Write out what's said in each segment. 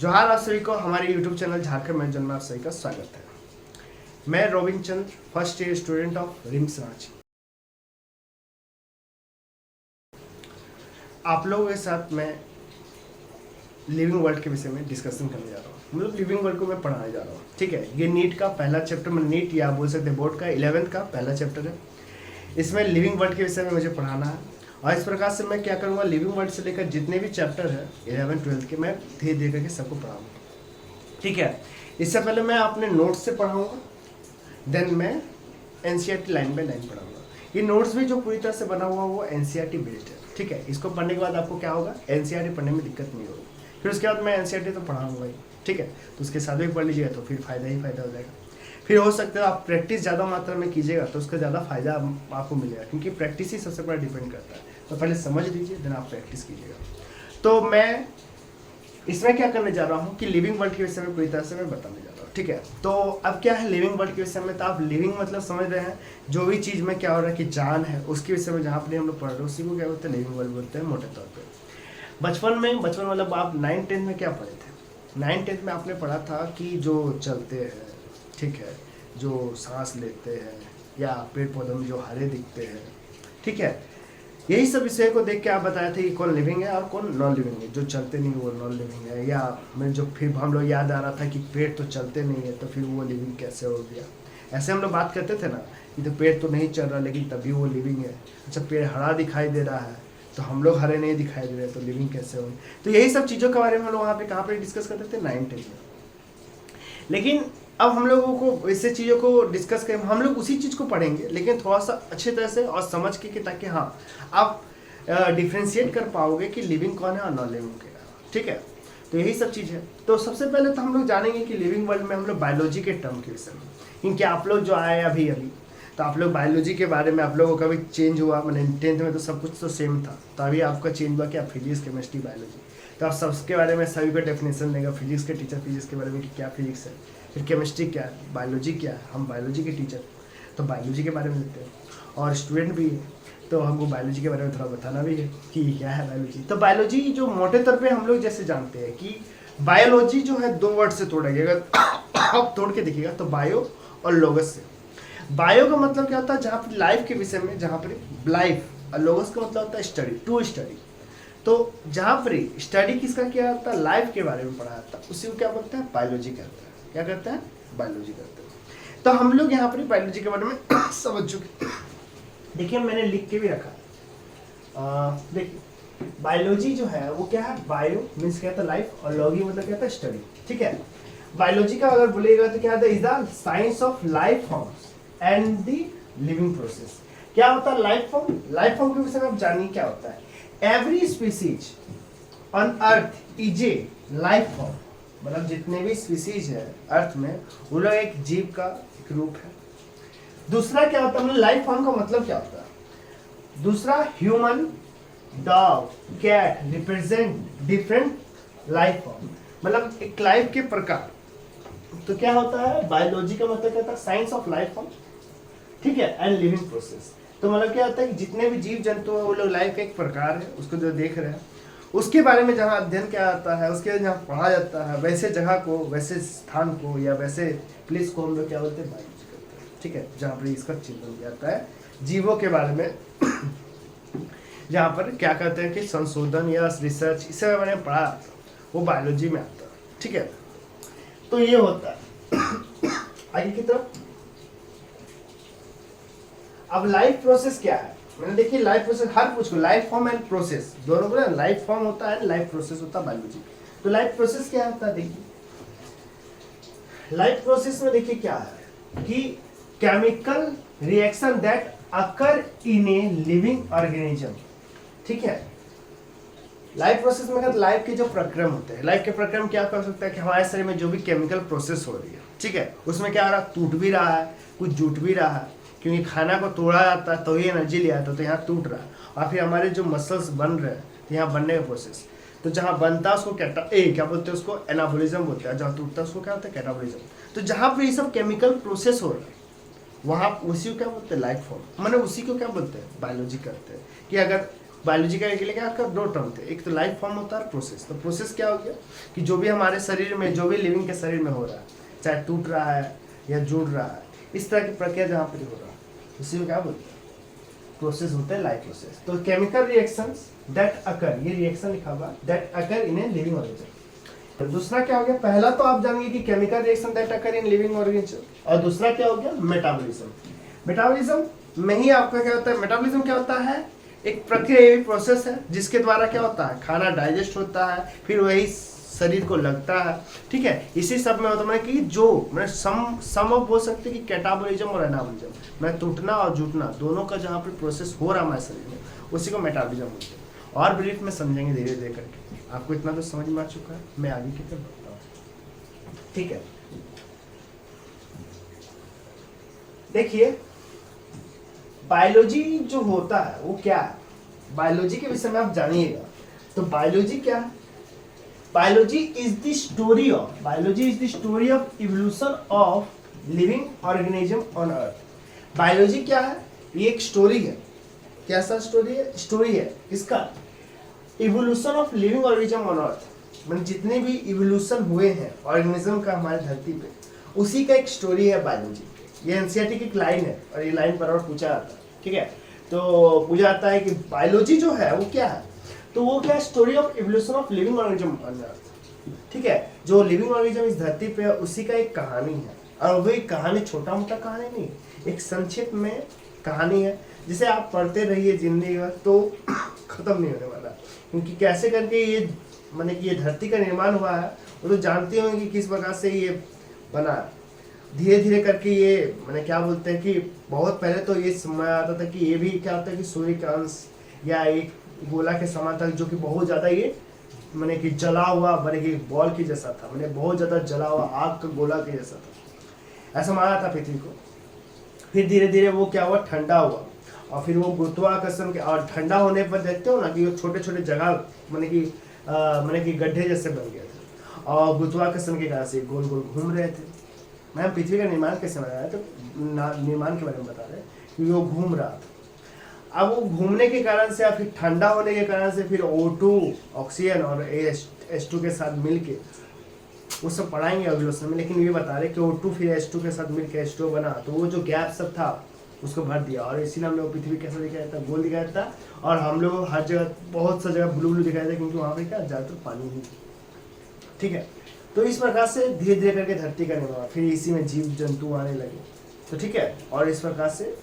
जोहार आप सभी को हमारे YouTube चैनल झारखंड में जन्म आप सभी का स्वागत है। मैं robin Chandra, first year student of RIMS Ranchi. आप लोगों के साथ मैं लिविंग वर्ल्ड के विषय में डिस्कशन करने जा रहा हूँ। मतलब लिविंग वर्ल्ड को मैं पढ़ाने जा रहा हूँ। ठीक है, ये नीट का पहला चैप्टर में, नीट या बोल सकते बोर्ड का 11th का पहला चैप्टर है। इसमें लिविंग वर्ल्ड के विषय में मुझे पढ़ाना है और इस प्रकार से मैं क्या करूँगा, लिविंग वर्ल्ड से लेकर जितने भी चैप्टर है 11 12 के, मैं धीरे धीरे करके सबको पढ़ाऊँगा। ठीक है, इससे पहले मैं अपने नोट्स से पढ़ाऊँगा, देन मैं NCERT लाइन बाय लाइन पढ़ाऊँगा। ये नोट्स भी जो पूरी तरह से बना हुआ वो NCERT बेस्ड है। ठीक है, इसको पढ़ने के बाद आपको क्या होगा, NCERT पढ़ने में दिक्कत नहीं होगी। फिर उसके बाद मैं NCERT तो पढ़ाऊँगा ही। ठीक है, तो उसके साथ भी पढ़ लीजिएगा तो फिर फ़ायदा ही फ़ायदा हो जाएगा। फिर हो सकता है आप प्रैक्टिस ज़्यादा मात्रा में कीजिएगा तो उसका ज़्यादा फायदा आपको मिलेगा, क्योंकि प्रैक्टिस ही सबसे बड़ा डिपेंड करता है। तो पहले समझ लीजिए, देन आप प्रैक्टिस कीजिएगा। तो मैं इसमें क्या करने जा रहा हूँ कि लिविंग वर्ल्ड के विषय में पूरी तरह से मैं बताने जा रहा हूँ। ठीक है, तो अब क्या है लिविंग वर्ल्ड के विषय में, तो आप लिविंग मतलब समझ रहे हैं, जो भी चीज़ में क्या हो रहा है कि जान है, उसके विषय में जहाँ पर हम लोग पढ़ रहे हैं उसी को क्या बोलते हैं, लिविंग वर्ल्ड बोलते हैं मोटे तौर पर। बचपन मतलब आप 9th 10th में क्या पढ़े थे? 9th 10th में आपने पढ़ा था कि जो चलते हैं, ठीक है, जो सांस लेते हैं या पेड़ पौधों में जो हरे दिखते हैं, ठीक है, यही सब विषय को देख के आप बताए थे कि कौन लिविंग है और कौन नॉन लिविंग है। जो चलते नहीं वो नॉन लिविंग है, या मैं जो फिर हम लोग याद आ रहा था कि पेड़ तो चलते नहीं है तो फिर वो लिविंग कैसे हो गया। ऐसे हम लोग बात करते थे ना कि तो पेड़ तो नहीं चल रहा लेकिन तभी वो लिविंग है। अच्छा, पेड़ हरा दिखाई दे रहा है तो हम लोग हरे नहीं दिखाई दे रहे तो लिविंग कैसे हो। तो यही सब चीज़ों के बारे में हम लोग वहाँ पे कहाँ पे डिस्कस करते थे, 9th 10th में। लेकिन अब हम लोगों को ऐसे चीज़ों को डिस्कस करें, हम लोग उसी चीज़ को पढ़ेंगे लेकिन थोड़ा सा अच्छे तरह से और समझ के, ताकि हाँ आप डिफ्रेंशिएट कर पाओगे कि लिविंग कौन है और नॉन लिविंग क्या है। ठीक है, तो यही सब चीज़ है। तो सबसे पहले तो हम लोग जानेंगे कि लिविंग वर्ल्ड में हम लोग बायोलॉजी के टर्म के विषय में, क्योंकि आप लोग जो आए अभी तो आप लोग बायोलॉजी के बारे में आप लोगों का भी चेंज हुआ। मैंने 10th में तो सब कुछ तो सेम था, तो अभी आपका चेंज हुआ क्या, फिजिक्स केमिस्ट्री बायोलॉजी। तो आप सबके बारे में सभी को डेफिनेशन देगा। फिजिक्स के टीचर फिजिक्स के बारे में कि क्या फिजिक्स है, फिर केमिस्ट्री क्या है, बायोलॉजी क्या है, हम बायोलॉजी के टीचर तो बायोलॉजी के बारे में देते हैं, और स्टूडेंट भी है तो हमको बायोलॉजी के बारे में थोड़ा बताना भी है कि क्या है बायोलॉजी। तो बायोलॉजी जो मोटे तौर पे हम लोग जैसे जानते हैं कि बायोलॉजी जो है 2 वर्ड से तोड़ा गया, अगर आप तोड़ के देखिएगा तो बायो और लोगस से। बायो का मतलब क्या होता है, जहाँ पर लाइफ के विषय में, जहाँ पर लाइफ, और लोगस का मतलब होता है स्टडी, टू स्टडी। तो जहाँ पर स्टडी किसका किया जाता है, लाइफ के बारे में पढ़ा जाता है, उसी को क्या बोलते हैं, बायोलॉजी कहते हैं। क्या कहते हैं, बायोलॉजी करते हैं। तो हम लोग यहाँ पर बायोलॉजी के बारे में समझ चुके। देखिए मैंने लिख के भी रखा, देखिए बायोलॉजी जो है वो क्या है, बायो मीन्स क्या था लाइफ, और लॉगी मतलब क्या था स्टडी। ठीक है, बायोलॉजी का अगर बोलेगा तो क्या होता है, is the science of life forms and the living process. क्या होता है लाइफ फॉर्म? लाइफ फॉर्म के विषय में आप जानिए क्या होता है। Every species on earth is a life form, मतलब जितने भी स्पीसीज है अर्थ में वो लोग एक जीव का एक रूप है। दूसरा क्या होता है, मतलब लाइफ फॉर्म का मतलब क्या होता है, दूसरा human, dog, cat represent different life form, मतलब एक लाइफ के प्रकार। तो क्या होता है, बायोलॉजी का मतलब क्या होता है, साइंस ऑफ लाइफ फॉर्म, ठीक है, एंड लिविंग प्रोसेस। तो मतलब क्या होता है कि जितने भी जीव जंतु है वो लोग लाइफ का एक प्रकार है, उसको जो देख रहे हैं उसके बारे में जहाँ अध्ययन किया जाता है, उसके जहाँ पढ़ा जाता है, वैसे जगह को, वैसे स्थान को या वैसे प्लेस को हम लोग क्या बोलते हैं, बायोलॉजी करते हैं। ठीक है, जहाँ पर इसका चिंतन किया जाता है जीवों के बारे में, जहाँ पर क्या कहते हैं कि संशोधन या रिसर्च, इसे मैंने पढ़ा वो बायोलॉजी में आता है। ठीक है, तो ये होता है। आगे की तरफ, अब लाइफ प्रोसेस क्या है, मैंने देखिए लाइफ प्रोसेस हर कुछ को, लाइफ फॉर्म एंड प्रोसेस दोनों को ना, लाइफ फॉर्म होता है लाइफ प्रोसेस होता है बायोलॉजी। तो लाइफ प्रोसेस क्या होता है, देखिए लाइफ प्रोसेस में देखिए क्या है कि chemical reaction that occur in a living organism. ठीक है, लाइफ प्रोसेस में लाइफ के जो प्रक्रम होते हैं, लाइफ के प्रक्रम क्या कर सकता है कि हमारे शरीर में जो भी केमिकल प्रोसेस हो रही है, ठीक है, उसमें क्या हो रहा है, टूट भी रहा है, कुछ जुट भी रहा है, क्योंकि खाना को तोड़ा जाता है तो ही एनर्जी लिया जाता है, तो यहाँ टूट रहा है, और फिर हमारे जो मसल्स बन रहे हैं तो यहाँ बनने का प्रोसेस, तो जहाँ बनता है उसको क्या बोलते हैं, उसको एनाबोलिज्म बोलते हैं, जहाँ टूटता है उसको क्या होता है, कैटाबोलिज्म। तो जहाँ पर ये सब केमिकल प्रोसेस हो रहा है वहाँ उसी को क्या बोलते हैं, लाइफ फॉर्म, मैंने उसी को क्या बोलते हैं, बायोलॉजी करते हैं। कि अगर बायोलॉजी का के लिए क्या आपका दो टर्म थे, एक तो लाइफ फॉर्म होता है, प्रोसेस। तो प्रोसेस क्या हो गया कि जो भी हमारे शरीर में, जो भी लिविंग के शरीर में हो रहा है, चाहे टूट रहा है या जुड़ रहा है, इस तरह की प्रक्रिया जहाँ पर हो रहा है, उसी को क्या बोलते हैं, प्रोसेस होते हैं, लाइफ प्रोसेस। तो केमिकल रिएक्शंस दैट अकर, ये रिएक्शन लिखा हुआ that occur in a living organism. तो दूसरा क्या हो गया, पहला तो आप जानेंगे कि chemical reaction that occur in living organism, और दूसरा क्या हो गया, मेटाबॉलिज्म। मेटाबॉलिज्म में ही आपका क्या होता है, मेटाबॉलिज्म क्या होता है, एक प्रक्रिया, प्रोसेस है जिसके द्वारा क्या होता है, खाना डाइजेस्ट होता है, फिर वही शरीर को लगता है, ठीक है। इसी सब में होता है कि जो मैं सम ऑफ बोल सकते कि कैटाबॉलिज्म और एनाबॉलिज्म, मैं टूटना और जुटना दोनों का जहाँ पे प्रोसेस हो रहा है हमारे शरीर में, उसी को मेटाबॉलिज्म बोलते हैं। और ब्रीफ में समझेंगे धीरे धीरे करके, आपको इतना तो समझ में आ चुका है, मैं आगे की तरफ बढ़ता हूँ, ठीक है। देखिए बायोलॉजी जो होता है वो क्या है, बायोलॉजी के विषय में आप जानिएगा। तो बायोलॉजी क्या है, biology is the story of evolution of living organism on earth. Biology क्या है, ये एक स्टोरी है। कैसा स्टोरी है, स्टोरी है किसका, evolution of living organism on earth, मतलब जितने भी इवोल्यूशन हुए हैं ऑर्गेनिज्म का हमारे धरती पे, उसी का एक स्टोरी है बायोलॉजी। ये एनसीईआरटी की एक लाइन है, और ये लाइन पर और पूछा जाता है, ठीक है। तो पूछा जाता है कि बायोलॉजी जो है वो क्या है, तो वो क्या, story of evolution of living organism on earth, ठीक है। जो लिविंग ऑर्गेनिज्म इस धरती पे है उसी का एक कहानी है, और वो एक कहानी छोटा मोटा कहानी नहीं, एक संक्षिप्त में कहानी है, जिसे आप पढ़ते रहिए जिंदगी भर तो खत्म नहीं होने वाला। क्योंकि कैसे करके ये माने कि ये धरती का निर्माण हुआ है, वो तो जानते होंगे कि किस प्रकार से ये बना। धीरे धीरे करके ये मैंने क्या बोलते हैं कि बहुत पहले तो ये समय आता था कि ये भी क्या होता है कि सूर्य का अंश या एक गोला के समान था, जो कि बहुत ज़्यादा ये मैंने कि जला हुआ मैंने कि बॉल की जैसा था, मैंने बहुत ज़्यादा जला हुआ आग का गोला के जैसा था, ऐसा माना था पृथ्वी को। फिर धीरे धीरे वो क्या हुआ, ठंडा हुआ, और फिर वो गुरुत्वाकर्षण के, और ठंडा होने पर देखते हो ना कि वो छोटे छोटे जगह मैंने कि गड्ढे जैसे बन गए थे, और गुरुत्वाकर्षण के कारण से गोल गोल घूम रहे थे। मैं पृथ्वी का निर्माण कैसे बना रहा है, तो निर्माण के बारे में बता रहे हैं कि वो घूम रहा था। अब वो घूमने के कारण से, फिर ठंडा होने के कारण से, फिर O2 ऑक्सीजन और H2 के साथ मिलके, वो सब पढ़ाएंगे अगले समय में, लेकिन ये बता रहे कि O2 फिर H2 के साथ मिलकर H2 बना, तो वो जो गैप सब था उसको भर दिया, और इसीलिए हम लोग पृथ्वी कैसा दिखाया था, गोल दिखाया था, और हम लोग हर जगह बहुत सा जगह ब्लू ब्लू दिखाया था, क्योंकि वहाँ पे क्या ज़्यादातर पानी ही, ठीक है। तो इस प्रकार से धीरे धीरे करके धरती का निर्माण, फिर इसी में जीव जंतु आने लगे, तो ठीक है। और इस प्रकार से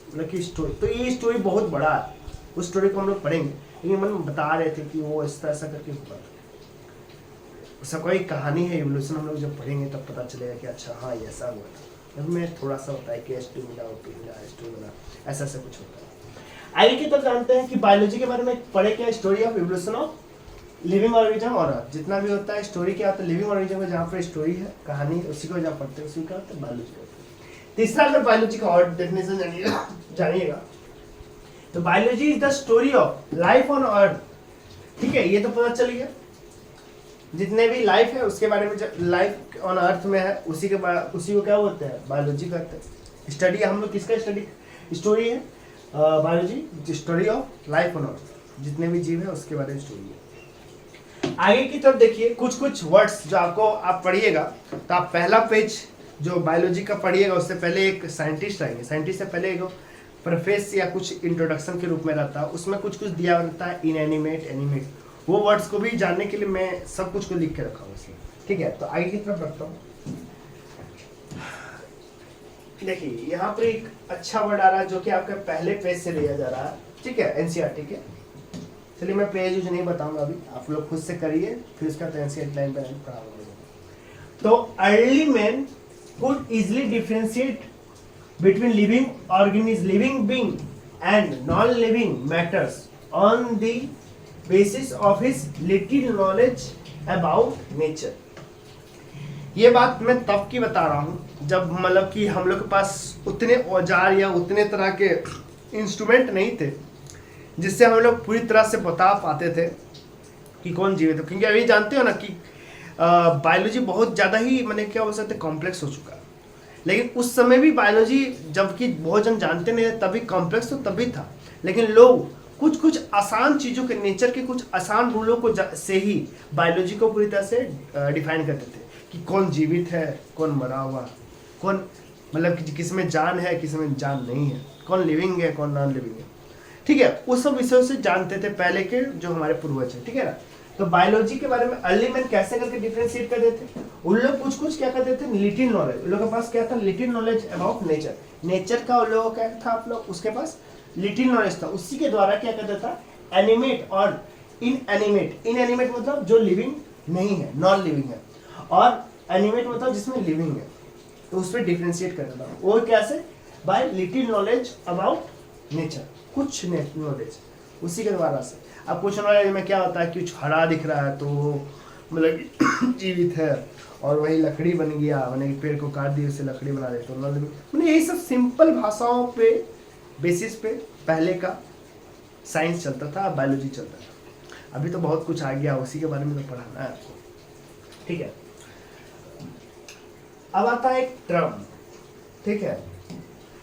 मतलब कि स्टोरी, तो ये स्टोरी बहुत बड़ा है, उस स्टोरी को हम लोग पढ़ेंगे, लेकिन हम बता रहे थे कि वो इस तरह ऐसा करके हुआ था। सबका एक कहानी है इवोल्यूशन, हम लोग जब पढ़ेंगे तब पता चलेगा कि अच्छा हाँ ये ऐसा हुआ था। अब मैं थोड़ा सा बताया कि H2 मिला, O2 मिला, H2 मिला, ऐसा ऐसा कुछ होता है। आगे की तरफ जानते हैं कि बायोलॉजी के बारे में पढ़े क्या, story of evolution of living organism और जितना भी होता है स्टोरी क्या होता है, लिविंग ऑर्गेनिज्म में जहाँ पर स्टोरी है, कहानी, उसी को जहाँ पढ़ते हैं उसी का होता है बायोलॉजी का। तीसरा अगर बायोलॉजी का और डेफिनेशन जानिएगा तो biology is the story of life on earth, ठीक है। ये तो पता चल गया, जितने भी लाइफ है उसके बारे में, लाइफ ऑन अर्थ में है उसी को क्या बोलते हैं, बायोलॉजी करते हैं। स्टडी हम लोग किसका स्टडी, स्टोरी है biology, story of life on earth, जितने भी जीव है उसके बारे में स्टोरी है। आगे की तरफ देखिए कुछ वर्ड्स जो आपको आप पढ़िएगा, तो आप पहला पेज जो बायोलॉजी का पढ़िएगा उससे पहले एक साइंटिस्ट आएंगे, साइंटिस्ट से पहले एक प्रेफेस या कुछ इंट्रोडक्शन के रूप में रहता है, उसमें कुछ दिया रहता है, इनएनिमेट, एनिमेट, वो वर्ड्स को भी जानने के लिए मैं सब कुछ को लिख के रखा हूँ इसमें, ठीक है। तो आगे की तरफ रखता हूँ, देखिए यहाँ पर एक अच्छा वर्ड आ रहा है जो कि आपके पहले पेज से लिया जा रहा है, ठीक है, एनसीईआरटी के। चलिए मैं पेज यूज नहीं बताऊंगा अभी, आप लोग खुद से करिए, फिर उसका एनसीईआरटी लाइन पर पढ़ाऊंगा। तो early man could easily differentiate between living being and non-living matters on the basis of his little knowledge about nature। ये बात मैं तब की बता रहा हूँ जब मतलब कि हम लोग के पास उतने औजार या उतने तरह के इंस्ट्रूमेंट नहीं थे जिससे हम लोग पूरी तरह से बता पाते थे कि कौन जीवित है। क्योंकि अभी जानते हो ना कि बायोलॉजी बहुत ज़्यादा ही मैंने क्या बोल सकते कॉम्प्लेक्स हो चुका है, लेकिन उस समय भी बायोलॉजी जबकि बहुत जन जानते नहीं थे तभी कॉम्प्लेक्स तो तभी था, लेकिन लोग कुछ कुछ आसान चीज़ों के, नेचर के कुछ आसान रूलों को से ही बायोलॉजी को पूरी तरह से डिफाइन करते थे कि कौन जीवित है, कौन मरा हुआ, कौन मतलब कि किस में जान है, किस में जान नहीं है, कौन लिविंग है, कौन नॉन लिविंग है। ठीक है, उस सब विषयों से जानते थे पहले के जो हमारे पूर्वज है। ठीक है ना। तो बायोलॉजी के बारे में अर्ली मैन कैसे करके डिफरेंशिएट करते थे, उन लोग कुछ कुछ क्या करते थे, लिटिल नॉलेज, उन लोगों के पास क्या था, little knowledge about nature, nature का उन लोगों का था, आप लोग उसके पास लिटिल नॉलेज था, उसी के द्वारा क्या करता था, एनिमेट और इनएनिमेट, इनएनिमेट मतलब जो लिविंग नहीं है, नॉन लिविंग है, और एनिमेट मतलब जिसमें लिविंग है, तो उस पर डिफरेंशिएट करता था। वो कैसे, bye little knowledge about nature, कुछ नॉलेज उसी के द्वारा से। अब कुछ नॉलेज में क्या होता है कि कुछ हरा दिख रहा है तो मतलब जीवित है, और वही लकड़ी बन गया, मैंने पेड़ को काट दिया उससे लकड़ी बना दे, तो मतलब यही सब सिंपल भाषाओं पे बेसिस पे पहले का साइंस चलता था, बायोलॉजी चलता था। अभी तो बहुत कुछ आ गया, उसी के बारे में तो पढ़ाना है आपको। ठीक है, अब आता है एक टर्म, ठीक है,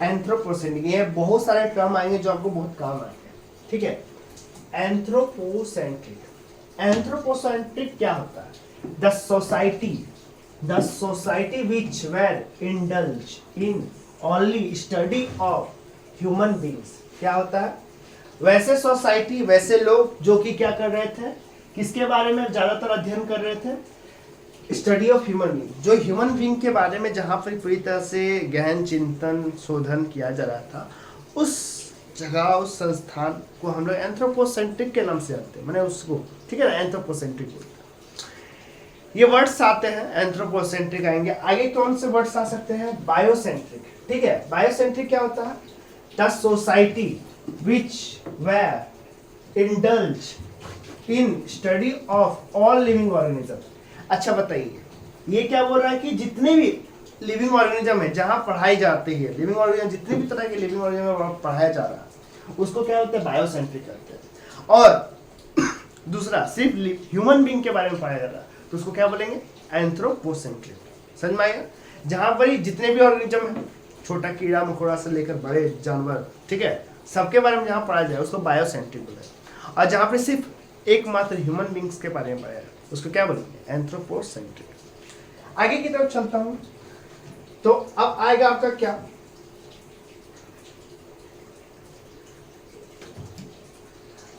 एंथ्रोपोसेंट्रिक। ये बहुत सारे टर्म आएंगे जो आपको बहुत काम आएंगे। ठीक है, एंथ्रोपोसेंट्रिक, एंथ्रोपोसेंट्रिक क्या होता है, the society which where indulge in only study of human beings. क्या होता है, वैसे सोसाइटी, वैसे लोग जो कि क्या कर रहे थे, किसके बारे में ज्यादातर अध्ययन कर रहे थे, स्टडी ऑफ ह्यूमन बींग, जो ह्यूमन बींग के बारे में जहाँ पर पूरी तरह से गहन चिंतन शोधन किया जा रहा था, उस जगह, उस संस्थान को हम लोग एंथ्रोपोसेंट्रिक के नाम से जानते हैं, मैंने उसको, ठीक है ना, एंथ्रोपोसेंट्रिक बोलते हैं। ये वर्ड्स आते हैं, एंथ्रोपोसेंट्रिक आएंगे, आगे कौन से वर्ड्स आ सकते हैं, बायोसेंट्रिक। ठीक है, बायोसेंट्रिक क्या होता है, the society which where indulge in study of all living organism. अच्छा बताइए, ये क्या बोल रहा है कि जितने भी लिविंग ऑर्गेनिज्म है, जहां पढ़ाई जाती है लिविंग ऑर्गेनिज्म, जितने भी तरह के लिविंग ऑर्गेनिज्म पढ़ाया जा रहा है, उसको क्या होता है, बायोसेंट्रिक कहते हैं। और दूसरा सिर्फ ह्यूमन बीइंग के बारे में पढ़ाया जा रहा है, तो उसको क्या बोलेंगे, एंथ्रोपोसेंट्रिक। समझ में आएगा, जहां पर ही जितने भी ऑर्गेनिज्म है, छोटा कीड़ा मकोड़ा से लेकर बड़े जानवर, ठीक है, सबके बारे में जहां पढ़ाया जाए उसको बायोसेंट्रिक बोलेंगे। और जहां पर सिर्फ एकमात्र ह्यूमन बीइंग्स के बारे में पढ़ाया जाए उसको क्या बोलेंगे, एंथ्रोपोसेंट्रिक। आगे की तरफ चलता हूं, तो अब आएगा आपका क्या,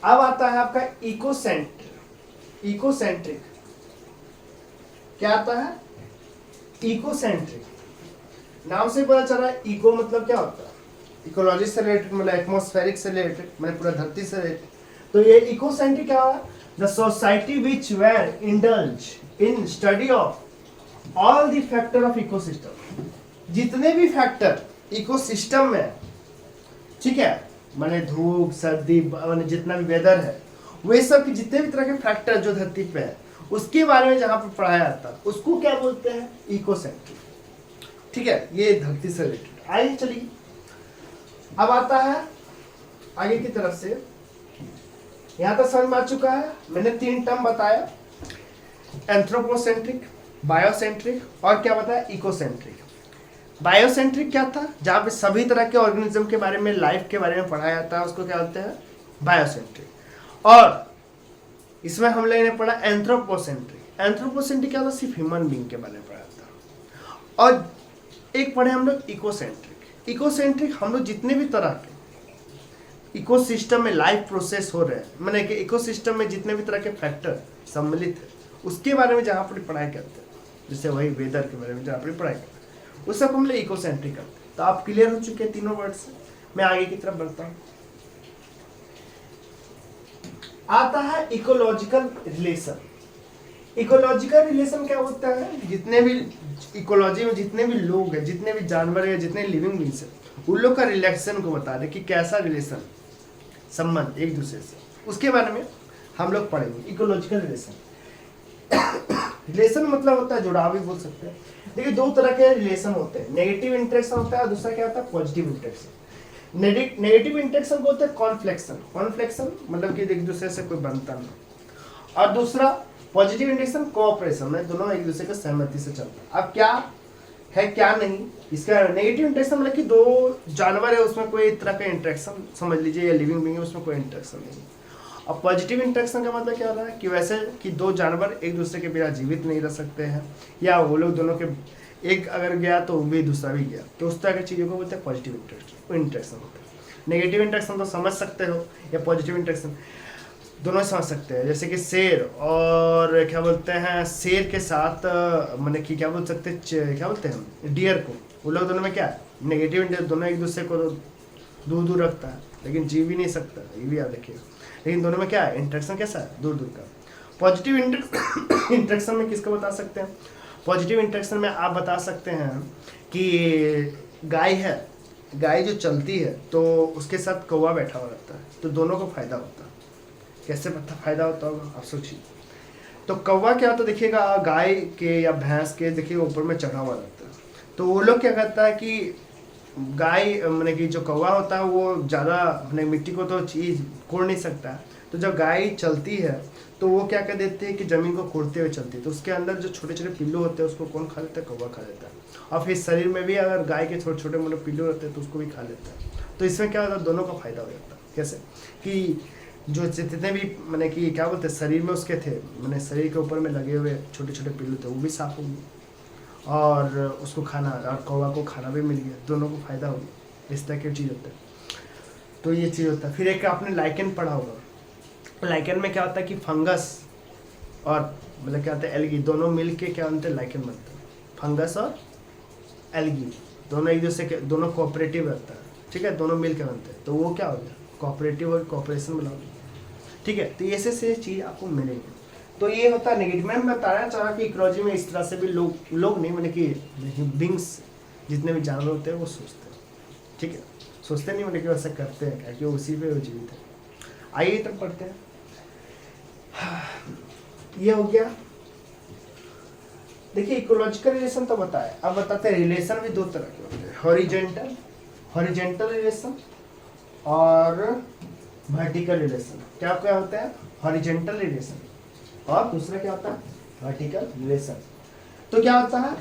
अब आता है आपका इकोसेंट्रिक। इकोसेंट्रिक क्या आता है, इकोसेंट्रिक, नाम से पता चल रहा है, इको मतलब क्या होता है, इकोलॉजी से रिलेटेड, मतलब एटमॉस्फेरिक से रिलेटेड, मतलब पूरा धरती से रिलेटेड। तो ये इकोसेंट्रिक क्या है, the society which where indulge in study of all the factor of ecosystem, जितने भी फैक्टर इकोसिस्टम में, ठीक है, माने धूप सर्दी, माने जितना भी वेदर है, वे सब के जितने भी तरह के फैक्टर जो धरती पे है, उसके बारे में जहां पर पढ़ाया जाता है उसको क्या बोलते हैं, इकोसेंट्रिक। ठीक है, ये धरती से रिलेटेड। आइए चलिए, अब आता है आगे की तरफ से, यहां तक समझ में आ चुका है, मैंने 3 टर्म बताया, एंथ्रोपोसेंट्रिक, बायोसेंट्रिक और क्या बताया, इकोसेंट्रिक। बायोसेंट्रिक क्या था, जहां पे सभी तरह के ऑर्गेनिज्म के बारे में, लाइफ के बारे में पढ़ाया जाता है, उसको क्या बोलते हैं, बायोसेंट्रिक। और इसमें हम लोगों ने पढ़ा एंथ्रोपोसेंट्रिक। एंथ्रोपोसेंट्रिक क्या था, सिर्फ ह्यूमन बीइंग के बारे में पढ़ा था। और एक पढ़े हम लोग इकोसेंट्रिक। इकोसेंट्रिक हम लोग जितने भी तरह के इकोसिस्टम में लाइफ प्रोसेस हो रहे हैं, मैंने कि इकोसिस्टम में जितने भी तरह के फैक्टर सम्मिलित है, उसके बारे में जहाँ पर पढ़ाई करते हैं, जैसे वही वेदर के बारे में जहाँ पर पढ़ाई करते हैं, उस सब हम लोग इकोसेंट्रिक करते हैं। तो आप क्लियर हो चुके हैं तीनों वर्ड से। मैं आगे की तरफ बढ़ता हूँ। आता है इकोलॉजिकल रिलेशन। इकोलॉजिकल रिलेशन क्या होता है, जितने भी इकोलॉजी में जितने भी लोग हैं, जितने भी जानवर हैं, जितने लिविंग बींग्स हैं, उन लोग का रिलेशन को बता दे कि कैसा रिलेशन, संबंध एक दूसरे से, उसके बारे में हम लोग पढ़ेंगे। इकोलॉजिकल रिलेशन, रिलेशन मतलब होता है जुड़ाव भी बोल सकते हैं। देखिए 2 तरह के रिलेशन होते हैं, नेगेटिव इंटरेक्शन होता है और दूसरा क्या होता है, पॉजिटिव इंटरेक्शन। नेगेटिव इंटरेक्शन को होता है कॉन्फ्लेक्शन। कॉन्फ्लेक्शन मतलब कि एक दूसरे से कोई बनता नहीं, और दूसरा पॉजिटिव इंटरेक्शन कोऑपरेशन में, दोनों एक दूसरे के सहमति से चलता है। अब क्या है क्या नहीं। इसका नेगेटिव इंटरेक्शन मतलब कि दो जानवर है उसमें कोई तरह का इंटरेक्शन समझ लीजिए, या लिविंग बीइंग है उसमें कोई इंटरेक्शन नहीं। अब पॉजिटिव इंटरेक्शन का मतलब क्या हो रहा है कि वैसे कि दो जानवर एक दूसरे के बिना जीवित नहीं रह सकते हैं, या वो लोग दोनों के एक अगर गया तो भी दूसरा भी गया, तो उस तरह की चीज़ों को बोलते हैं पॉजिटिव इंटरेक्शन होता है। नेगेटिव इंटरेक्शन तो समझ सकते हो, या पॉजिटिव इंटरेक्शन दोनों समझ सकते हैं। जैसे कि शेर और क्या बोलते हैं, शेर के साथ मैंने कि क्या बोल सकते हैं, क्या बोलते हैं डियर को, वो लोग दोनों में क्या है नेगेटिव इंटरेक्शन, दोनों एक दूसरे को दूर दूर रखता है लेकिन जी भी नहीं सकता, ये भी याद रखिएगा। लेकिन दोनों में क्या है इंटरेक्शन कैसा है, दूर दूर का। पॉजिटिव इंटरेक्शन में किसको बता सकते हैं, पॉजिटिव इंटरेक्शन में आप बता सकते हैं कि गाय है, गाय जो चलती है तो उसके साथ कौवा बैठा हुआ रहता है, तो दोनों को फायदा होता है। कैसे फायदा होता होगा आप सोचिए। तो कौवा क्या होता है देखिएगा, गाय के या भैंस के देखिए ऊपर में चढ़ा हुआ रहता है, तो वो लोग क्या करता है कि गाय मैंने कि जो कौवा होता है वो ज़्यादा मैंने मिट्टी को तो चीज कोड़ नहीं सकता है, तो जब गाय चलती है तो वो क्या कर देती है कि ज़मीन को कोड़ते हुए चलती है, तो उसके अंदर जो छोटे छोटे पिल्लू होते हैं उसको कौन खा लेता है, कौवा खा लेता है। और फिर शरीर में भी अगर गाय के छोटे छोटे मोटे पिल्लू रहते हैं तो उसको भी खा लेता है। तो इसमें क्या होता है, दोनों का फायदा हो जाता है। कैसे कि जो जितने भी मैंने कि क्या बोलते हैं शरीर में उसके थे, मैंने शरीर के ऊपर में लगे हुए छोटे छोटे पिल्लू थे, वो भी साफ हो गए और उसको खाना और कौवा को खाना भी मिल गया, दोनों को फायदा हो गया। इस तरह की चीज़ होता है, तो ये चीज़ होता है। फिर एक आपने लाइकेन पढ़ा होगा, लाइकेन में क्या होता है कि फंगस और मतलब क्या होता है एल्गी, दोनों मिल के क्या बनते हैं लाइकेन बनते हैं। फंगस और एल्गी दोनों एक दूसरे के, दोनों कोऑपरेटिव रहता है, ठीक है, दोनों मिल के बनते हैं, तो वो क्या हो गया कोऑपरेटिव और कोऑपरेशन बनाओगे, ठीक है। तो ऐसे से चीज़ आपको मिलेगी। तो ये होता है नेगेटिव। मैं बताना चाह रहा कि इकोलॉजी में इस तरह से भी लोग नहीं मैंने कि बींग्स जितने भी जानवर होते हैं वो सोचते हैं, ठीक है, सोचते नहीं मैंने कि वैसे करते हैं क्योंकि वो उसी पे वो जीवित है। आइए तक पढ़ते हैं। ये हो गया। देखिए इकोलॉजिकल रिलेशन तो बताया, अब बताते हैं रिलेशन भी दो तरह के होते हैं, हॉरिजेंटल रिलेशन और वर्टिकल रिलेशन। क्या क्या होता है, हॉरिजेंटल रिलेशन और दूसरा क्या होता है वर्टिकल रिलेशन। तो क्या होता है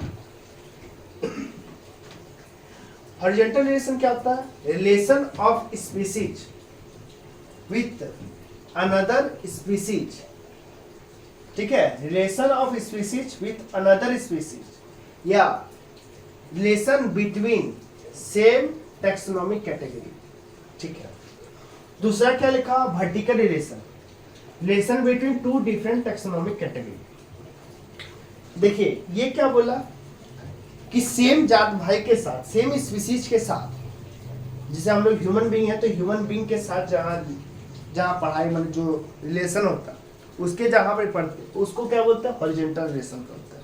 हॉरिजेंटल रिलेशन, क्या होता है relation of species with another species, ठीक है, relation of species with another species या relation between same taxonomic category, ठीक है। दूसरा क्या लिखा vertical relation, relation between two different taxonomic category. देखिए ये क्या बोला कि सेम जात भाई के साथ, सेम स्पीसीज के साथ, जैसे हम लोग ह्यूमन बीइंग है तो ह्यूमन बीइंग के साथ जहाँ पढ़ाई मतलब जो रिलेशन होता है उसके जहाँ पे पढ़ते उसको क्या बोलते हैं हॉरिजॉन्टल रिलेशन बोलते हैं।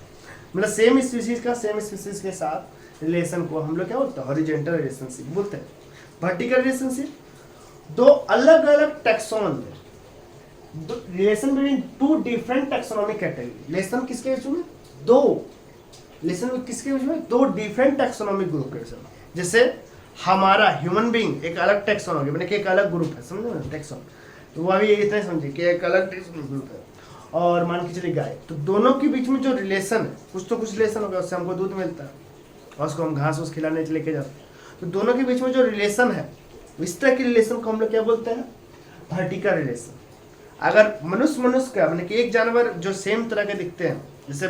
मतलब सेम स्पीसीज का सेम स्पीसीज के साथ रिलेशन को हम लोग क्या बोलते हैं हॉरिजॉन्टल रिलेशनशिप बोलते हैं। वर्टिकल रिलेशनशिप दो अलग अलग taxon relation between two different taxonomic category. Relation किसके बीच में, दो रिलेशन किसके बीच में, दो डिफरेंट टैक्सोनॉमिक ग्रुप के बीच में। जैसे हमारा ह्यूमन बीइंग एक अलग टैक्सोनॉमी मैंने कि एक अलग ग्रुप है, समझे ना टैक्सोन, तो वो अभी इतना समझिए कि एक अलग टैक्सोनॉमिक ग्रुप है। और मान के चलिए गाय, तो दोनों के बीच में जो रिलेशन है कुछ तो कुछ रिलेशन होगा, उससे हमको दूध मिलता है और उसको हम घास उस खिलाने लेके जाते हैं। तो दोनों के बीच में जो रिलेशन है इस तरह के रिलेशन को हम लोग क्या बोलते हैं वर्टिकल रिलेशन। अगर मनुष्य का मैंने कि एक जानवर जो सेम तरह के दिखते हैं, जैसे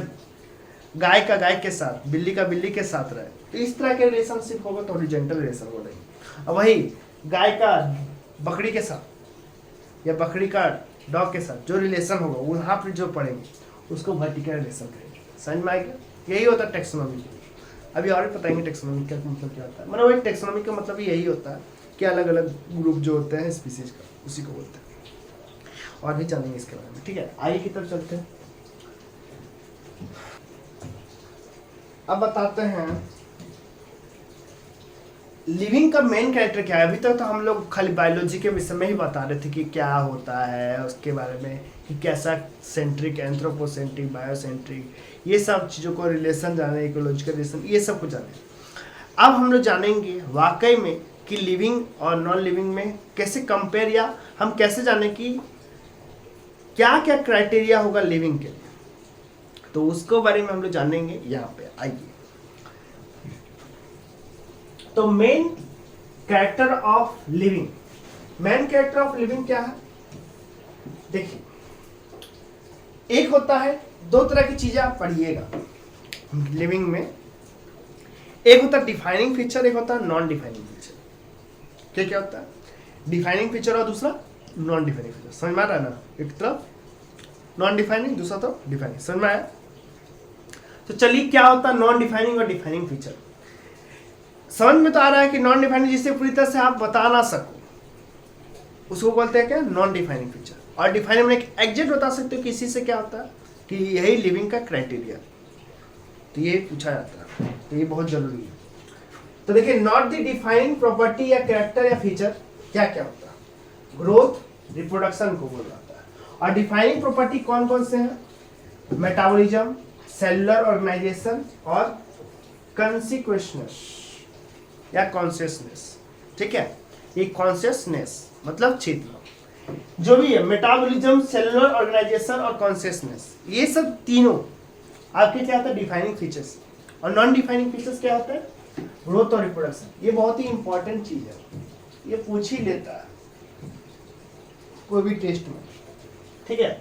गाय का गाय के साथ, बिल्ली का बिल्ली के साथ रहे, तो इस तरह के रिलेशनशिप होगा तो हॉरिजॉन्टल रिलेशन बोलेंगे। अब वही गाय का बकरी के साथ या बकरी का डॉग के साथ जो रिलेशन होगा वहाँ पर जो पढ़ेंगे उसको वर्टिकल रिलेशन कहेंगे। समझ में आएगा, यही होता है टैक्सोनॉमी। अभी और भी बताएंगे टैक्सोनॉमी का मतलब क्या होता है। मतलब वही टैक्सोनॉमी का मतलब यही होता है कि अलग अलग ग्रुप जो होते हैं स्पीसीज का उसी को बोलते हैं। और भी जानेंगे इसके बारे में, ठीक है। आगे की तरफ चलते हैं। अब बताते हैं लिविंग का मेन कैरेक्टर क्या है। अभी तक तो हम लोग खाली बायोलॉजी के विषय में ही बता रहे थे कि क्या होता है उसके बारे में, कि कैसा सेंट्रिक, एंथ्रोपोसेंट्रिक, बायोसेंट्रिक, ये सब चीज़ों को रिलेशन जाने, इकोलॉजिकल रिलेशन, ये सब कुछ जाने। अब हम लोग जानेंगे वाकई में कि लिविंग और नॉन लिविंग में कैसे कंपेयर, या हम कैसे जाने कि क्या क्या क्राइटेरिया होगा लिविंग के लिए, तो उसको बारे में हम लोग जानेंगे यहाँ पे। आइए तो main character of living, main character of living क्या है? देखिए, एक होता है, दो तरह की चीजें आप पढ़िएगा लिविंग में, एक होता है डिफाइनिंग फीचर, एक होता है नॉन डिफाइनिंग फीचर। क्या क्या होता है? डिफाइनिंग फीचर और दूसरा नॉन डिफाइनिंग फीचर। समझ में आ रहा है ना? एक तरफ नॉन डिफाइनिंग, दूसरा तो डिफाइनिंग। समझ में आया? तो चलिए, क्या होता है नॉन डिफाइनिंग और डिफाइनिंग फीचर? समझ में तो आ रहा है कि नॉन डिफाइनिंग जिससे पूरी तरह से आप बता ना सको उसको बोलते हैं क्या? Non defining feature. और डिफाइनिंग में एक एग्जैक्ट बता सकते हो किसी से क्या होता है कि यही लिविंग का क्राइटेरिया, तो ये पूछा जाता है, तो ये बहुत जरूरी है। तो देखिए, नॉट द डिफाइनिंग प्रॉपर्टी या कैरेक्टर या फीचर क्या क्या होता है? ग्रोथ, रिप्रोडक्शन को बोला जाता है। और डिफाइनिंग प्रॉपर्टी कौन कौन से हैं? मेटाबॉलिज्म, सेलुलर ऑर्गेनाइजेशन और कंसिक्वेंसनेस या कॉन्शियसनेस। ठीक है, ये कॉन्शियसनेस मतलब चेतना, जो भी है, मेटाबॉलिज्म, सेलुलर ऑर्गेनाइजेशन और कॉन्शियसनेस, ये सब तीनों आपके क्या होता है? Defining features. और नॉन डिफाइनिंग फीचर्स क्या होता है? ग्रोथ और रिप्रोडक्शन। ये बहुत ही इंपॉर्टेंट चीज है, ये पूछ ही लेता है कोई भी टेस्ट में। ठीक है,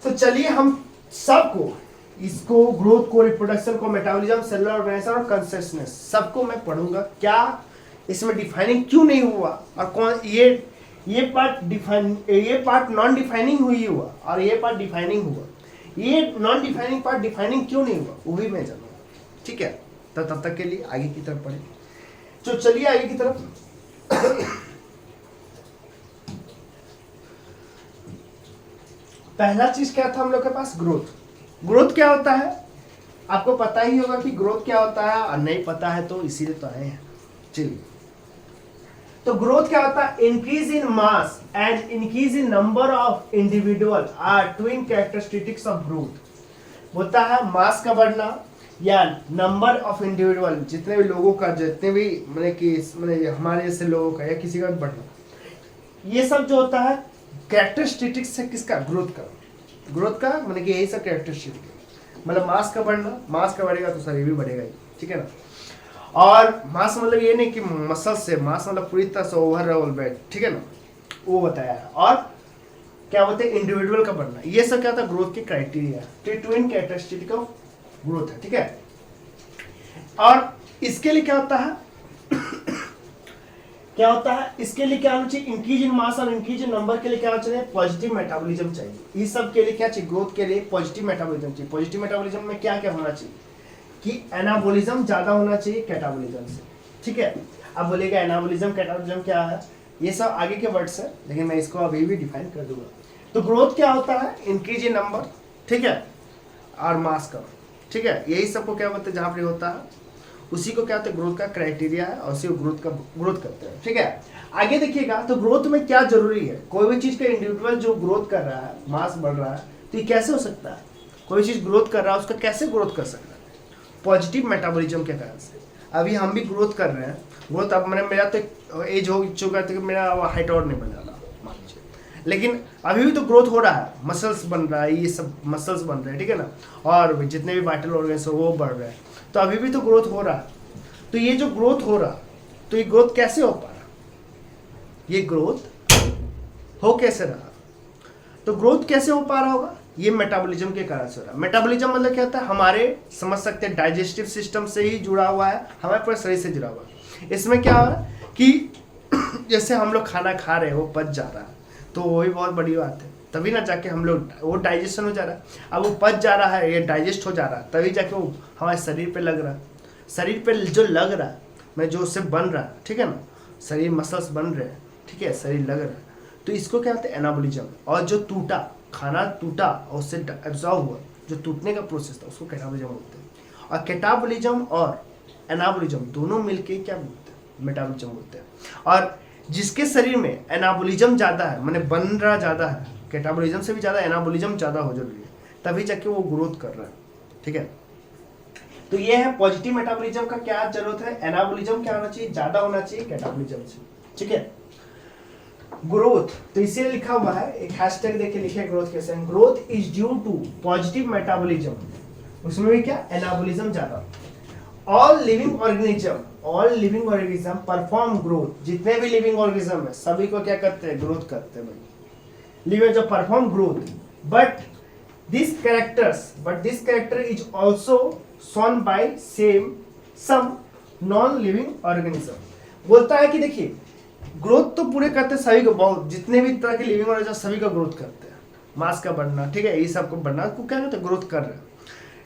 तो चलिए हम सबको, इसको, ग्रोथ को, रिप्रोडक्शन को, मेटाबॉलिज्म, सेलुलर ऑर्गेनाइजेशन और कॉन्शियसनेस, सबको मैं पढ़ूंगा। क्या इसमें डिफाइनिंग क्यों नहीं हुआ, और कौन ये पार्ट नॉन डिफाइनिंग हुई हुआ और ये पार्ट डिफाइनिंग हुआ, ये नॉन डिफाइनिंग पार्ट डिफाइनिंग क्यों नहीं हुआ, वो भी मैं जानूंगा। ठीक है, तब तक के लिए आगे की तरफ पढ़े। तो चलिए आगे की तरफ। पहला चीज क्या था हम लोग के पास? ग्रोथ। ग्रोथ क्या होता है आपको पता ही होगा कि ग्रोथ क्या होता है, और नहीं पता है तो इसीलिए तो आए हैं। चलिए, तो ग्रोथ क्या होता है? Increase in mass and increase in number of individual are twin characteristics of growth. होता है मास का बढ़ना या नंबर ऑफ इंडिविजुअल, जितने भी लोगों का, जितने भी मैंने हमारे जैसे लोगों का या किसी का भी बढ़ना, ये सब जो होता है कैरेक्टरिस्टिक्स है किसका? ग्रोथ का। ग्रोथ का मैंने कि यही सब कैरेक्टरिस्टिक है, मतलब मास का बढ़ना, मास का बढ़ेगा तो शरीर भी बढ़ेगा ही। ठीक है ना? और मास मतलब ये नहीं कि मसल से, मास मतलब पूरी तरह से ओवरऑल वेट। ठीक है ना? वो बताया है। और क्या बोलते हैं? इंडिविजुअल का बढ़ना। ये सब क्या था? ग्रोथ के criteria, twin characteristic of growth है। ठीक है, और इसके लिए क्या होता है? क्या होता है इसके लिए? क्या होना चाहिए? इंक्रीज इन मास और इंक्रीज इन नंबर के लिए क्या होना चाहिए? पॉजिटिव मेटाबॉलिज्म चाहिए। इस सब के लिए क्या चाहिए? ग्रोथ के लिए पॉजिटिव मेटाबॉलिज्म चाहिए। पॉजिटिव मेटाबॉलिज्म में क्या क्या होना चाहिए कि एनाबॉलिज्म ज्यादा होना चाहिए कैटाबॉलिज्म से। ठीक है, अब बोलेगा एनाबॉलिज्म कैटाबॉलिज्म क्या है? ये सब आगे के वर्ड्स है, लेकिन मैं इसको अभी भी डिफाइन कर दूंगा। तो ग्रोथ क्या होता है? इंक्रीज इन नंबर, ठीक है, और मास का। ठीक है, यही सबको क्या बोलते हैं? जहां पर होता है उसी को क्या होता है? ग्रोथ का क्राइटेरिया है, और उसी को ग्रोथ करते हैं। ठीक है, आगे देखिएगा। तो ग्रोथ में क्या जरूरी है? कोई भी चीज का इंडिविजुअल जो ग्रोथ कर रहा है, मास बढ़ रहा है, तो ये कैसे हो सकता है? कोई चीज ग्रोथ कर रहा है, उसका कैसे ग्रोथ कर सकता है? पॉजिटिव मेटाबॉलिज्म के कारण से। अभी हम भी ग्रोथ कर रहे हैं। ग्रोथ अब मैंने, मेरा तो एज हो चुका है, तो मेरा हाइट और नहीं बन रहा मान लीजिए, लेकिन अभी भी तो ग्रोथ हो रहा है, मसल्स बन रहा है, ये सब मसल्स बन रहे हैं। ठीक है ना? और जितने भी वाइटल ऑर्गन्स है वो बढ़ रहे हैं, तो अभी भी तो ग्रोथ हो रहा है। तो ये जो ग्रोथ हो रहा, तो ये ग्रोथ कैसे हो पा रहा? ये ग्रोथ हो कैसे रहा? तो ग्रोथ कैसे हो पा रहा होगा? ये मेटाबॉलिज्म के कारण से हो रहा है। मेटाबॉलिज्म मतलब क्या होता है? हमारे, समझ सकते हैं, डाइजेस्टिव सिस्टम से ही जुड़ा हुआ है, हमारे पूरे शरीर से जुड़ा हुआ है। इसमें क्या है कि जैसे हम लोग खाना खा रहे हैं, वो पच जा रहा है, तो वही बहुत बड़ी बात है। तभी ना जाके हम लोग, वो डाइजेशन हो जा रहा है। अब वो पच जा रहा है, ये डाइजेस्ट हो जा रहा है, तभी जाके वो हमारे शरीर पे लग रहा है। शरीर पे जो लग रहा है, मैं जो उससे बन रहा है, ठीक है ना, शरीर मसल्स बन रहे हैं, ठीक है, शरीर लग रहा है, तो इसको क्या होता है? एनाबॉलिज्म। और जो टूटा, खाना टूटा और उससे एब्जॉर्ब हुआ, जो टूटने का प्रोसेस था, उसको कैटाबॉलिज्म बोलते हैं। और कैटाबॉलिज्म और एनाबॉलिज्म दोनों मिलके क्या बोलते हैं? मेटाबॉलिज्म बोलते हैं। और जिसके शरीर में एनाबॉलिज्म ज़्यादा है, मैंने बन रहा ज़्यादा है, कैटाबॉलिज्म से भी ज़्यादा एनाबॉलिज्म ज़्यादा हो जरूरी है, तभी जाके वो ग्रोथ कर रहा है। ठीक है, तो ये है पॉजिटिव मेटाबॉलिज्म का क्या जरूरत है? एनाबॉलिज्म क्या होना चाहिए? ज़्यादा होना चाहिए कैटाबॉलिज्म से। ठीक है, ग्रोथ, तो इसे लिखा हुआ है, एक हैशटैग देके लिखे ग्रोथ कैसे? Growth is due to positive metabolism, उसमें भी क्या? एनाबॉलिज्म ज्यादा। All living organism all living organism perform growth, जितने भी लिविंग ऑर्गेनिज्म है सभी को क्या करते हैं, ग्रोथ करते हैं भाई, लिविंग जो perform growth, but this character is also shown by same some non living organism. बोलता है कि देखिए ग्रोथ तो पूरे करते हैं सभी को, बहुत जितने भी तरह के लिविंग ऑर्गेनिज्म सभी का ग्रोथ करते हैं, मास का बढ़ना, ठीक है, ये सब को बढ़ना को क्या कहते हैं, ग्रोथ कर रहे हैं।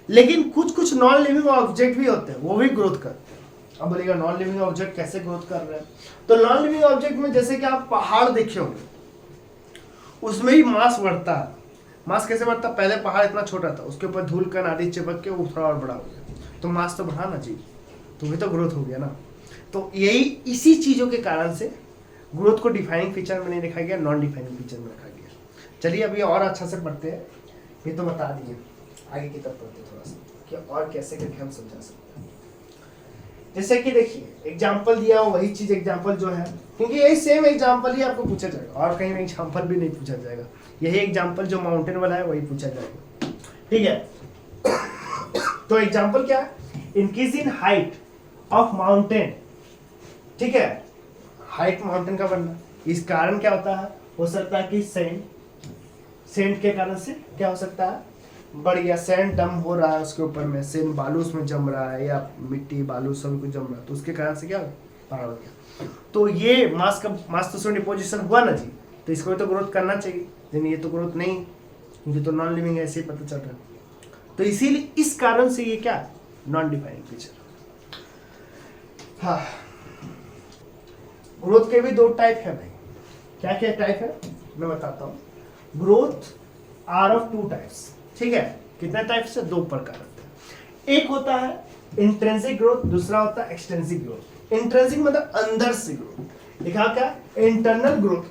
लेकिन कुछ नॉन लिविंग ऑब्जेक्ट भी होते हैं, वो भी ग्रोथ करते हैं। अब बोलेगा नॉन लिविंग ऑब्जेक्ट कैसे ग्रोथ कर रहे हैं, तो नॉन लिविंग ऑब्जेक्ट में जैसे कि आप पहाड़ देखे होंगे, उसमें ही मास बढ़ता है। मास कैसे बढ़ता है, पहले पहाड़ इतना छोटा था, उसके ऊपर धूल कण आदि चिपक के वो थोड़ा और बड़ा हो गया, तो मास तो बढ़ा ना जी, तो भी तो ग्रोथ हो गया ना। तो यही इसी चीजों के कारण से ग्रोथ को डिफाइनिंग फीचर में नहीं लिखा गया, नॉन डिफाइनिंग फीचर में रखा गया। चलिए अभी और अच्छा से पढ़ते हैं, ये तो बता दिए, आगे की तरफ पढ़ते थोड़ा सा कि और कैसे करके हम समझा सकते हैं। जैसे कि देखिए एग्जाम्पल दिया हो, वही चीज एग्जाम्पल जो है, क्योंकि यही सेम एग्जाम्पल ही आपको पूछा जाएगा और कहीं एग्जाम्पल भी नहीं पूछा जाएगा, यही एग्जाम्पल जो माउंटेन वाला है वही पूछा जाएगा, ठीक है। तो एग्जाम्पल क्या है, increase in height of mountain, ठीक है, हाइट माउंटेन का बढ़ना, इस कारण क्या होता है, हो सकता है कि सेंड के कारण से क्या हो सकता है, बढ़ गया, सैंड डम हो रहा है उसके ऊपर में, सैंड बालू उसमें जम रहा है या मिट्टी बालू सब कुछ जम रहा है, तो उसके कारण से क्या पहाड़ हो गया। तो ये मास तो उसमें डिपोजिशन हुआ ना जी, तो इसको भी तो ग्रोथ करना चाहिए, लेकिन ये तो ग्रोथ नहीं, क्योंकि तो नॉन लिविंग है, ऐसे ही पता चल रहा है। तो इसीलिए इस कारण से ये क्या नॉन डिफाइनिंग फीचर। हाँ, ग्रोथ के भी दो टाइप है भाई, क्या क्या टाइप है मैं बताता हूँ। Growth are of two types, ठीक है, कितने टाइप से, दो प्रकार होते हैं। एक होता है इंट्रिंसिक ग्रोथ, दूसरा होता है एक्सटेंसिव ग्रोथ। इंट्रिंसिक मतलब अंदर से ग्रोथ, लिखा क्या, internal growth,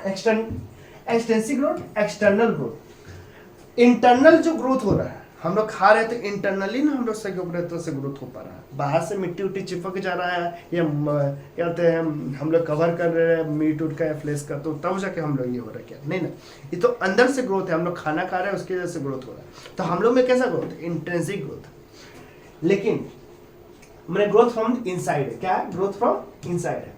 extensive growth, external growth. Internal जो ग्रोथ हो रहा है, हम लोग खा रहे थे इंटरनली ना, हम लोग सही तरह से ग्रोथ हो पा रहा है, बाहर से मिट्टी उट्टी चिपक जा रहा है या क्या कहते हैं हम लोग कवर कर रहे हैं मीट उट का या फ्लेश का, तो तब जाके हम लोग ये हो रहा है क्या, नहीं ना, ये तो अंदर से ग्रोथ है, हम लोग खाना खा रहे हैं उसकी वजह से ग्रोथ हो रहा है। तो हम लोग में कैसा ग्रोथ है, इंट्रिंसिक ग्रोथ। लेकिन मैंने ग्रोथ फ्रॉम इनसाइड है, क्या है, ग्रोथ फ्रॉम इनसाइड है।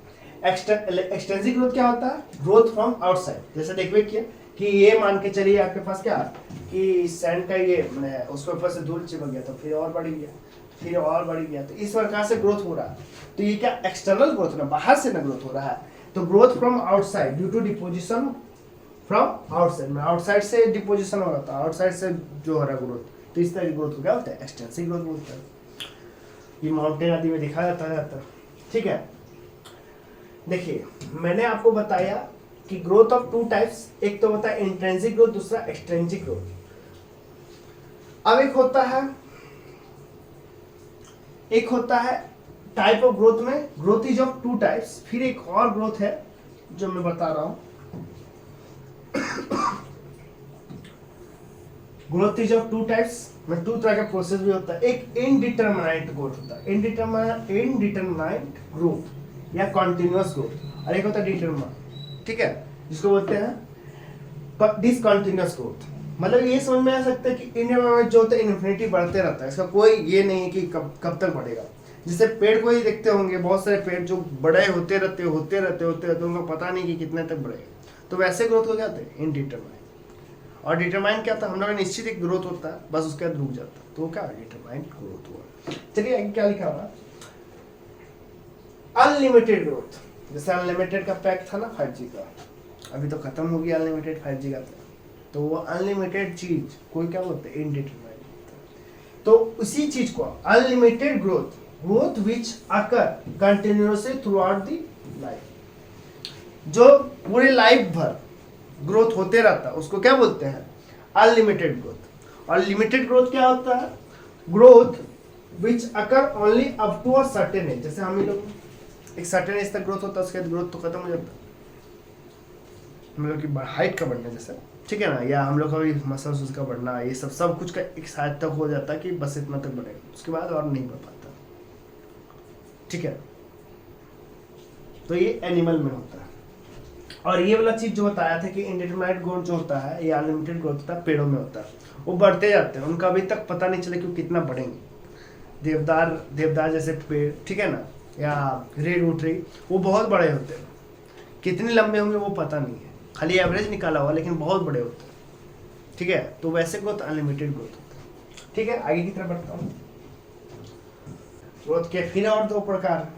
एक्सटेंसिव ग्रोथ क्या होता है, ग्रोथ फ्रॉम आउटसाइड। जैसे देखिए क्या कि ये मान के चलिए आपके पास क्या कि सैंड का ये उसके ऊपर से धूल चिपक गया, तो फिर और बढ़ गया, फिर और बढ़ गया, तो इस प्रकार से ग्रोथ हो रहा है। तो ये क्या एक्सटर्नल ग्रोथ ना, बाहर से ना ग्रोथ हो रहा है। तो growth from outside due to deposition from outside, में आउटसाइड से डिपोजिशन हो रहा था, आउटसाइड से जो हो रहा है ग्रोथ, तो इस तरह की ग्रोथ क्या होता है, एक्सटेंसिव ग्रोथ बोलते हैं। ये माउंटेन आदि में दिखा जाता है, ठीक है। देखिए मैंने आपको बताया कि ग्रोथ ऑफ टू टाइप्स, एक तो होता है इंट्रिंसिक ग्रोथ, दूसरा एक्सट्रिंसिक ग्रोथ। अब एक होता है टाइप ऑफ ग्रोथ में, growth is of two types. फिर एक और ग्रोथ है जो मैं बता रहा हूं, growth is of two types में टू तरह का प्रोसेस भी होता है। एक इनडिटरमिनेट ग्रोथ होता है, इनडिटरमिनेट ग्रोथ या कॉन्टिन्यूअस ग्रोथ, और एक होता है डिटरमिनेट, ठीक है, जिसको बोलते हैं डिसकंटिन्यूअस ग्रोथ। मतलब ये समझ में आ सकता है कि इनडिटरमिनेट जो होता है इन्फिनिटी बढ़ते रहता है, इसका कोई ये नहीं है कि कब तक बढ़ेगा। जैसे पेड़ को ही देखते होंगे, बहुत सारे पेड़ जो बड़े होते रहते उनको पता नहीं कि कितने तक बढ़ेगा, तो वैसे ग्रोथ हो जाते हैं इनडिटरमाइन। और डिटरमाइन क्या था, हम लोग निश्चित एक ग्रोथ होता है, बस उसके बाद रुक जाता है, तो क्या डिटरमाइन ग्रोथ हुआ। चलिए आगे क्या लिखा हुआ, अनलिमिटेड ग्रोथ। जैसे अनलिमिटेड का पैक था ना 5G का, अभी तो खत्म हो गया अनलिमिटेड 5G का, तो वो अनलिमिटेड चीज कोई क्या बोलते हैं, इनडिटरमाइन। तो उसी चीज को unlimited growth which occur continuously through out the life, जो पूरे लाइफ भर ग्रोथ होते रहता है, उसको क्या बोलते हैं, अनलिमिटेड ग्रोथ। और लिमिटेड ग्रोथ क्या होता है, growth which occur only up to a certain age. जैसे हम लोग एक सर्टेन एज तक ग्रोथ होता है, उसके बाद ग्रोथ तो खत्म हो जाता है, हम लोग की हाइट का बढ़ना जैसे, ठीक है ना, या हम लोग का भी मसल्स उसका बढ़ना, ये सब कुछ का एक शायद तक हो जाता है कि बस इतना तक बढ़ेगा, उसके बाद और नहीं बढ़ पाता, ठीक है। तो ये एनिमल में होता है। और ये वाला चीज जो बताया था कि इंडिटरमाइनेट ग्रोथ जो होता है, ये अनलिमिटेड ग्रोथ होता है, पेड़ों में होता है, वो बढ़ते जाते हैं, उनका अभी तक पता नहीं चले कि वो कितना बढ़ेंगे। देवदार जैसे पेड़, ठीक है ना, या रेड वुड ट्री, वो बहुत बड़े होते हैं। कितने लंबे होंगे वो पता नहीं है, खाली एवरेज निकाला हुआ, लेकिन बहुत बड़े होते हैं। ठीक है, तो वैसे ग्रोथ अनलिमिटेड ग्रोथ होता है। ठीक है, आगे की तरफ बढ़ता हूँ। ग्रोथ के फिर और दो प्रकार,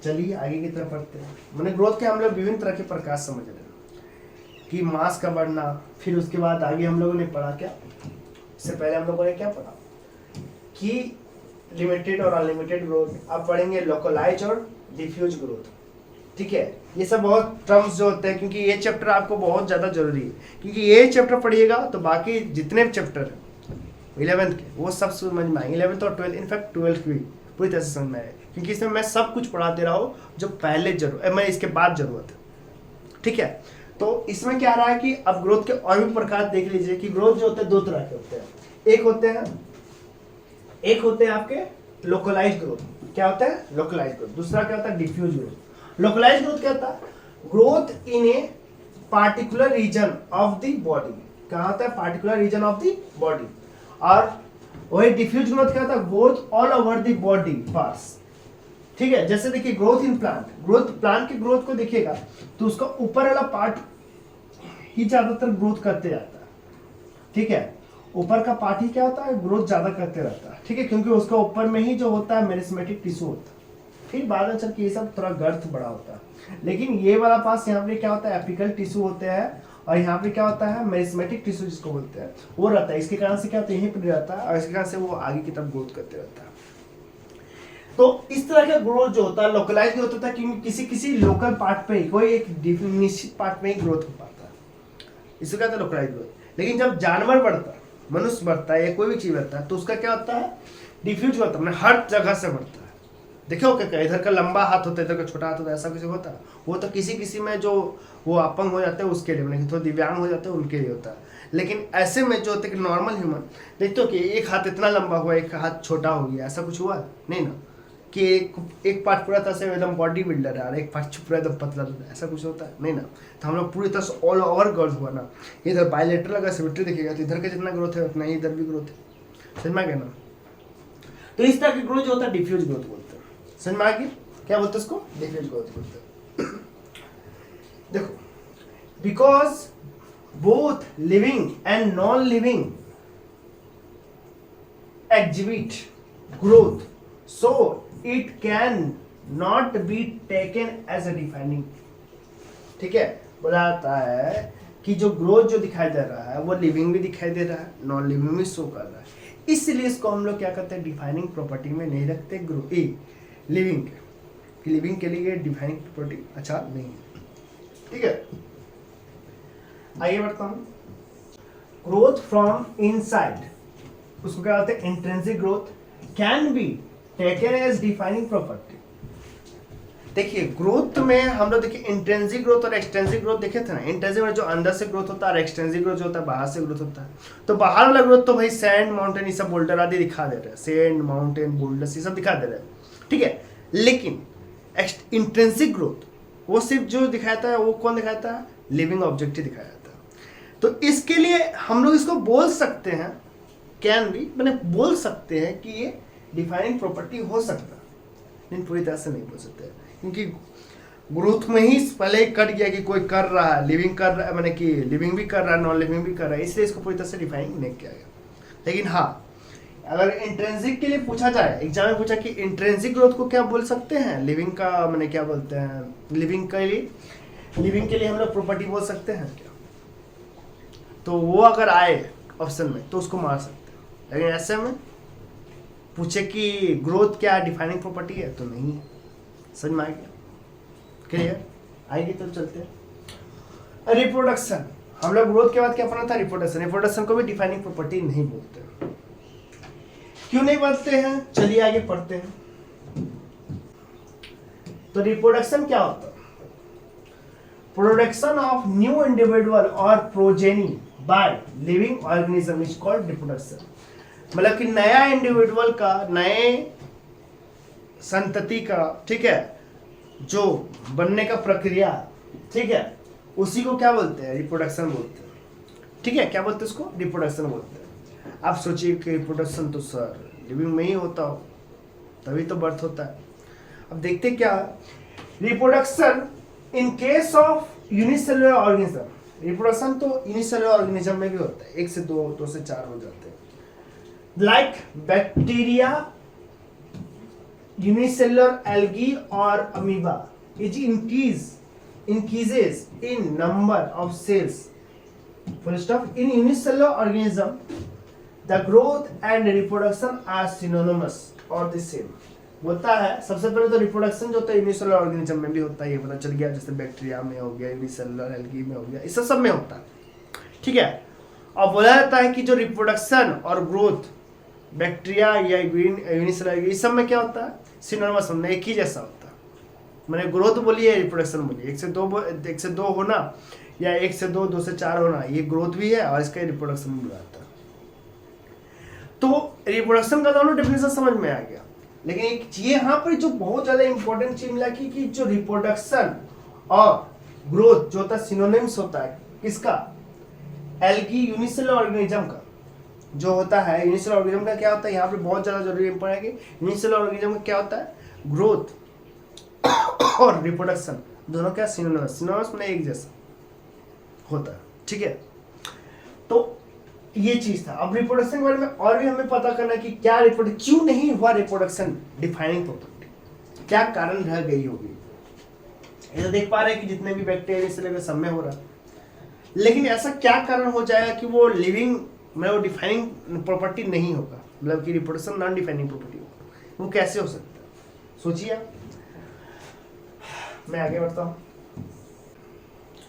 चलिए आगे की तरफ बढ़ते हैं। मैंने ग्रोथ के हम लोग विभिन्न तरह के प्रकार समझ रहे हैं कि मास का बढ़ना, फिर उसके बाद आगे हम लोगों ने पढ़ा क्या, इससे पहले हम लोगों ने क्या पढ़ा कि लिमिटेड और अनलिमिटेड ग्रोथ। अब पढ़ेंगे लोकलाइज और डिफ्यूज ग्रोथ। ठीक है, ये सब बहुत टर्म्स जो होते हैं, क्योंकि ये चैप्टर आपको बहुत ज़्यादा जरूरी है, क्योंकि ये चैप्टर पढ़िएगा तो बाकी जितने चैप्टर हैं 11th के वो सब समझ में आएंगे। 11th और 12th, इनफैक्ट 12th भी पूरी तरह से समझ में आएगा, क्योंकि इसमें मैं सब कुछ पढ़ा दे रहा हूँ जो पहले मैं इसके बाद जरूरत है। ठीक है, तो इसमें क्या रहा है कि अब ग्रोथ के और भी प्रकार देख लीजिए कि ग्रोथ जो होते हैं दो तरह के होते हैं। एक होते हैं आपके लोकलाइज ग्रोथ। क्या होता है? Localise growth. दूसरा क्या होता है? Diffuse growth. लोकलाइज ग्रोथ क्या होता है? Growth in a particular reason of the body. क्या होता है? Particular reason of the body. और वही डिफ्यूज ग्रोथ क्या होता है? Growth all over the body parts. ठीक है, जैसे देखिए growth in plant, growth plant की ग्रोथ को देखिएगा तो उसका ऊपर वाला पार्ट ही ज्यादातर ग्रोथ करते रहता है। ठीक है, ऊपर का पार्ट ही क्या होता है? ग्रोथ ज्यादा करते रहता है। ठीक है, क्योंकि उसका ऊपर में ही जो होता है मेरिस्मेटिक टिश्यू होता है। फिर बाद में चल के ये सब थोड़ा गर्थ बड़ा होता है, लेकिन ये वाला पास यहाँ पे क्या होता है? एपिकल टिश्यू होते हैं, और यहाँ पे क्या होता है? मेरिस्मेटिक टिश्यू जिसको बोलते हैं वो रहता है। इसके कारण से क्या होता है? यहीं पर रहता है, और इसके कारण से वो आगे की तरफ ग्रोथ करते रहता है। तो इस तरह का ग्रोथ जो होता है लोकलाइज ग्रोथ होता है, क्योंकि किसी किसी लोकल पार्ट पे ही, कोई एक निश्चित पार्ट में ही ग्रोथ हो पाता है, इसको कहते हैं लोकलाइज ग्रोथ। लेकिन जब जानवर बढ़ता है, मनुष्य बढ़ता है या कोई भी चीज बढ़ता है, तो उसका क्या होता है? डिफ्यूज होता है, हर जगह से बढ़ता है। देखो क्या इधर का लंबा हाथ होता है, इधर का छोटा हाथ होता है, ऐसा कुछ होता है? वो तो किसी किसी में जो वो अपंग हो जाते हैं उसके लिए, लेकिन थोड़ा दिव्यांग हो जाते हैं उनके लिए होता है। लेकिन ऐसे में जो होते हैं नॉर्मल ह्यूमन, देखते हो कि एक हाथ इतना लंबा हुआ, एक हाथ छोटा हो गया, ऐसा कुछ हुआ नहीं ना? कि एक पार्ट पूरा तरह से एकदम बॉडी बिल्डर है और एक पार्ट पूरा एकदम पतला है, ऐसा कुछ होता है नहीं ना? तो हम लोग पूरी तरह से ऑल ओवर ग्रोथ हुआ ना। इधर बायलेटरल अगर सिमेट्री देखिएगा तो इधर का जितना ग्रोथ है उतना ही इधर भी ग्रोथ है। समझ में आ गया ना? तो इस तरह की ग्रोथ जो होता है डिफ्यूज ग्रोथ बोलते हैं। समझ में आ गया? क्या बोलते हैं इसको? डिफ्यूज ग्रोथ बोलते हैं। देखो, because both living and non living exhibit growth, so it can not be taken as a defining। ठीक है, बताता है कि जो ग्रोथ जो दिखाई दे रहा है वो लिविंग भी दिखाई दे रहा है, नॉन लिविंग भी शो कर रहा है, इसलिए इसको हम लोग क्या करते हैं? डिफाइनिंग प्रॉपर्टी में नहीं रखते ग्रोथ लिविंग के। लिविंग के लिए डिफाइनिंग प्रॉपर्टी अच्छा नहीं है। ठीक है, आगे बढ़ता हूं। ग्रोथ फ्रॉम इनसाइड, उसको क्या कहते हैं? Intrinsic growth, can be taken as defining property. देखिए ग्रोथ में हम लोग देखिए इंट्रिंसिक ग्रोथ और एक्सटेंसिव ग्रोथ देखे थे ना। इंट्रिंसिक में जो अंदर से ग्रोथ होता है और एक्सटेंसिव ग्रोथ जो होता है बाहर से ग्रोथ होता है। तो बाहर वाला ग्रोथ तो भाई सैंड माउंटेन ये सब बोल्डर आदि दिखा दे रहे हैं, सैंड माउंटेन बोल्डर ये सब दिखा दे रहे हैं। ठीक है, लेकिन इंट्रिंसिक ग्रोथ वो सिर्फ जो दिखाता है वो कौन दिखाता है? लिविंग ऑब्जेक्ट ही दिखाया जाता है। तो इसके लिए हम लोग इसको बोल सकते हैं, कैन भी मैंने बोल सकते हैं कि ये डिफाइनिंग प्रॉपर्टी हो सकता है, लेकिन पूरी तरह से नहीं बोल सकते, क्योंकि ग्रोथ में ही पहले ही कट गया कि कोई कर रहा है, लिविंग कर रहा है, मैंने कि लिविंग भी कर रहा है, नॉन लिविंग भी कर रहा है, इसलिए इसको पूरी तरह से डिफाइन नहीं किया गया। लेकिन हाँ, अगर इंट्रिंसिक के लिए पूछा जाए, एग्जाम में पूछा कि इंट्रिंसिक ग्रोथ को क्या बोल सकते हैं? लिविंग का मैंने क्या बोलते हैं? लिविंग के लिए हम लोग प्रॉपर्टी बोल सकते हैं क्या? तो वो अगर आए ऑप्शन में तो उसको मार सकते हैं, लेकिन ऐसे में पूछे कि ग्रोथ क्या डिफाइनिंग प्रॉपर्टी है तो नहीं है। समझ में आ गया? क्लियर? आएगी तो चलते हैं। रिप्रोडक्शन, हम लोग ग्रोथ के बाद क्या पढ़ा था? रिप्रोडक्शन। रिप्रोडक्शन को भी डिफाइनिंग प्रॉपर्टी नहीं बोलते। क्यों नहीं बोलते हैं? चलिए आगे पढ़ते हैं। तो रिप्रोडक्शन क्या होता है? प्रोडक्शन ऑफ न्यू इंडिविजुअल और progeny by living organism is called reproduction. मतलब कि नया इंडिविजुअल का, नए संतति का, ठीक है, जो बनने का प्रक्रिया, ठीक है, उसी को क्या बोलते हैं? रिप्रोडक्शन बोलते हैं। ठीक है, क्या बोलते हैं उसको? रिप्रोडक्शन बोलते हैं। आप सोचिए कि रिप्रोडक्शन तो सर लिविंग में ही होता हो, तभी तो बर्थ होता है। अब देखते क्या reproduction in case of unicellular organism. Reproduction तो यूनिसेलुलर ऑर्गेनिज्म में भी होता है, 1 से 2, 2 से 4 हो जाते हैं। लाइक बैक्टीरिया, यूनिसेलुलर एल्गी और amoeba is increases in number of cells. Full stop. In unicellular organism, the growth and reproduction are synonymous or the same. होता है सबसे पहले तो रिप्रोडक्शन जो होता है यूनिसेलुलर ऑर्गेनिज्म में भी होता है, ये पता चल गया, जैसे बैक्टीरिया में हो गया, यूनिसेलुलर एल्गी में हो गया, इस सब में होता है, ठीक है। और बोला जाता है कि जो रिप्रोडक्शन और ग्रोथ बैक्टीरिया या यूनिसेलुलर इस सब में क्या होता है, सिनोनिमस होना, एक ही जैसा होता है। मैंने ग्रोथ बोली है, रिप्रोडक्शन बोली, 1 से 2 होना या 1 से 2, 2 से 4 होना, ये ग्रोथ भी है और इसका रिप्रोडक्शन भी आता है। तो रिप्रोडक्शन का दोनों डेफिनेशन समझ में आ गया, लेकिन एक चीज यहाँ पर जो बहुत ज्यादा इंपॉर्टेंट चीज मिला कि जो रिप्रोडक्शन और ग्रोथ जो होता है सिनोनिम्स होता है किसका, एल्गी यूनिसेलुलर ऑर्गेनिज्म का जो होता है। यूनिसेलुलर ऑर्गेनिज्म का क्या होता है, यहाँ पे बहुत ज्यादा जरूरी इंपॉर्टेंट है कि यूनिसेलुलर ऑर्गेनिज्म का क्या होता है, ग्रोथ और रिप्रोडक्शन दोनों क्या सिनोनिमस, सिनोनिमस में एक जैसा होता है, ठीक है। तो ये चीज था। अब रिप्रोडक्शन के बारे में और भी हमें पता करना कि क्या क्यों नहीं हुआ रिप्रोडक्शन डिफाइनिंग प्रॉपर्टी, क्या कारण रह गई होगी। ये तो देख पा रहे हैं कि जितने भी बैक्टीरिया से लेकर सब में हो रहा है, लेकिन ऐसा क्या कारण हो जाएगा कि वो लिविंग मतलब वो डिफाइनिंग प्रॉपर्टी नहीं होगा, मतलब कि रिप्रोडक्शन नॉन डिफाइनिंग प्रॉपर्टी होगा, वो कैसे हो सकता है, सोचिए। मैं आगे बढ़ता हूं।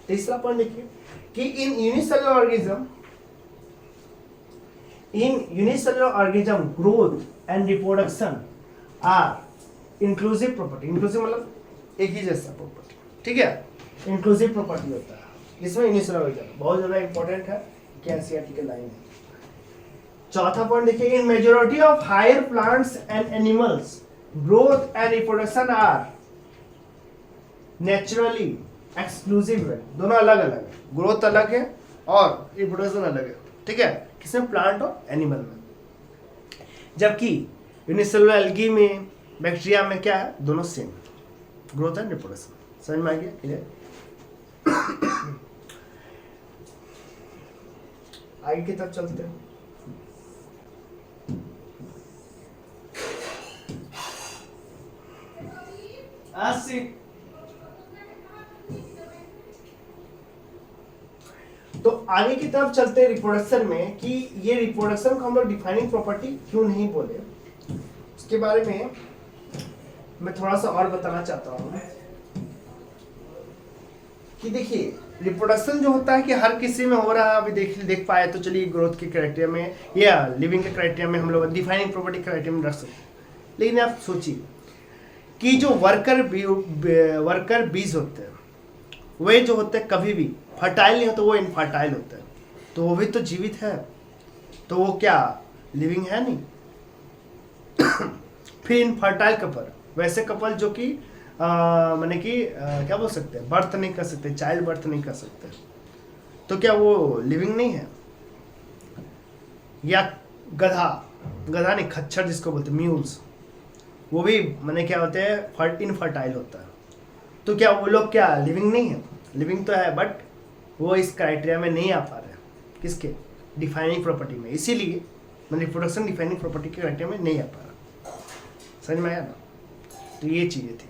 तीसरा पॉइंट देखिए कि in unicellular organism growth and reproduction are inclusive property. Inclusive मतलब एक ही जैसा प्रॉपर्टी, ठीक है, इंक्लूसिव प्रॉपर्टी होता है इसमें यूनिसेलुलर ऑर्गेनिज्म, बहुत ज्यादा इंपॉर्टेंट है कि एनसीईआरटी के लाइन है। चौथा पॉइंट देखिए in majority of higher plants and animals growth and reproduction are naturally exclusive है, दोनों अलग अलग है, ग्रोथ अलग है और रिप्रोडक्शन अलग है, ठीक है, किसमें, प्लांट और एनिमल में। जबकि यूनिसेलुलर एल्गी में, बैक्टीरिया में क्या है, दोनों सेम, ग्रोथ एंड रिप्रोडक्शन। समझ में आ गया, क्लियर। आगे की तरफ चलते हैं। तो आगे की तरफ चलते हैं रिप्रोडक्शन में कि ये रिप्रोडक्शन को हम लोग डिफाइनिंग प्रॉपर्टी क्यों नहीं बोले, उसके बारे में मैं थोड़ा सा और बताना चाहता हूँ कि देखिए रिप्रोडक्शन जो होता है कि हर किसी में हो रहा है, अभी देख पाए तो चलिए ग्रोथ के क्राइटेरिया में या लिविंग के क्राइटेरिया में हम लोग डिफाइनिंग प्रॉपर्टी क्राइटेरिया में रख सकते हैं। लेकिन आप सोचिए कि जो वर्कर बीज होते हैं वे जो होते हैं कभी भी फर्टाइल नहीं होते, वो इनफर्टाइल होते हैं, तो वो भी तो जीवित है, तो वो क्या लिविंग है नहीं। फिर इनफर्टाइल कपल, वैसे कपल जो कि माने कि क्या बोल सकते हैं, बर्थ नहीं कर सकते, चाइल्ड बर्थ नहीं कर सकते, तो क्या वो लिविंग नहीं है। या गधा नहीं, खच्चर जिसको बोलते हैं, म्यूल्स, वो भी माने क्या होते हैं, इनफर्टाइल होता है, तो क्या वो लोग क्या लिविंग नहीं है, लिविंग तो है बट वो इस क्राइटेरिया में नहीं आ पा रहे, किसके, डिफाइनिंग प्रॉपर्टी में, इसीलिए मैंने रिप्रोडक्शन डिफाइनिंग प्रॉपर्टी के क्राइटेरिया में नहीं आ पा रहा। समझ में आया ना, तो ये चीज़ें थी,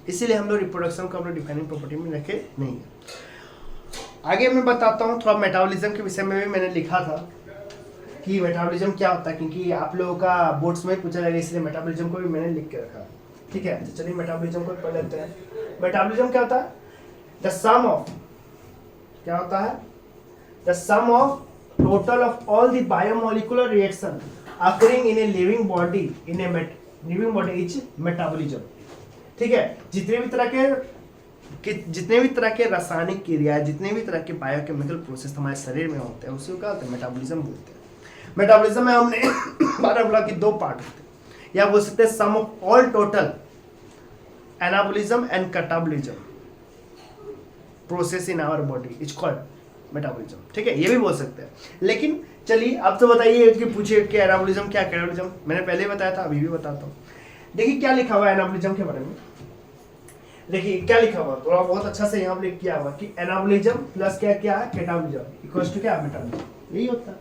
इसीलिए हम लोग रिप्रोडक्शन को हम लोग डिफाइनिंग प्रॉपर्टी में रखे नहीं है। आगे मैं बताता हूँ थोड़ा मेटाबॉलिज्म के विषय में भी मैंने लिखा था कि मेटाबॉलिज्म क्या होता है, क्योंकि आप लोगों का बोर्ड्स में पूछा जाएगा, इसलिए मेटाबॉलिज्म को भी मैंने लिख के रखा। ठीक है, तो चलिए मेटाबॉलिज्म को पढ़ लेते हैं। मेटाबॉलिज्म क्या होता है, द सम ऑफ, क्या होता है, the sum of total of all the biomolecular reaction occurring in a living body, in a living body is metabolism. ठीक है, जितने भी तरह के रासायनिक क्रिया, जितने भी तरह के बायोकेमिकल प्रोसेस हमारे शरीर में होते हैं उसी को क्या होता है, मेटाबॉलिज्म बोलते हैं। मेटाबॉलिज्म में हमने बारह बोला कि दो पार्ट होते हैं, या बोल सकते हैं sum of all total anabolism and catabolism process in our body is called metabolism. ठीक है, ये भी बोल सकते हैं। लेकिन चलिए अब तो बताइए कि पूछिए कि एनाबॉलिज्म क्या, कैटाबॉलिज्म मैंने पहले ही बताया था, अभी भी बताता हूँ। देखिए क्या लिखा हुआ है एनाबॉलिज्म के बारे में, देखिए क्या लिखा हुआ, थोड़ा बहुत अच्छा से यहाँ पर किया हुआ कि एनाबॉलिज्म प्लस क्या क्या है कैटाबॉलिज्म इक्वल्स टू क्या मेटाबॉलिज्म, यही होता है।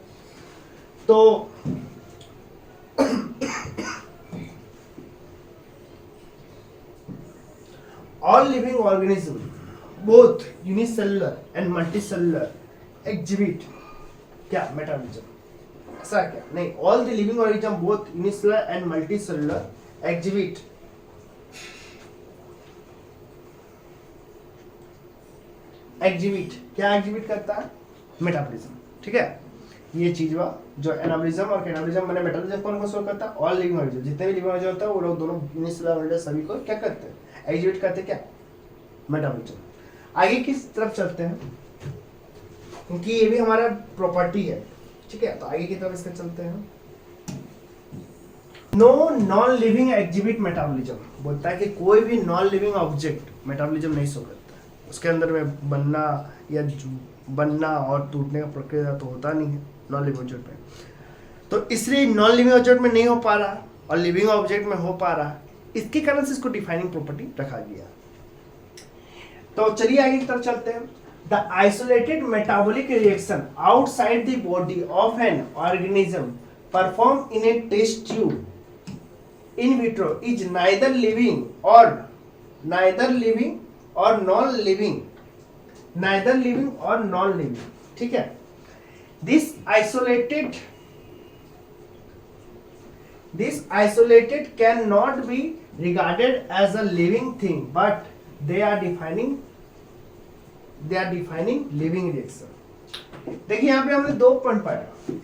तो all living organisms both unicellular and multicellular exhibit क्या मेटाबॉलिज्म, ऐसा क्या नहीं, all the living organisms both unicellular and multicellular exhibit क्या एग्जिबिट करता है मेटाबॉलिज्म, ठीक है। ये चीज हुआ जो एनाबॉलिज्म और कैटाबॉलिज्म मैंने मेटाबॉलिज्म कौन को शो करता है, ऑल लिविंग ऑर्गेनिज्म, जितने भी लिविंग ऑर्गेनिज्म होता है वो लोग दोनों यूनिसेलुलर सभी को क्या करते हैं एग्जिबिट करते हैं क्या मेटाबॉलिज्म। आगे किस तरफ चलते हैं क्योंकि ये भी हमारा प्रॉपर्टी है, ठीक है। तो आगे की तरफ इसका चलते हैं। No non living exhibit metabolism, बोलता है कि कोई भी नॉन लिविंग ऑब्जेक्ट मेटाबॉलिज्म नहीं शो करता है, उसके अंदर में बनना या बनना और टूटने का प्रक्रिया तो होता नहीं है नॉन लिविंग ऑब्जेक्ट में, तो इसलिए नॉन लिविंग ऑब्जेक्ट में नहीं हो पा रहा और लिविंग ऑब्जेक्ट में हो पा रहा, इसके कारण से इसको डिफाइनिंग प्रॉपर्टी रखा गया। तो चलिए आगे की तरफ चलते हैं। The isolated metabolic reaction outside the body of an organism perform in a test tube in vitro is neither living और नॉन लिविंग, ठीक है। This isolated cannot be regarded as a living thing, but they are defining living reaction। देखिए यहाँ पे हमने दो point पाया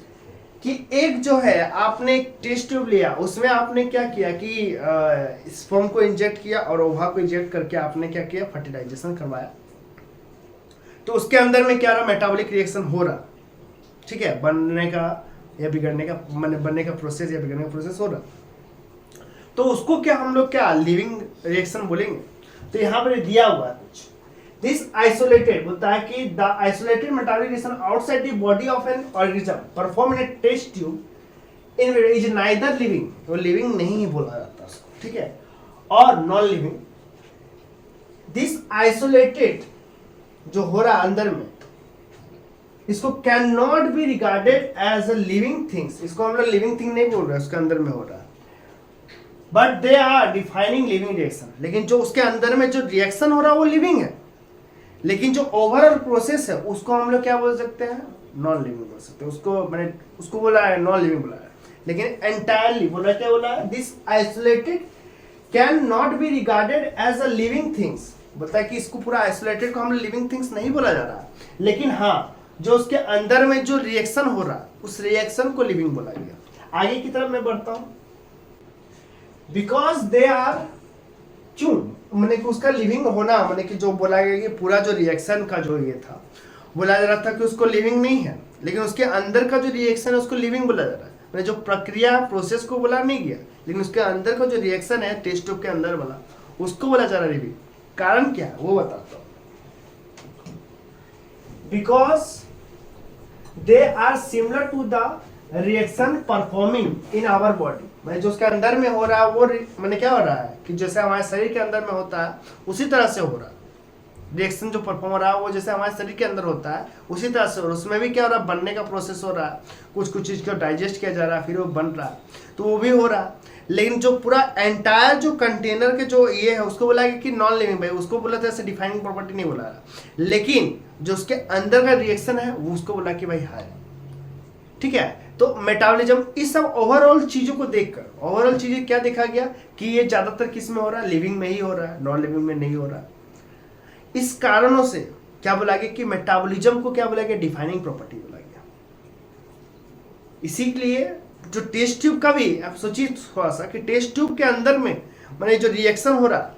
कि एक जो है आपने एक टेस्ट ट्यूब लिया, उसमें आपने क्या किया कि स्पर्म को इंजेक्ट किया और ओवा को इंजेक्ट करके आपने क्या किया फर्टिलाइजेशन करवाया, तो उसके अंदर में क्या रहा मेटाबॉलिक रिएक्शन हो रहा, ठीक है, बनने का या बिगड़ने का बनने का प्रोसेस या बिगड़ने का प्रोसेस हो रहा, तो उसको क्या हम लोग क्या लिविंग रिएक्शन बोलेंगे। तो यहाँ पर दिया हुआ है कुछ, दिस आइसोलेटेड बोलता है कि the isolated metabolic reaction outside the body of an organism perform in a test tube in is neither living, वो लिविंग नहीं ही बोला जाता उसको, ठीक है, और नॉन लिविंग। दिस आइसोलेटेड जो हो रहा अंदर में इसको can not be regarded as a living things, इसको हम लोग लिविंग थिंग नहीं बोल रहे, उसके अंदर में हो रहा है, but they are defining living reaction. लेकिन जो उसके अंदर में जो रिएक्शन हो रहा है वो लिविंग है, लेकिन जो ओवरऑल प्रोसेस है उसको हम लोग क्या बोल सकते हैं नॉन लिविंग बोल सकते हैं, उसको मैंने उसको बोला है नॉन लिविंग बोला है, लेकिन एंटायरली बोला क्या बोला है, this isolated can not be regarded as a living things, बोलता है कि इसको पूरा आइसोलेटेड को हम लिविंग थिंग्स नहीं बोला जा रहा, लेकिन हाँ जो उसके अंदर में जो रिएक्शन हो रहा उस रिएक्शन को लिविंग बोला गया। आगे की तरफ मैं बढ़ता हूं, बिकॉज दे आर क्यों मैंने कि उसका लिविंग होना मैंने कि जो बोला गया कि पूरा जो रिएक्शन का जो ये था बोला जा रहा था कि उसको लिविंग नहीं है, लेकिन उसके अंदर का जो रिएक्शन है उसको लिविंग बोला जा रहा है, मैंने जो प्रक्रिया प्रोसेस को बोला नहीं गया, लेकिन उसके अंदर का जो रिएक्शन है टेस्ट ट्यूब के अंदर वाला उसको बोला जा रहा है लिविंग। कारण क्या है वो बताता हूं, because they are similar to the reaction performing in our body, मैंने जो उसके अंदर में हो रहा है वो मैंने क्या हो रहा है कि जैसे हमारे शरीर के अंदर में होता है उसी तरह से हो रहा है, रिएक्शन जो परफॉर्म हो रहा है वो जैसे हमारे शरीर के अंदर होता है उसी तरह से हो रहा है, उसमें भी क्या हो रहा है बनने का प्रोसेस हो रहा है, कुछ चीज़ को डाइजेस्ट किया जा रहा है फिर वो बन रहा है, तो वो भी हो रहा है, लेकिन जो पूरा एंटायर जो कंटेनर के जो ये है उसको बोला कि नॉन लिविंग भाई, उसको बोला था ऐसे डिफाइनिंग प्रॉपर्टी नहीं बोला रहा, लेकिन जो उसके अंदर का रिएक्शन है वो उसको बोला कि भाई है, ठीक है। तो मेटाबॉलिज्म इस सब ओवरऑल चीजों को देखकर ओवरऑल चीजें क्या देखा गया कि ये ज्यादातर किस में हो रहा है लिविंग में ही हो रहा है, नॉन लिविंग में नहीं हो रहा है। इस कारणों से क्या बोला गया कि मेटाबॉलिज्म को क्या बोला गया डिफाइनिंग प्रॉपर्टी बोला गया। इसीलिए जो टेस्ट ट्यूब का भी आप सोचिए थोड़ा सा कि टेस्ट ट्यूब के अंदर में माने जो रिएक्शन हो रहा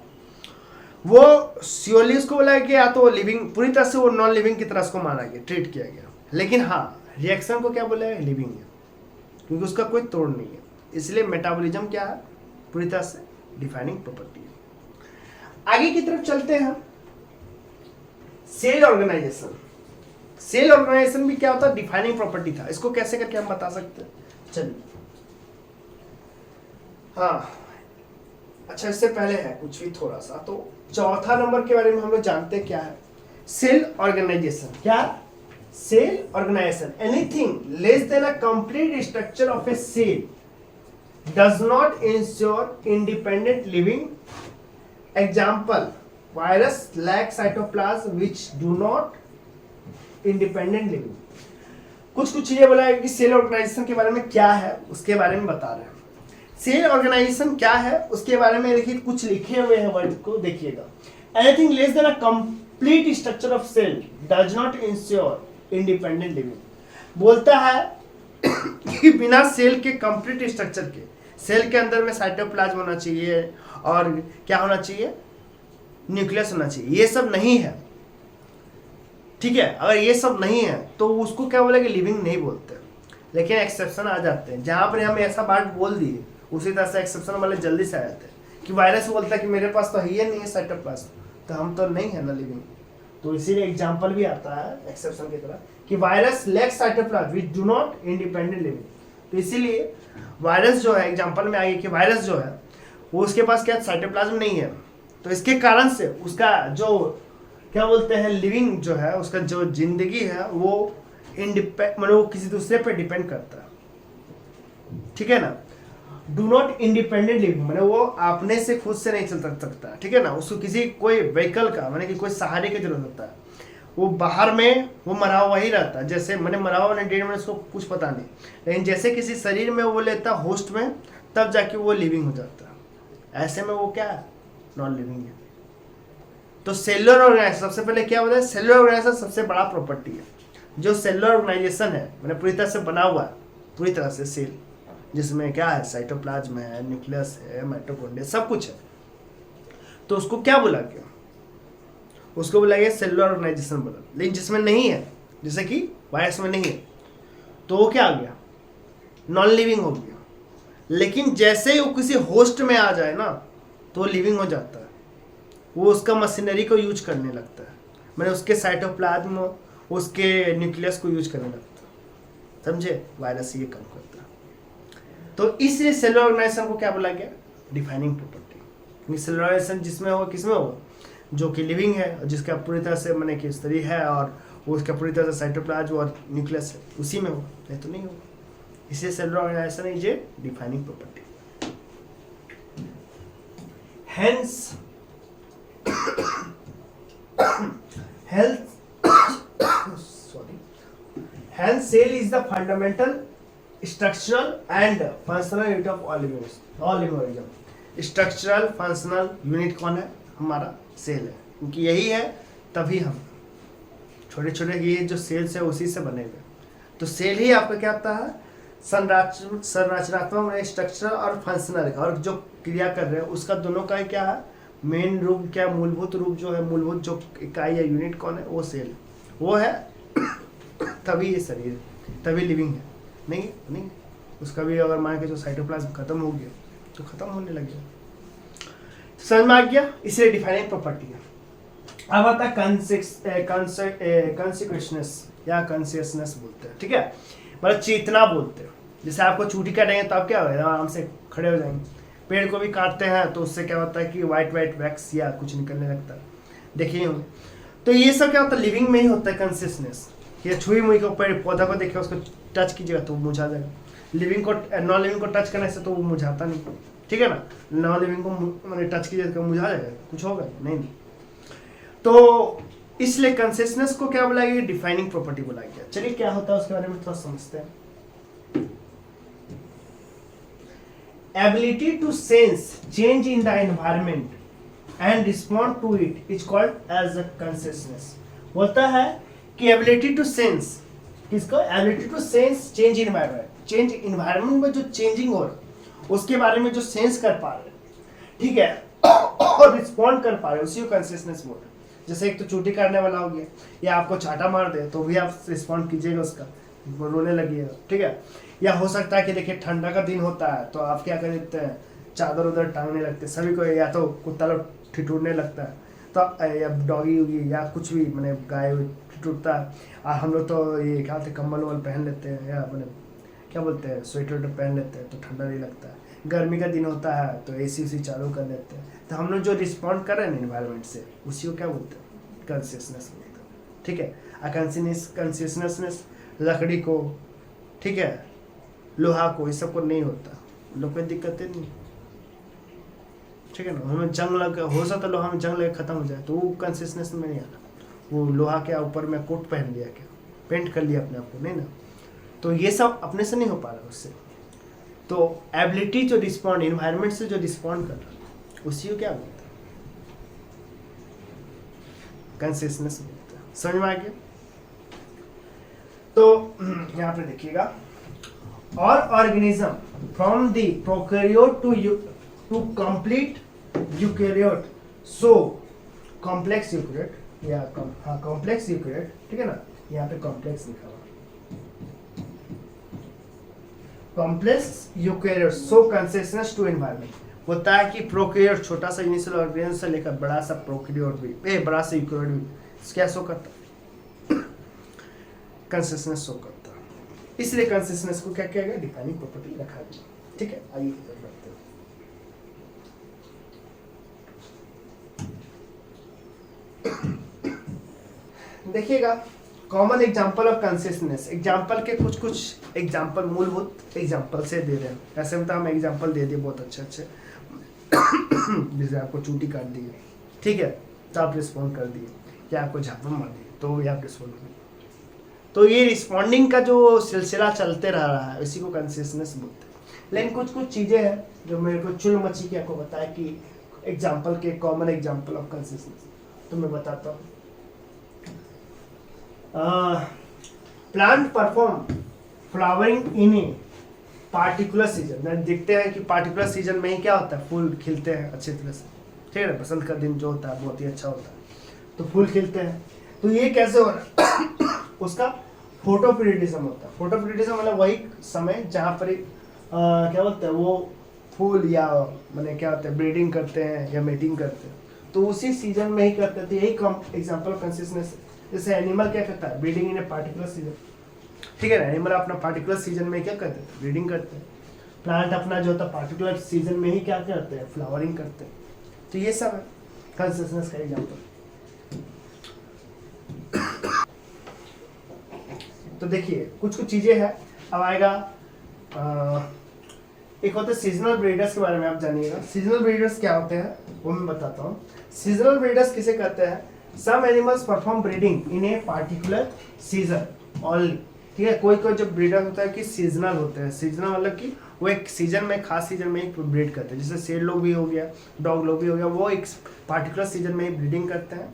वो श्योरली उसको बोला गया या तो लिविंग पूरी तरह से वो नॉन लिविंग की तरह उसको माना गया ट्रीट किया गया, लेकिन हाँ रिएक्शन को क्या बोला है लिविंग है क्योंकि उसका कोई तोड़ नहीं है, इसलिए मेटाबॉलिज्म क्या है पूरी तरह से डिफाइनिंग प्रॉपर्टी है। आगे की तरफ चलते हैं, सेल ऑर्गेनाइजेशन। सेल ऑर्गेनाइजेशन भी क्या होता है डिफाइनिंग प्रॉपर्टी था, इसको कैसे करके हम बता सकते हैं, चलिए हाँ अच्छा इससे पहले है कुछ भी थोड़ा सा, तो चौथा नंबर के बारे में हम लोग जानते हैं क्या है, सेल ऑर्गेनाइजेशन। क्या? Cell organisation, anything less than a complete structure of a cell does not ensure independent living. Example, virus lack cytoplasm which do not independent living. कुछ कुछ चीजें बोला है कि सेल ऑर्गेनाइजेशन के बारे में क्या है उसके बारे में बता रहे हैं। सेल ऑर्गेनाइजेशन क्या है उसके बारे में देखिए कुछ लिखे हुए हैं वर्ड को देखिएगा। Anything less than a complete structure of cell does not ensure independent living. बोलता है कि बिना सेल के कंप्लीट स्ट्रक्चर के, सेल के अंदर में साइटोप्लाज्म होना चाहिए और क्या होना चाहिए, न्यूक्लियस होना चाहिए, ये सब नहीं है, ठीक है। अगर ये सब नहीं है तो उसको क्या बोलेंगे, लिविंग नहीं बोलते। लेकिन एक्सेप्शन आ जाते हैं, जहां पर हम ऐसा बात बोल दिए उसी तरह से एक्सेप्शन वाले जल्दी से आ जाते हैं कि वायरस बोलता है कि मेरे पास तो है ही नहीं है साइटोप्लाज्म, तो हम तो नहीं है ना लिविंग। तो इसीलिए एग्जांपल भी आता है एक्सेप्शन की तरह कि virus lack cytoplasm which do not independent living. तो इसीलिए वायरस जो है, एग्जांपल में आगे कि वायरस जो है वो उसके पास क्या साइटोप्लाज्म नहीं है, तो इसके कारण से उसका जो क्या बोलते हैं लिविंग जो है, उसका जो जिंदगी है वो मतलब वो किसी दूसरे पे डिपेंड करता है, ठीक है ना। डू नॉट इंडिपेंडेंट लिविंग मैंने वो अपने से खुद से नहीं चल सकता, ठीक है ना। उसको किसी कोई व्हीकल का मैंने कि कोई सहारे की जरूरत होता है। वो बाहर में वो मरा हुआ ही रहता है, जैसे मैंने मरा हुआ डेढ़ में उसको कुछ पता नहीं, लेकिन जैसे किसी शरीर में वो लेता होस्ट में तब जाके वो लिविंग हो जाता है। ऐसे में वो क्या है, नॉन लिविंग है। तो सेलुलर ऑर्गेनाइजेशन सबसे पहले क्या होता है, सेलुलर ऑर्गेनाइजेशन सबसे बड़ा प्रॉपर्टी है। जो सेलुलर ऑर्गेनाइजेशन है मैंने पूरी तरह से बना हुआ है, पूरी तरह से सेल, जिसमें क्या है, साइटोप्लाज्म है, न्यूक्लियस है, माइटोकॉन्ड्रिया, सब कुछ है। तो उसको क्या बोला गया, उसको बोला गया सेलुलर ऑर्गेनाइजेशन बोला। लेकिन जिसमें नहीं है, जैसे कि वायरस में नहीं है, तो वो क्या आ गया, नॉन लिविंग हो गया। लेकिन जैसे ही वो किसी होस्ट में आ जाए ना तो वो लिविंग हो जाता है, वो उसका मशीनरी को यूज करने लगता है, मैंने उसके साइटोप्लाज्म उसके न्यूक्लियस को यूज करने लगता है, समझे। वायरस ये काम करता है। तो इसलिए सेलुलर ऑर्गेनाइजेशन को क्या बोला गया, डिफाइनिंग प्रॉपर्टी। सेलुलर ऑर्गेनाइजेशन जिसमें हो, किसमें हो, जो कि लिविंग है और जिसका पूरी तरह से मैंने कि शरीर है और वो उसका पूरी तरह से साइटोप्लाज्म और न्यूक्लियस है, उसी में हो, नहीं तो नहीं हो। इसलिए cellular organisation is a defining property. Hence Hence, cell is the fundamental, structural and functional unit of all living organism. Structural, functional unit कौन है, हमारा सेल है, क्योंकि यही है तभी हम छोटे छोटे ये जो सेल्स है उसी से बने हुए। तो सेल ही आपका क्या आता है, संरचनात्मक, स्ट्रक्चरल और फंक्शनल, और जो क्रिया कर रहे हैं उसका दोनों का क्या है, मेन रूप क्या, मूलभूत रूप जो है, मूलभूत जो इकाई या यूनिट कौन है, वो सेल, वो है। तभी ये शरीर, तभी लिविंग है। नहीं उसका भी अगर मान के जो साइटोप्लाज्म खत्म हो गया तो खत्म होने लग गया। समझ में आ गया, इसलिए डिफाइनिंग प्रॉपर्टी है। अब आता है कॉन्सिक्वेशनेस या कॉन्शियसनेस बोलते हैं, ठीक है, मतलब चेतना बोलते हैं। जैसे आपको चूटी काटेंगे तो आप क्या होगा, आराम से खड़े हो जाएंगे। पेड़ को भी काटते हैं तो उससे क्या होता है कि वाइट वैक्स या कुछ निकलने लगता है, देखिए होंगे। तो ये सब क्या होता है, लिविंग में ही होता है कॉन्शियसनेस। ये छुई मुई को पेड़ पौधा को देखे, उसको टच कीजिएगा तो वो मुरझा जाएगा। लिविंग को, नॉन लिविंग को टच करने से तो वो मुरझाता नहीं, ठीक है ना। नॉन लिविंग को मैंने टच कीजिए तो मुरझा जाएगा, कुछ होगा नहीं। तो इसलिए कॉन्शियसनेस को क्या बोला गया, डिफाइनिंग प्रॉपर्टी बोला गया। चलिए क्या होता है उसके बारे में थोड़ा समझते हैं। Ability to sense change in the environment and respond to it is called as a consciousness। बोलता है कि ability to sense, किसको, ability to sense change in environment, change environment में जो changing हो रहा उसके बारे में जो sense कर पा रहे, ठीक है, और respond कर पा रहे, उसी को consciousness बोल रहे। जैसे एक तो चोटी काटने वाला हो गया, या आपको चाटा मार दे तो भी आप रिस्पॉन्ड कीजिएगा, उसका रोने लगिएगा, ठीक है। या हो सकता है कि देखिए ठंडा का दिन होता है तो आप क्या कर देते हैं, चादर उधर टांगने लगते हैं सभी को, या तो कुत्ता लोग ठिठुरने लगता है, तो या डॉगी उगी या कुछ भी मैंने गाय ठिठुरता है, और हम लोग तो ये क्या होते कंबल वम्बल पहन लेते हैं, या मैंने क्या बोलते हैं स्वेटर पहन लेते हैं तो ठंडा नहीं लगता है। गर्मी का दिन होता है तो एसी उसी चालू कर देते हैं, तो हम लोग जो रिस्पॉन्ड कर रहे हैं एनवायरनमेंट से उसी को क्या बोलते हैं, कॉन्शियसनेस बोलते हैं। ठीक है, कॉन्शियसनेस लकड़ी को, ठीक है, लोहा को, ये सब को नहीं होता, लोग कोई दिक्कतें नहीं। ठीक है ना, हमें जंग लग हो सकता है लोहा में जंग लगे खत्म हो जाए तो वो कॉन्शियसनेस में नहीं आना, वो लोहा के ऊपर में कोट पहन लिया, क्या पेंट कर लिया अपने आप को, नहीं ना, तो ये सब अपने से नहीं हो पा रहा उससे। तो एबिलिटी जो रिस्पॉन्ड इन्वायरमेंट से जो रिस्पॉन्ड कर रहा उसी को क्या बोलते हैं, कॉन्शियसनेस बोलते हैं। समझ में आ गया? तो यहाँ पे देखिएगा, और organism from the prokaryote to complete eukaryote, so complex eukaryote या कॉम्प्लेक्स यूकैरियोट, ठीक है ना, यहाँ पे कॉम्प्लेक्स लिखा हुआ, complex eukaryote so consciousness to environment, होता है कि प्रोकैरियोट छोटा सा इनिशियल ऑर्गेनिज्म से लेकर बड़ा सा प्रोकैरियोट भी, बड़ा सा यूकैरियोट भी क्या शो करता है, कॉन्शियसनेस शो करता है। इसलिए कॉन्शियसनेस को क्या किया गया, डिफाइनिंग प्रॉपर्टी रखा गया। ठीक है, आइए बढ़ते हैं। देखिएगा, common example of consciousness, example के कुछ एग्जाम्पल मूलभूत एग्जाम्पल से दे रहे हैं। ऐसे में तो हम एग्जाम्पल दे दिए बहुत अच्छे अच्छे जैसे आपको चूटी काट दी, ठीक है, तो आप रिस्पॉन्ड कर दिए, या आपको झापड़ मार दिए तो ये आप रिस्पॉन्ड कर दिए। तो ये रिस्पॉन्डिंग का जो सिलसिला चलते रह रहा है इसी को कॉन्शियसनेस बोलते हैं। लेकिन कुछ चीज़ें हैं जो मेरे को चुल मची के आपको बताया कि एग्जाम्पल के कॉमन एग्जाम्पल ऑफ कॉन्शियसनेस, तो मैं बताता हूँ। Plant perform flowering in a particular season, देखते हैं कि पार्टिकुलर सीजन में ही क्या होता है, फूल खिलते हैं अच्छी तरह से, ठीक है, बसंत का दिन जो होता है बहुत ही अच्छा होता है, तो फूल खिलते हैं। तो ये कैसे हो रहा है उसका फोटोपीरियडिज्म होता है। फोटोपीरियडिज्म मतलब वही समय जहाँ पर क्या बोलते हैं वो फूल या मैंने क्या होता है ब्रीडिंग करते हैं या मेटिंग करते हैं, तो उसी सीजन में ही करते थे। यही एग्जाम्पल कॉन्शियसनेस। जैसे एनिमल क्या करता है, breeding in a particular season, ठीक है ना, एनिमल अपना पार्टिकुलर सीजन में क्या करते हैं, ब्रीडिंग करते हैं। प्लांट अपना जो होता है पार्टिकुलर सीजन में ही क्या करते हैं, फ्लावरिंग करते हैं। तो ये सब है कॉन्शियसनेस का एग्जाम्पल। तो देखिए कुछ चीजें हैं, अब आएगा एक होते हैं सीजनल ब्रीडर्स के बारे में आप जानिएगा। सीजनल ब्रीडर्स क्या होते हैं वो मैं बताता हूँ। सीजनल ब्रीडर्स किसे कहते हैं, some animals perform breeding in a particular season only, ठीक है। कोई कोई जो ब्रीडर होता है कि सीजनल होते हैं, सीजनल मतलब कि वो एक सीजन में, खास सीजन में ही ब्रीड करते हैं। जैसे शेर लोग भी हो गया, डॉग लोग भी हो गया, वो एक पार्टिकुलर सीजन में ही ब्रीडिंग करते हैं।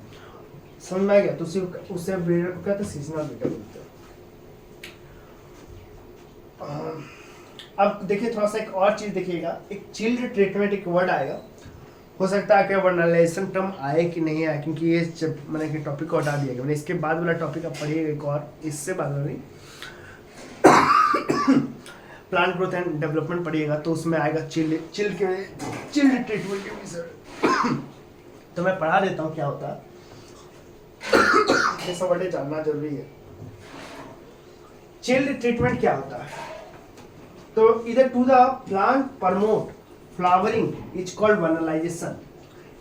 समझ में आ गया, तो उससे ब्रीडर को कहते हैं सीजनल ब्रीडर बोलते हैं। अब देखिए थोड़ा सा एक और चीज देखिएगा, एक चिल्ड ट्रीटमेंट एक वर्ड आएगा, हो सकता है कि वर्नालाइजेशन टर्म आए कि नहीं आए, क्योंकि ये जब मैंने कि टॉपिक को हटा दिया गया, मैंने इसके बाद वाला टॉपिक आप पढ़िएगा एक और, इससे बाद वाली प्लांट ग्रोथ एंड डेवलपमेंट पढ़िएगा, तो उसमें आएगा चिल्ड ट्रीटमेंट के विषय। तो मैं पढ़ा देता हूँ क्या होता है, ये सब वर्ड जानना जरूरी है। चिल्ड ट्रीटमेंट क्या होता है, तो इधर to the plant promote flowering is called vernalisation.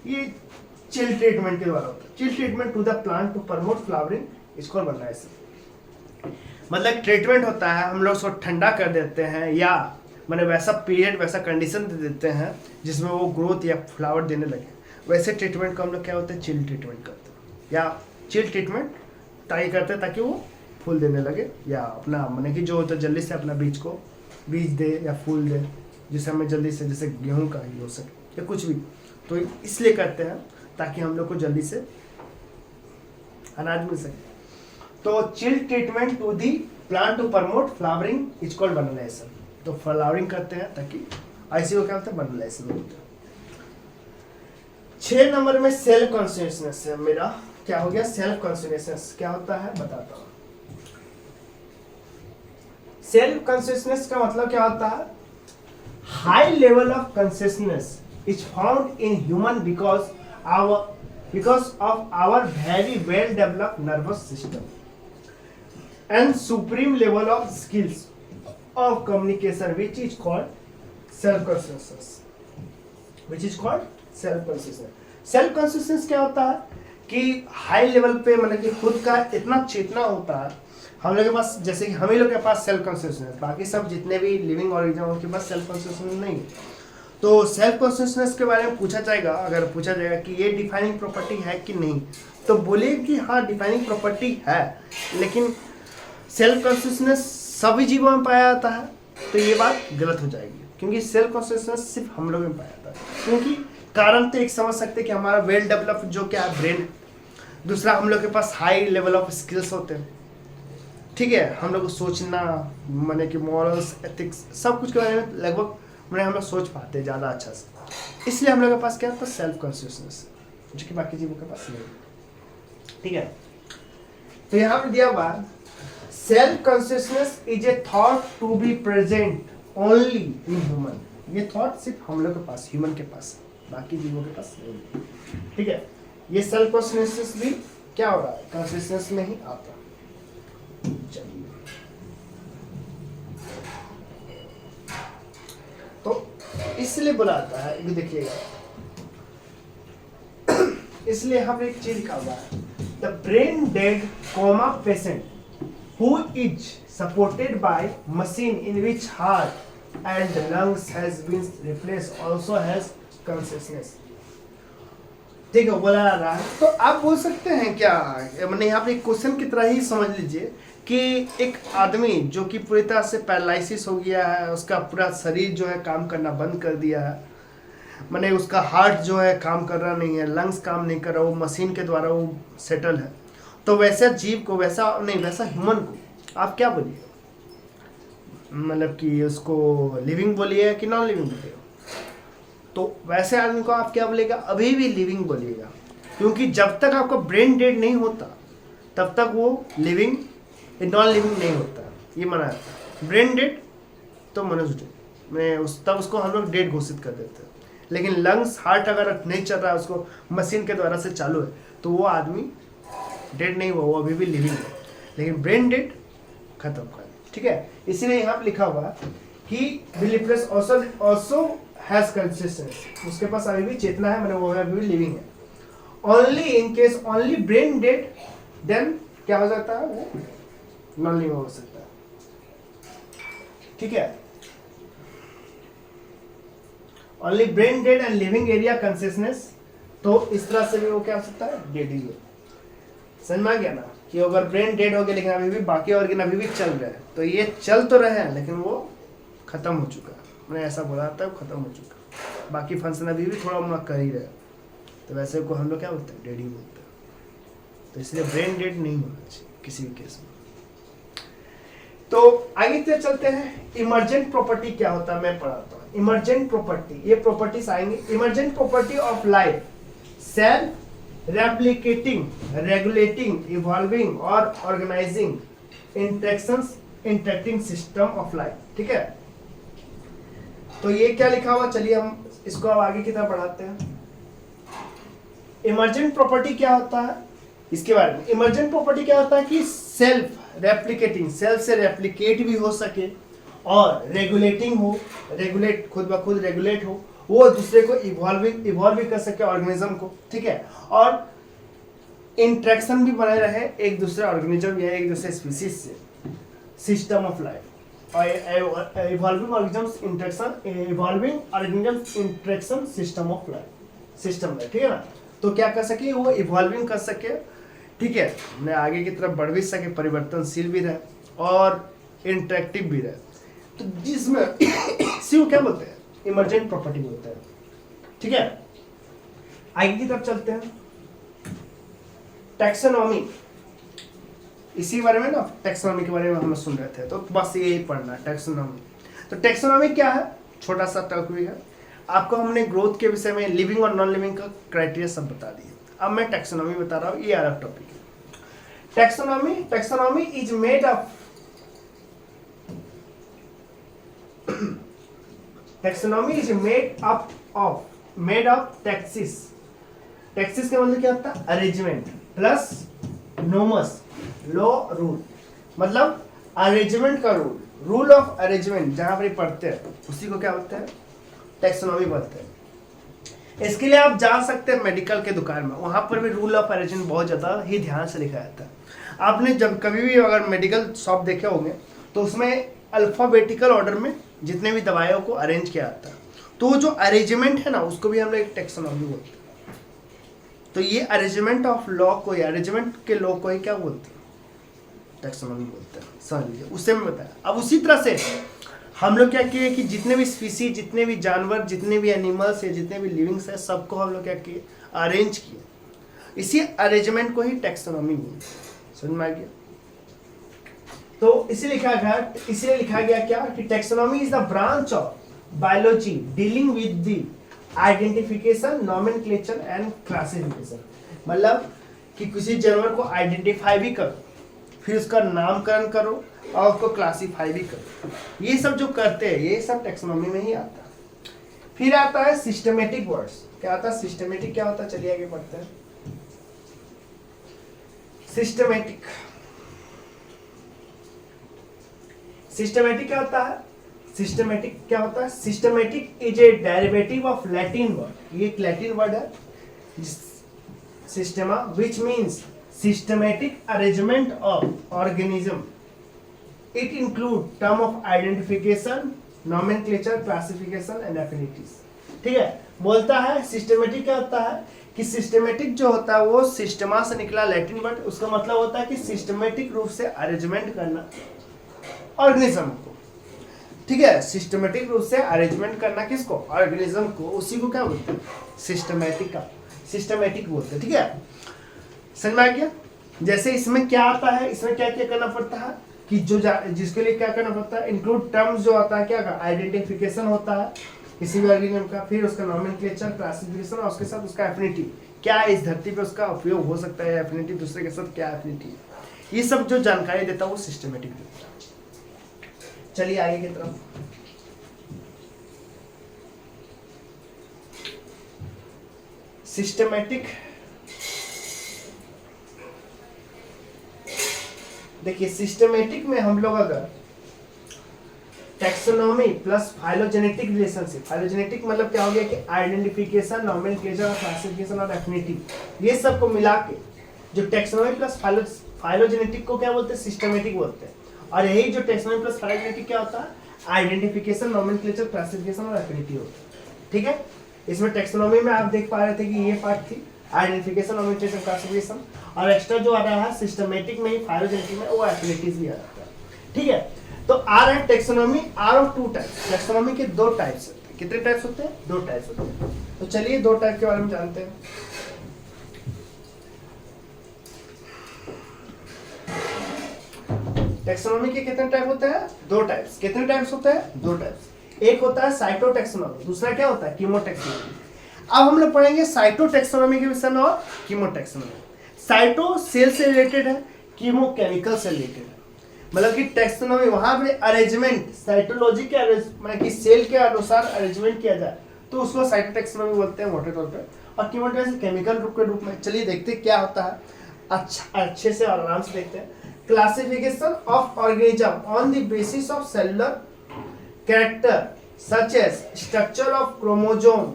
ये चिल ट्रीटमेंट के द्वारा होता है। Chill treatment to the plant to promote flowering is called vernalisation. मतलब ट्रीटमेंट होता है, हम लोग उसको ठंडा कर देते हैं या मैंने वैसा पीरियड वैसा कंडीशन दे देते हैं जिसमें वो ग्रोथ या फ्लावर देने लगे, वैसे ट्रीटमेंट को हम लोग क्या होता है चिल ट्रीटमेंट करते हैं, या चिल ट्रीटमेंट ताकि करते हैं ताकि वो फूल देने लगे, या अपना मैंने कि जो होता है जल्दी से अपना बीज दे या फूल दे, जिससे हमें जल्दी से, जैसे गेहूं का ही हो सके या कुछ भी, तो इसलिए करते हैं ताकि हम लोग को जल्दी से अनाज मिल सके। तो chill treatment to the plant to promote flowering is called vernalisation. तो फ्लावरिंग करते हैं ताकि ऐसे को क्या होता है वर्नलाइजेशन होता है। 6 नंबर में सेल्फ कॉन्शियसनेस है मेरा, क्या हो गया सेल्फ कॉन्शियसनेस, क्या होता है बताता हूँ। सेल्फ कॉन्शियसनेस का मतलब क्या होता है, high level of consciousness is found in human because of our very well developed nervous system and supreme level of skills of communication which is called self consciousness, which is called self consciousness. Self consciousness क्या होता है कि high level पे मतलब कि खुद का इतना चेतना होता है हम लोग के पास, जैसे कि हम ही लोग के पास सेल्फ कॉन्शियसनेस, बाकी सब जितने भी लिविंग ऑर्गेनिज्म उनके पास सेल्फ कॉन्शियसनेस नहीं है। तो सेल्फ कॉन्शियसनेस के बारे में पूछा जाएगा, अगर पूछा जाएगा कि ये डिफाइनिंग प्रॉपर्टी है कि नहीं, तो बोलिए कि हाँ डिफाइनिंग प्रॉपर्टी है, लेकिन सेल्फ कॉन्शियसनेस सभी जीवों में पाया जाता है, तो ये बात गलत हो जाएगी, क्योंकि सेल्फ कॉन्शियसनेस सिर्फ हम लोग में पाया जाता है। क्योंकि कारण तो एक समझ सकते हैं कि हमारा वेल डेवलप जो क्या है ब्रेन, दूसरा हम लोग के पास हाई लेवल ऑफ स्किल्स होते हैं, ठीक है, हम लोग को सोचना माने कि मॉरल्स एथिक्स सब कुछ के बारे में लगभग मैंने हम लोग सोच पाते हैं ज़्यादा अच्छा से, इसलिए हम लोग के पास क्या होता है सेल्फ कॉन्शियसनेस, जो कि बाकी जीवों के पास नहीं, ठीक है। तो यहाँ पे दिया हुआ self consciousness is a thought to be present only in human, ये थॉट सिर्फ हम लोग के पास, ह्यूमन के पास, बाकी जीवों के पास नहीं, ठीक है। ये सेल्फ कॉन्शियसनेस भी क्या हो रहा है, कॉन्शियसनेस में ही आता। चलिए तो इसलिए बुलाता है, ये देखिएगा, इसलिए हम एक चीज लिखा हुआ है, the brain dead coma patient who is supported by machine in which heart and lungs has been replaced also has consciousness, ठीक है, बोला जा रहा है। तो आप बोल सकते हैं क्या, मैंने यहाँ पे एक क्वेश्चन की तरह ही समझ लीजिए कि एक आदमी जो कि पूरी तरह से पैरालिसिस हो गया है, उसका पूरा शरीर जो है काम करना बंद कर दिया है, माने उसका हार्ट जो है काम कर रहा नहीं है, लंग्स काम नहीं कर रहा, वो मशीन के द्वारा वो सेटल है, तो वैसे जीव को वैसा ह्यूमन को आप क्या बोलिए, मतलब कि उसको लिविंग बोलिए कि नॉन लिविंग बोलिए, तो वैसे आदमी को आप क्या बोलेगा, अभी भी लिविंग बोलिएगा, क्योंकि जब तक आपका ब्रेन डेड नहीं होता तब तक वो लिविंग नॉन लिविंग नहीं होता, ये माना जाता है। ब्रेन डेड तो मनुष्य डेड में तब उसको हम लोग डेड घोषित कर देते हैं, लेकिन लंग्स हार्ट अगर नहीं चल रहा है, उसको मशीन के द्वारा से चालू है, तो वो आदमी डेड नहीं हुआ, वो अभी भी लिविंग है, लेकिन ब्रेन डेड खत्म कर, ठीक है। इसीलिए यहाँ पे लिखा हुआ कि बिलीफलेस ऑल्सो हैज कॉन्शियसनेस, उसके पास अभी भी चेतना है, मतलब वो अभी भी लिविंग है। Only in case only brain dead, then क्या हो जाता है, वो नॉन लिविंग हो सकता है, ठीक है। Only brain dead and living area consciousness, तो इस तरह से भी वो क्या हो सकता है, डेड ही है। समझ में आ गया ना, कि अगर ब्रेन डेड हो गया लेकिन अभी भी बाकी ऑर्गन अभी भी चल रहे हैं, तो ये चल तो रहे हैं लेकिन वो खत्म हो चुका है, मैंने ऐसा बोला था, वो खत्म हो चुका, बाकी फंक्शन अभी भी थोड़ा मोड़ा कर ही रहे, तो वैसे को हम लोग क्या बोलते हैं, डेड ही बोलते हैं। तो इसलिए ब्रेन डेड नहीं होना चाहिए किसी भी केस में। तो आगे चलते हैं, इमर्जेंट प्रॉपर्टी क्या होता है, मैं पढ़ाता हूँ। इमर्जेंट प्रॉपर्टी, ये प्रॉपर्टीज आएंगे। Emergent property of life, self replicating, regulating, evolving और organising interacting system of life, ठीक है। तो ये क्या लिखा हुआ, चलिए हम इसको अब आगे की तरफ बढ़ाते हैं। इमर्जेंट प्रॉपर्टी क्या होता है, इसके बारे में। इमर्जेंट प्रॉपर्टी क्या होता है कि सेल्फ रेप्लिकेटिंग, सेल्फ से रेप्लिकेट भी हो सके, और रेगुलेटिंग हो, रेगुलेट खुद ब खुद रेगुलेट हो, वो दूसरे को इवॉल्व भी कर सके ऑर्गेनिज्म को, ठीक है, और इंटरेक्शन भी बने रहे एक दूसरे ऑर्गेनिज्म या एक दूसरे स्पीसीज से, सिस्टम ऑफ लाइफ, और evolving organism interaction system of life, system है, ठीक है ना। तो क्या कर सके, वो इवॉल्विंग कर सके, ठीक है, मैं आगे की तरफ बढ़ भी सके, परिवर्तनशील भी रहे और इंटरेक्टिव भी रहे, तो जिसमें सी क्या बोलते हैं, इमर्जेंट प्रॉपर्टी बोलते हैं, ठीक है। आगे की तरफ चलते हैं, टैक्सोनॉमी, इसी बारे में ना, टैक्सोनॉमी के बारे में हम सुन रहे थे, तो बस यही पढ़ना है, टैक्सोनॉमी। तो टैक्सोनॉमी क्या है, छोटा सा टॉपिक है, आपको हमने ग्रोथ के विषय में लिविंग और नॉन लिविंग का क्राइटेरिया सब बता दिया, अब मैं टैक्सोनॉमी बता रहा हूँ, ये अलग टॉपिक है। Taxonomy is made up, taxonomy is made of taxis, taxis का मतलब क्या होता है, अरेंजमेंट प्लस नोमस, लॉ रूल, मतलब अरेंजमेंट का रूल, रूल ऑफ अरेंजमेंट जहां पर पढ़ते हैं उसी को क्या बोलते हैं, टैक्सोनॉमी बोलते हैं। इसके लिए आप जा सकते हैं मेडिकल के दुकान में, वहां पर भी रूल ऑफ अरेंजमेंट बहुत ज्यादा ही ध्यान से लिखा जाता है। आपने जब कभी भी अगर मेडिकल शॉप देखे होंगे तो उसमें अल्फाबेटिकल ऑर्डर में जितने भी दवाइयों को अरेंज किया जाता है, तो जो अरेंजमेंट है ना उसको भी हम लोग एक टैक्सोनॉमी बोलते हैं। तो ये अरेंजमेंट ऑफ लॉ को, अरेंजमेंट के लॉ को ही क्या बोलते हैं, टैक्सोनॉमी बोलते हैं। समझ लीजिए, उससे मैं बताया। अब उसी तरह से हम लोग क्या किए कि जितने भी स्पीसीज, जितने भी जानवर, जितने भी एनिमल्स है, जितने भी लिविंग्स है, सबको हम लोग क्या किए, अरेंज किए। इसी अरेंजमेंट को ही टैक्सोनॉमी बोलते हैं। समझ में आ गया? तो इसीलिए लिखा गया क्या कि taxonomy is the branch of biology dealing with the identification, nomenclature and classification. मतलब कि किसी जानवर को आइडेंटिफाई भी करो, फिर उसका नामकरण करो और उसको क्लासिफाई भी करो। ये सब जो करते हैं ये सब टैक्सोनॉमी में ही आता है। फिर आता है सिस्टमेटिक वर्ड्स। क्या आता है सिस्टमेटिक? क्या होता है, चलिए आगे पढ़ते हैं। सिस्टमेटिक क्या होता है? Systematic is a derivative of Latin word. ये एक लैटिन वर्ड है, Systema, which means systematic arrangement of organism. It include term of identification, nomenclature, classification and affinities. ठीक है, बोलता है सिस्टमेटिक क्या होता है कि सिस्टमेटिक जो होता है वो सिस्टमा से निकला लैटिन वर्ड। उसका मतलब होता है कि सिस्टमेटिक रूप से अरेंजमेंट करना ऑर्गेनिज्म को। ठीक है, सिस्टमेटिक रूप से अरेंजमेंट करना किसको, ऑर्गेनिज्म को, उसी को क्या बोलते हैं, सिस्टमेटिक बोलते हैं। ठीक है, समझ में आ गया? जैसे इसमें क्या आता है, इसमें क्या क्या करना पड़ता है कि जो जिसके लिए क्या करना पड़ता है, इंक्लूड टर्म्स जो आता है, क्या का आइडेंटिफिकेशन होता है किसी भी ऑर्गेनिज्म का, फिर उसका नॉमेनक्लेचर, क्लासिफिकेशन और उसके साथ उसका एफिनिटी, क्या इस धरती पे उसका उपयोग हो सकता है, एफिनिटी दूसरे के साथ क्या एफिनिटी है, ये सब जो जानकारी देता है वो सिस्टमेटिक देता है। चलिए आगे की तरफ। सिस्टमेटिक, देखिए सिस्टमेटिक में हम लोग अगर taxonomy plus phylogenetic relationship, phylogenetic मतलब क्या हो गया कि आइडेंटिफिकेशन, नॉमेनक्लेचर और क्लासिफिकेशन और एफिनिटी, ये सब को मिला के जो टैक्सोनॉमी प्लस फाइलोजेनेटिक को क्या बोलते हैं, सिस्टमेटिक बोलते हैं। और यही जो टैक्सोनॉमी प्लस फाइलोजेनेटिक क्या होता है, आइडेंटिफिकेशन, नॉमेनक्लेचर, क्लासिफिकेशन और एफिनिटी होता है। ठीक है, इसमें टैक्सोनॉमी में आप देख पा रहे थे कि ये पार्ट थी आइडेंटिफिकेशन, नॉमेनक्लेचर, क्लासिफिकेशन, और एक्स्ट्रा जो आ रहा है सिस्टमेटिक में ही, फाइलोजेनेटिक में, वो एफिनिटीज भी आ जाता है। ठीक है, तो आ रहा है taxonomy are of two types. Taxonomy के दो टाइप्स होते हैं। कितने टाइप्स होते हैं? दो टाइप्स होते हैं। तो चलिए दो टाइप के बारे में जानते हैं। टैक्सोनॉमी के कितने टाइप होते हैं? दो टाइप्स। कितने टाइप्स होते हैं? दो टाइप्स। एक होता है साइटोटैक्सोनॉमी, दूसरा क्या होता है, कीमोटैक्सोनॉमी। अब हम लोग पढ़ेंगे साइटोटैक्सोनॉमी के विषय में और कीमोटैक्सोनॉमी। साइटो सेल से रिलेटेड है, कीमो केमिकल से रिलेटेड है। मतलब कि टैक्सोनॉमी वहां पे अरेंजमेंट, साइटोलॉजी के मतलब कि सेल के अनुसार अरेंजमेंट किया जाए तो उसको साइटोटैक्सोनॉमी बोलते हैं मोटे तौर पे। और कीमोटैक्सोनॉमी केमिकल रूप के रूप में। चलिए देखते हैं क्या होता है, अच्छे से और आराम से देखते हैं। Classification of organism on the basis of cellular character such as structure of chromosome,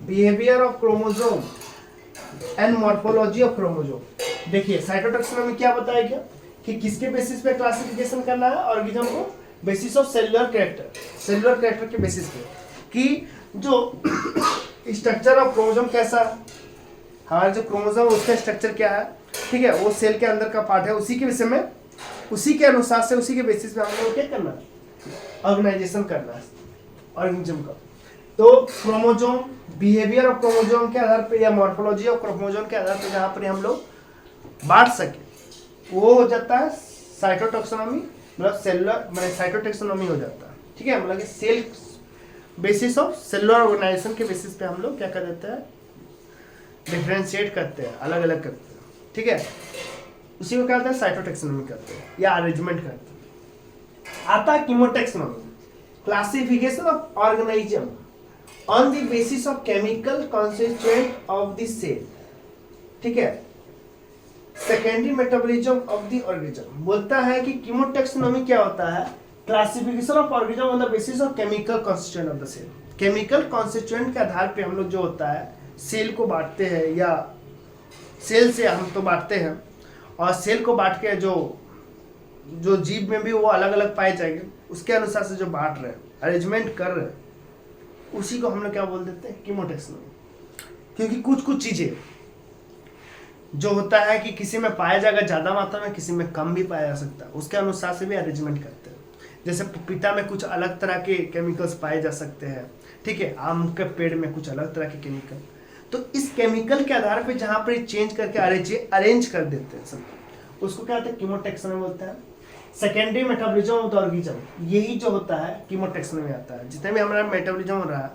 behaviour of chromosome and morphology of chromosome. देखिए साइटोटैक्सोनॉमी क्या बताया गया कि किसके बेसिस पे क्लासिफिकेशन करना है ऑर्गेनिज्म को, बेसिस ऑफ सेलुलर कैरेक्टर के बेसिस पे, कि जो स्ट्रक्चर ऑफ क्रोमोसोम कैसा है, हमारा जो क्रोमोसोम उसका स्ट्रक्चर क्या है, ठीक है, वो सेल के अंदर का पार्ट है, उसी के विषय में, उसी के अनुसार से, उसी के बेसिस पे हम लोग क्या करना है, ऑर्गेनाइजेशन करना है ऑर्गेनिज्म का। तो क्रोमोसोम, बिहेवियर ऑफ क्रोमोसोम के आधार पे या मॉर्फोलॉजी ऑफ क्रोमोसोम के आधार पे जहाँ पर हम लोग बांट सके, वो हो जाता है साइटोटैक्सोनॉमी, मतलब सेलुलर मतलब साइटोटैक्सोनॉमी हो जाता है। ठीक है, मतलब कि cell basis of cellular organisation के बेसिस पे हम लोग क्या कर देते हैं, डिफरेंशिएट करते हैं, अलग अलग करते हैं। ठीक है, उसी को क्या कहते हैं, साइटोटैक्सोनॉमी करते हैं या अरेंजमेंट करते हैं। आता है chemotaxonomy, classification of organism on the basis of chemical constituent of the cell. ठीक है, secondary metabolism of the organism. बोलता है कि कीमोटैक्सोनॉमी क्या होता है, classification of organism on the basis of chemical constituent of the cell. Chemical constituent के आधार पे हम लोग जो होता है सेल को बांटते हैं, या सेल से हम तो बांटते हैं, और सेल को बांट के जो जो जीव में भी वो अलग अलग पाए जाएंगे, उसके अनुसार से जो बांट रहे हैं, अरेंजमेंट कर रहे हैं, उसी को हम लोग क्या बोल देते हैं, कीमोटेक्सोनॉमी। क्योंकि कुछ कुछ चीजें जो होता है कि किसी में पाया जाएगा ज़्यादा मात्रा में, किसी में कम भी पाया जा सकता है, उसके अनुसार से भी अरेंजमेंट करते हैं। जैसे पपीता में कुछ अलग तरह के केमिकल्स पाए जा सकते हैं, ठीक है, आम के पेड़ में कुछ अलग तरह के केमिकल, तो इस केमिकल के आधार पे जहाँ पर चेंज करके अरेंज कर देते हैं सब, उसको क्या होता है, कीमोटेक्सोनॉमी बोलते हैं। Secondary metabolism of the organism, यही जो होता है कीमोटेक्सोनॉमी में आता है। जितने भी हमारा मेटाबॉलिज्म हो रहा है,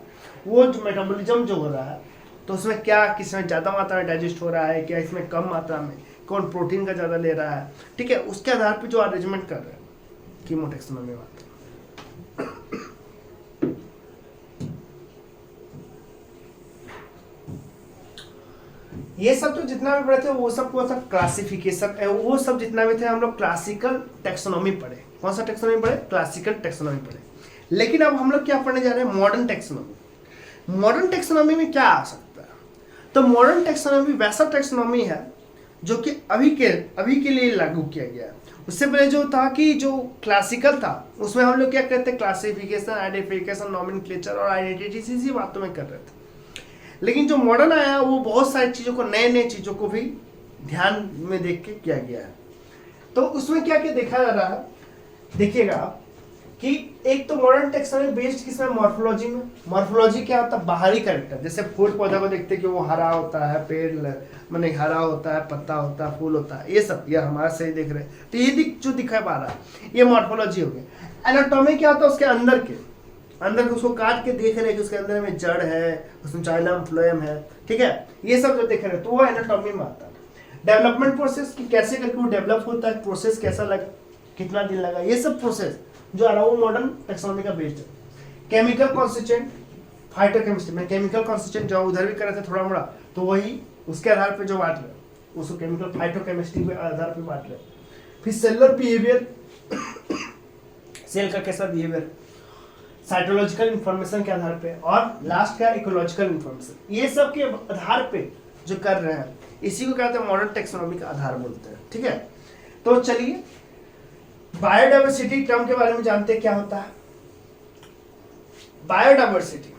वो जो मेटाबॉलिज्म जो हो रहा है, तो उसमें क्या, किसमें ज़्यादा मात्रा में डाइजेस्ट हो रहा है, क्या इसमें कम मात्रा में, कौन प्रोटीन का ज़्यादा ले रहा है, ठीक है, उसके आधार पर जो अरेंजमेंट कर रहे हैं, कीमोटेक्सोनॉमी में आता है। ये सब तो जितना भी पढ़े थे वो सब क्लासिफिकेशन, वो सब जितना भी थे हम लोग क्लासिकल टेक्सोनॉमी पढ़े। कौन सा टेक्सोनॉमी पढ़े, क्लासिकल टेक्सोनॉमी पढ़े। लेकिन अब हम लोग क्या पढ़ने जा रहे हैं, मॉडर्न टेक्सोनॉमी। मॉडर्न टेक्सोनॉमी में क्या आ सकता है, तो मॉडर्न टेक्सोनॉमी वैसा टेक्सोनॉमी है जो कि अभी के लिए लागू किया गया है। उससे पहले जो था कि जो क्लासिकल था उसमें हम लोग क्या करते हैं, क्लासिफिकेशन, आइडेंटिफिकेशन, नॉमेनक्लेचर और आइडेंटिटी सी बातों में कर रहे थे। लेकिन जो मॉडर्न आया वो बहुत सारी चीज़ों को, नए चीज़ों को भी ध्यान में देख के किया गया है। तो उसमें क्या क्या देखा जा रहा है, देखिएगा कि एक तो मॉडर्न टेक्सोनॉमी बेस्ड किसमें, मॉर्फोलॉजी में। मॉर्फोलॉजी क्या होता है, बाहरी कैरेक्टर, जैसे फूल पौधा को देखते हैं कि वो हरा होता है, पेड़ माने हरा होता है, पत्ता होता है, फूल होता है, ये सब ये हमारा सही देख रहे हैं, तो ये जो दिखा पा रहा है ये मॉर्फोलॉजी हो गया। एनाटॉमी क्या होता है, उसके अंदर के उसको काट के देख रहे हैं कि उसके अंदर में जड़ है, उसमें जाइलम फ्लोएम है, ठीक है, ये सब जो देख रहे हैं तो वो एनाटॉमी में आता है। डेवलपमेंट प्रोसेस की कैसे करके वो डेवलप होता है, प्रोसेस कैसा लगा, कितना दिन लगा, ये सब प्रोसेस जो आ रहा है वो मॉडर्न टेक्सोनॉमी का बेस्ड है। केमिकल कॉन्स्टिट्यूएंट, फाइटोकेमिस्ट्री में केमिकल कॉन्स्टिट्यूएंट जो उधर भी कर रहे थे थोड़ा मोड़ा, तो वही उसके आधार पे जो बांट रहे उसको केमिकल फाइटोकेमिस्ट्री के आधार पे बांट रहे। फिर सेलुलर बिहेवियर, सेल का कैसा बिहेवियर, साइटोलॉजिकल इंफॉर्मेशन के आधार पे, और लास्ट का इकोलॉजिकल इंफॉर्मेशन, ये सब के आधार पे जो कर रहे हैं, इसी को कहते हैं मॉडर्न टेक्सोनॉमी का आधार बोलते हैं, ठीक है। तो चलिए बायोडाइवर्सिटी टर्म के बारे में जानते हैं, क्या होता है बायोडाइवर्सिटी।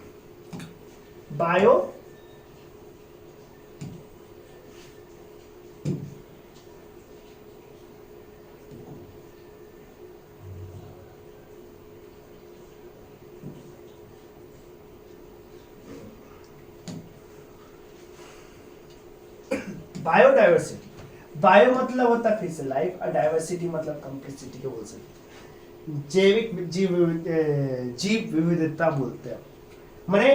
बायोडाइवर्सिटी, बायो मतलब होता है फिर से लाइफ, और डाइवर्सिटी मतलब कम्प्लेक्सिटी के बोल सकते, जैविक जीव विविधता बोलते हैं। माने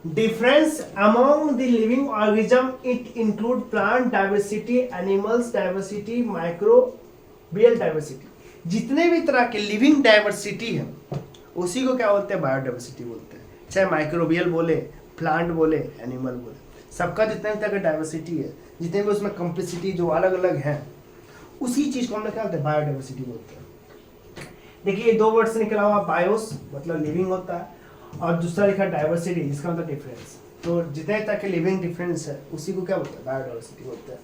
difference among the living organism, it include plant diversity, animals diversity, microbial diversity. जितने भी तरह के लिविंग डाइवर्सिटी है उसी को क्या बोलते हैं, बायोडाइवर्सिटी बोलते हैं। चाहे माइक्रोबियल बोले, प्लांट बोले, एनिमल बोले, सबका जितने भी तरह का डाइवर्सिटी है, जितने भी उसमें कम्प्लेक्सिटी जो अलग अलग है, उसी चीज को हम लोग क्या बोलते हैं, बायोडाइवर्सिटी बोलते हैं। देखिए दो वर्ड से निकला हुआ, बायोस मतलब लिविंग होता है, और दूसरा लिखा डाइवर्सिटी, जिसका मतलब डिफरेंस। तो जितने तरह के लिविंग डिफरेंस है उसी को क्या बोलते हैं, बायोडाइवर्सिटी बोलते हैं।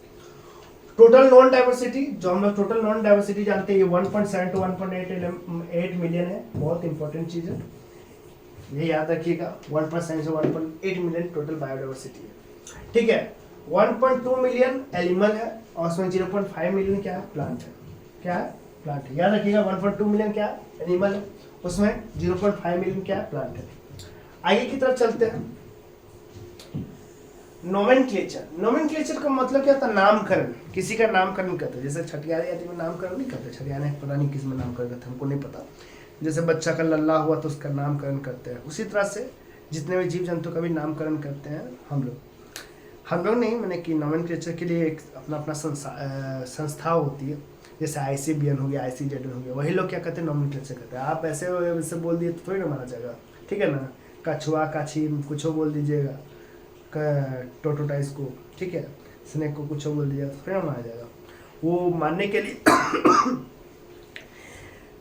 टोटल नॉन डाइवर्सिटी, जो हम लोग टोटल नॉन डाइवर्सिटी जानते हैं, ये 1.7 to 1.8 मिलियन है, बहुत इंपॉर्टेंट चीज है, ये याद रखिएगा। 1.7 से 1.8 मिलियन टोटल बायोडाइवर्सिटी है, ठीक है। 1.2 मिलियन एनिमल है, और उसमें 0.5 मिलियन क्या है, प्लांट है। क्या है, प्लांट है, याद रखिएगा। 1.2 मिलियन क्या है, एनिमल है, उसमें 0.5 मिलियन क्या है, प्लांट है। आगे की तरफ चलते हैं। नोमेनक्लेचर, नोमेनक्लेचर का मतलब क्या होता है, नामकरण, किसी का नामकरण करते हैं। जैसे छठियारे आदि में नामकरण नहीं करते, छठियारे पता नहीं किस में नामकरण करते हैं, हमको नहीं पता। जैसे बच्चा का लल्ला हुआ तो उसका नामकरण करते हैं, उसी तरह से जितने भी जीव जंतु का भी नामकरण करते हैं हम लोग नहीं, मैंने कि नोमेनक्लेचर के लिए एक अपना संस्था होती है, जैसे ICBN हो गया, ICZN हो गया, वही लोग क्या करते हैं, नोमेनक्लेचर करते हैं। आप ऐसे बोल दिए तो थोड़ी ना माना जाएगा, ठीक है ना। कछुआ काछी कुछ बोल दीजिएगा, टोटोटाइस को, ठीक है, स्नेक को कुछ बोल दिया तो थोड़ी ना माना जाएगा। वो मानने के लिए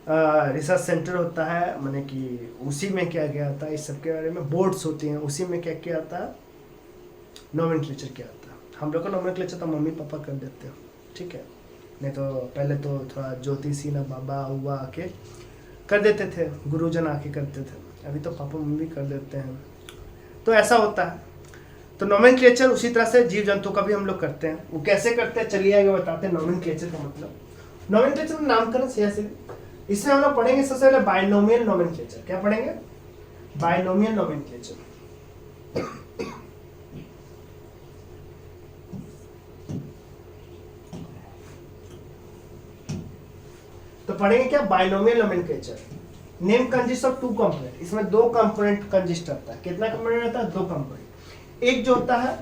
रिसर्च सेंटर होता है, माने कि उसी में क्या क्या आता है, इस सब के बारे में बोर्ड्स होती हैं, उसी में क्या क्या आता है, नोमेनक्लेचर क्या आता है। हम लोग का नोमेनक्लेचर तो मम्मी पापा कर देते हैं, ठीक है, नहीं तो पहले तो थोड़ा ज्योतिषी ना बाबा हुआ आके कर देते थे, गुरुजन आके करते थे, अभी तो पापा मम्मी कर देते हैं, तो ऐसा होता है। तो नोमेनक्लेचर उसी तरह से जीव जंतु का भी हम लोग करते हैं। वो कैसे करते हैं चलिए आगे बताते हैं। नोमेनक्लेचर का मतलब, नोमेनक्लेचर में नामकरण से ऐसे, इसमें हम लोग पढ़ेंगे सबसे पहले बाइनोमियल नोमेनक्लेचर। क्या पढ़ेंगे? Binomial nomenclature. तो पढ़ेंगे क्या? Binomial nomenclature. Name consist of two component, इसमें दो कंपोनेंट कंसिस्ट करता है। कितना कंपोनेंट रहता है? दो कंपोनेंट। एक जो होता है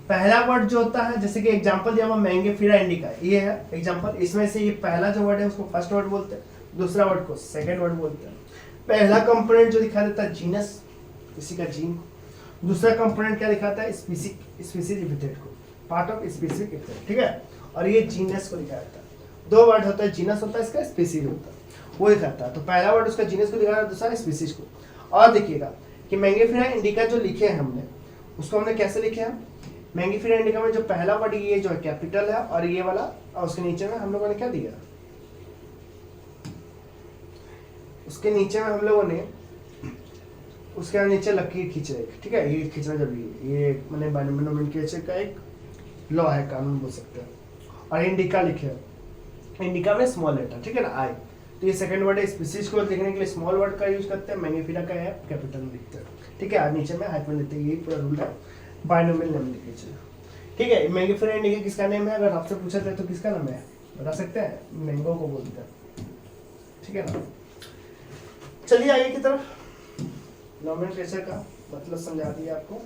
पहला वर्ड जो होता है, जैसे कि एग्जांपल दिया हुआ मैंगोफिरा इंडिका, ये है एग्जांपल। इसमें से ये पहला जो वर्ड है उसको फर्स्ट वर्ड बोलते हैं, दूसरा वर्ड को सेकंड वर्ड बोलते हैं। पहला कंपोनेंट जो दिखा देता है जीनस, किसी का जीन। दूसरा कंपोनेंट क्या दिखाता है? स्पीसीज एपिथेट को, पार्ट ऑफ स्पेसिफिक एपिथेट, ठीक है। और ये जीनस को दिखाया जाता है। दो वर्ड होता है, जीनस होता है, इसका स्पीसीज होता है, वो दिखाता है। तो पहला वर्ड उसका जीनस को दिखाता है, दूसरा स्पीसीज को। और देखिएगा कि मैंगोफिरा इंडिका जो लिखे हैं हमने, उसको हमने कैसे लिखे हैं? मैंगोफिरा इंडिका में जो पहला वर्ड ये जो है कैपिटल है, और ये वाला, और उसके नीचे में हम लोगों ने क्या दिया? उसके नीचे में हम लोगों ने उसके नीचे लकीर खींच रहे, ठीक है, ये खींचना जरूरी है। ये मैंने बाइनोमियल नोमेनक्लेचर का एक लॉ है, कानून बोल सकते हैं। और इंडिका लिखे हैं, इंडिका में स्मॉल लेटर, ठीक है ना, आई। तो ये सेकंड वर्ड है। स्पीसीज को लिखने के लिए स्मॉल वर्ड का यूज करते हैं, मैंगोफिरा का है कैपिटल में लिखते हैं, ठीक है, और नीचे में हाइफन देते हैं। यही पूरा रूल है बाइनोमियल नोमेनक्लेचर, ठीक है। मैंगोफिरा इंडिका किसका नेम है? अगर आपसे पूछा जाए तो किसका नाम है, बता सकते हैं? मैंगो को बोलते हैं, ठीक है ना। चलिए आगे की तरफ। नोमेनक्लेचर का मतलब समझा दिया आपको।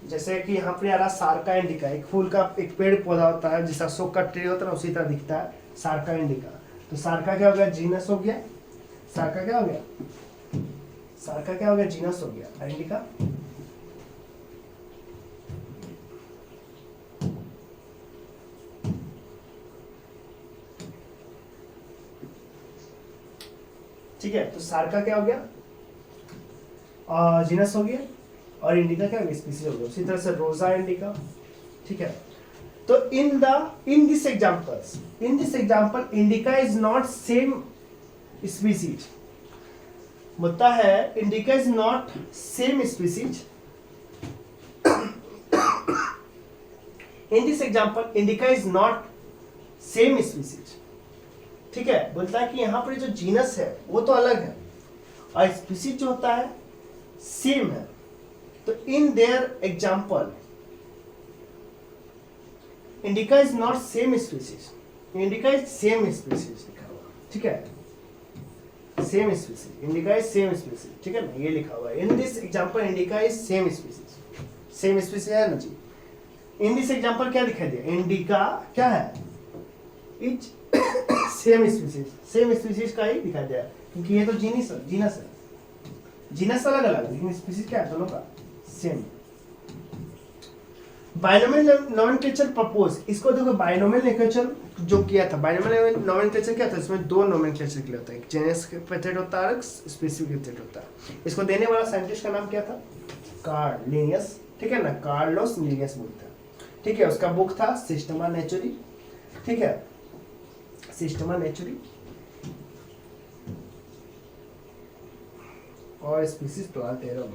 जैसे कि यहाँ पे आ रहा सार्का इंडिका, एक फूल का एक पेड़ पौधा होता है, जैसा अशोक का ट्री होता है ना, उसी तरह दिखता है सार्का इंडिका। तो सार्का क्या हो गया? जीनस हो गया। सार्का क्या हो गया? सार्का क्या हो गया? जीनस हो गया। इंडिका ठीक है। तो सार्का क्या हो गया? जीनस हो गया। और इंडिका क्या हो गया? स्पीसीज हो गया। उसी तरह से रोजा इंडिका, ठीक है। तो in this example indica is not same species, होता है indica is not same species. In this example indica is not same species, ठीक है। बोलता है कि यहाँ पर जो जीनस है वो तो अलग है, और स्पीसीज जो होता है सेम है। तो in their example indica is not same species, indica is same species लिखा हुआ, ठीक है, same species, indica is same species, ठीक है ना, ये लिखा हुआ है। In this example indica is same species, same species है ना जी। इन दिस एग्जांपल क्या दिखाई दिया? इंडिका क्या है? Is same species, same species का ही दिखाई दिया, क्योंकि ये तो जीनस है, जीनस अलग अलग, लेकिन स्पीसीज क्या है? दोनों का सेम। बाइनोमियल नोमेनक्लेचर प्रपोज, इसको देखो बाइनोमियल नोमेनक्लेचर जो किया था, बाइनोमियल नोमेनक्लेचर क्या था? इसमें दो नोमेनक्लेचर के लिए होता है, एक जेनस एपिथेट होता है, स्पेसिफिक एपिथेट होता है। इसको देने वाला साइंटिस्ट का नाम क्या था? कार्ल लिनियस, ठीक है ना, कार्लोस लिनियस बोलते हैं, ठीक है। उसका बुक था सिस्टमा नेचुरी, ठीक है, सिस्टमा नेचुरी, और स्पीसीज प्लांटेरम,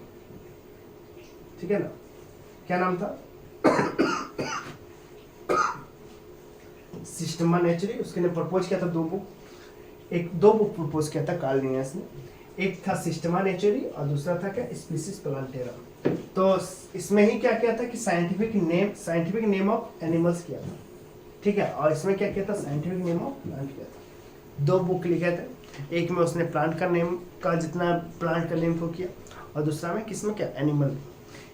ठीक है ना। क्या नाम था? सिस्टमा नेचुरी। उसके ने प्रपोज किया था दो बुक प्रपोज किया था कार्ल लिनियस ने। एक था सिस्टमा नेचुरी और दूसरा था क्या? Species plantarum. तो इसमें ही क्या किया था कि साइंटिफिक नेम ऑफ एनिमल्स किया था, ठीक है। और इसमें क्या किया था? साइंटिफिक नेम ऑफ प्लांट किया था। दो बुक लिखे थे, एक में उसने प्लांट का नेम का जितना प्लांट का नेम को किया, और दूसरा में किसमें क्या? एनिमल।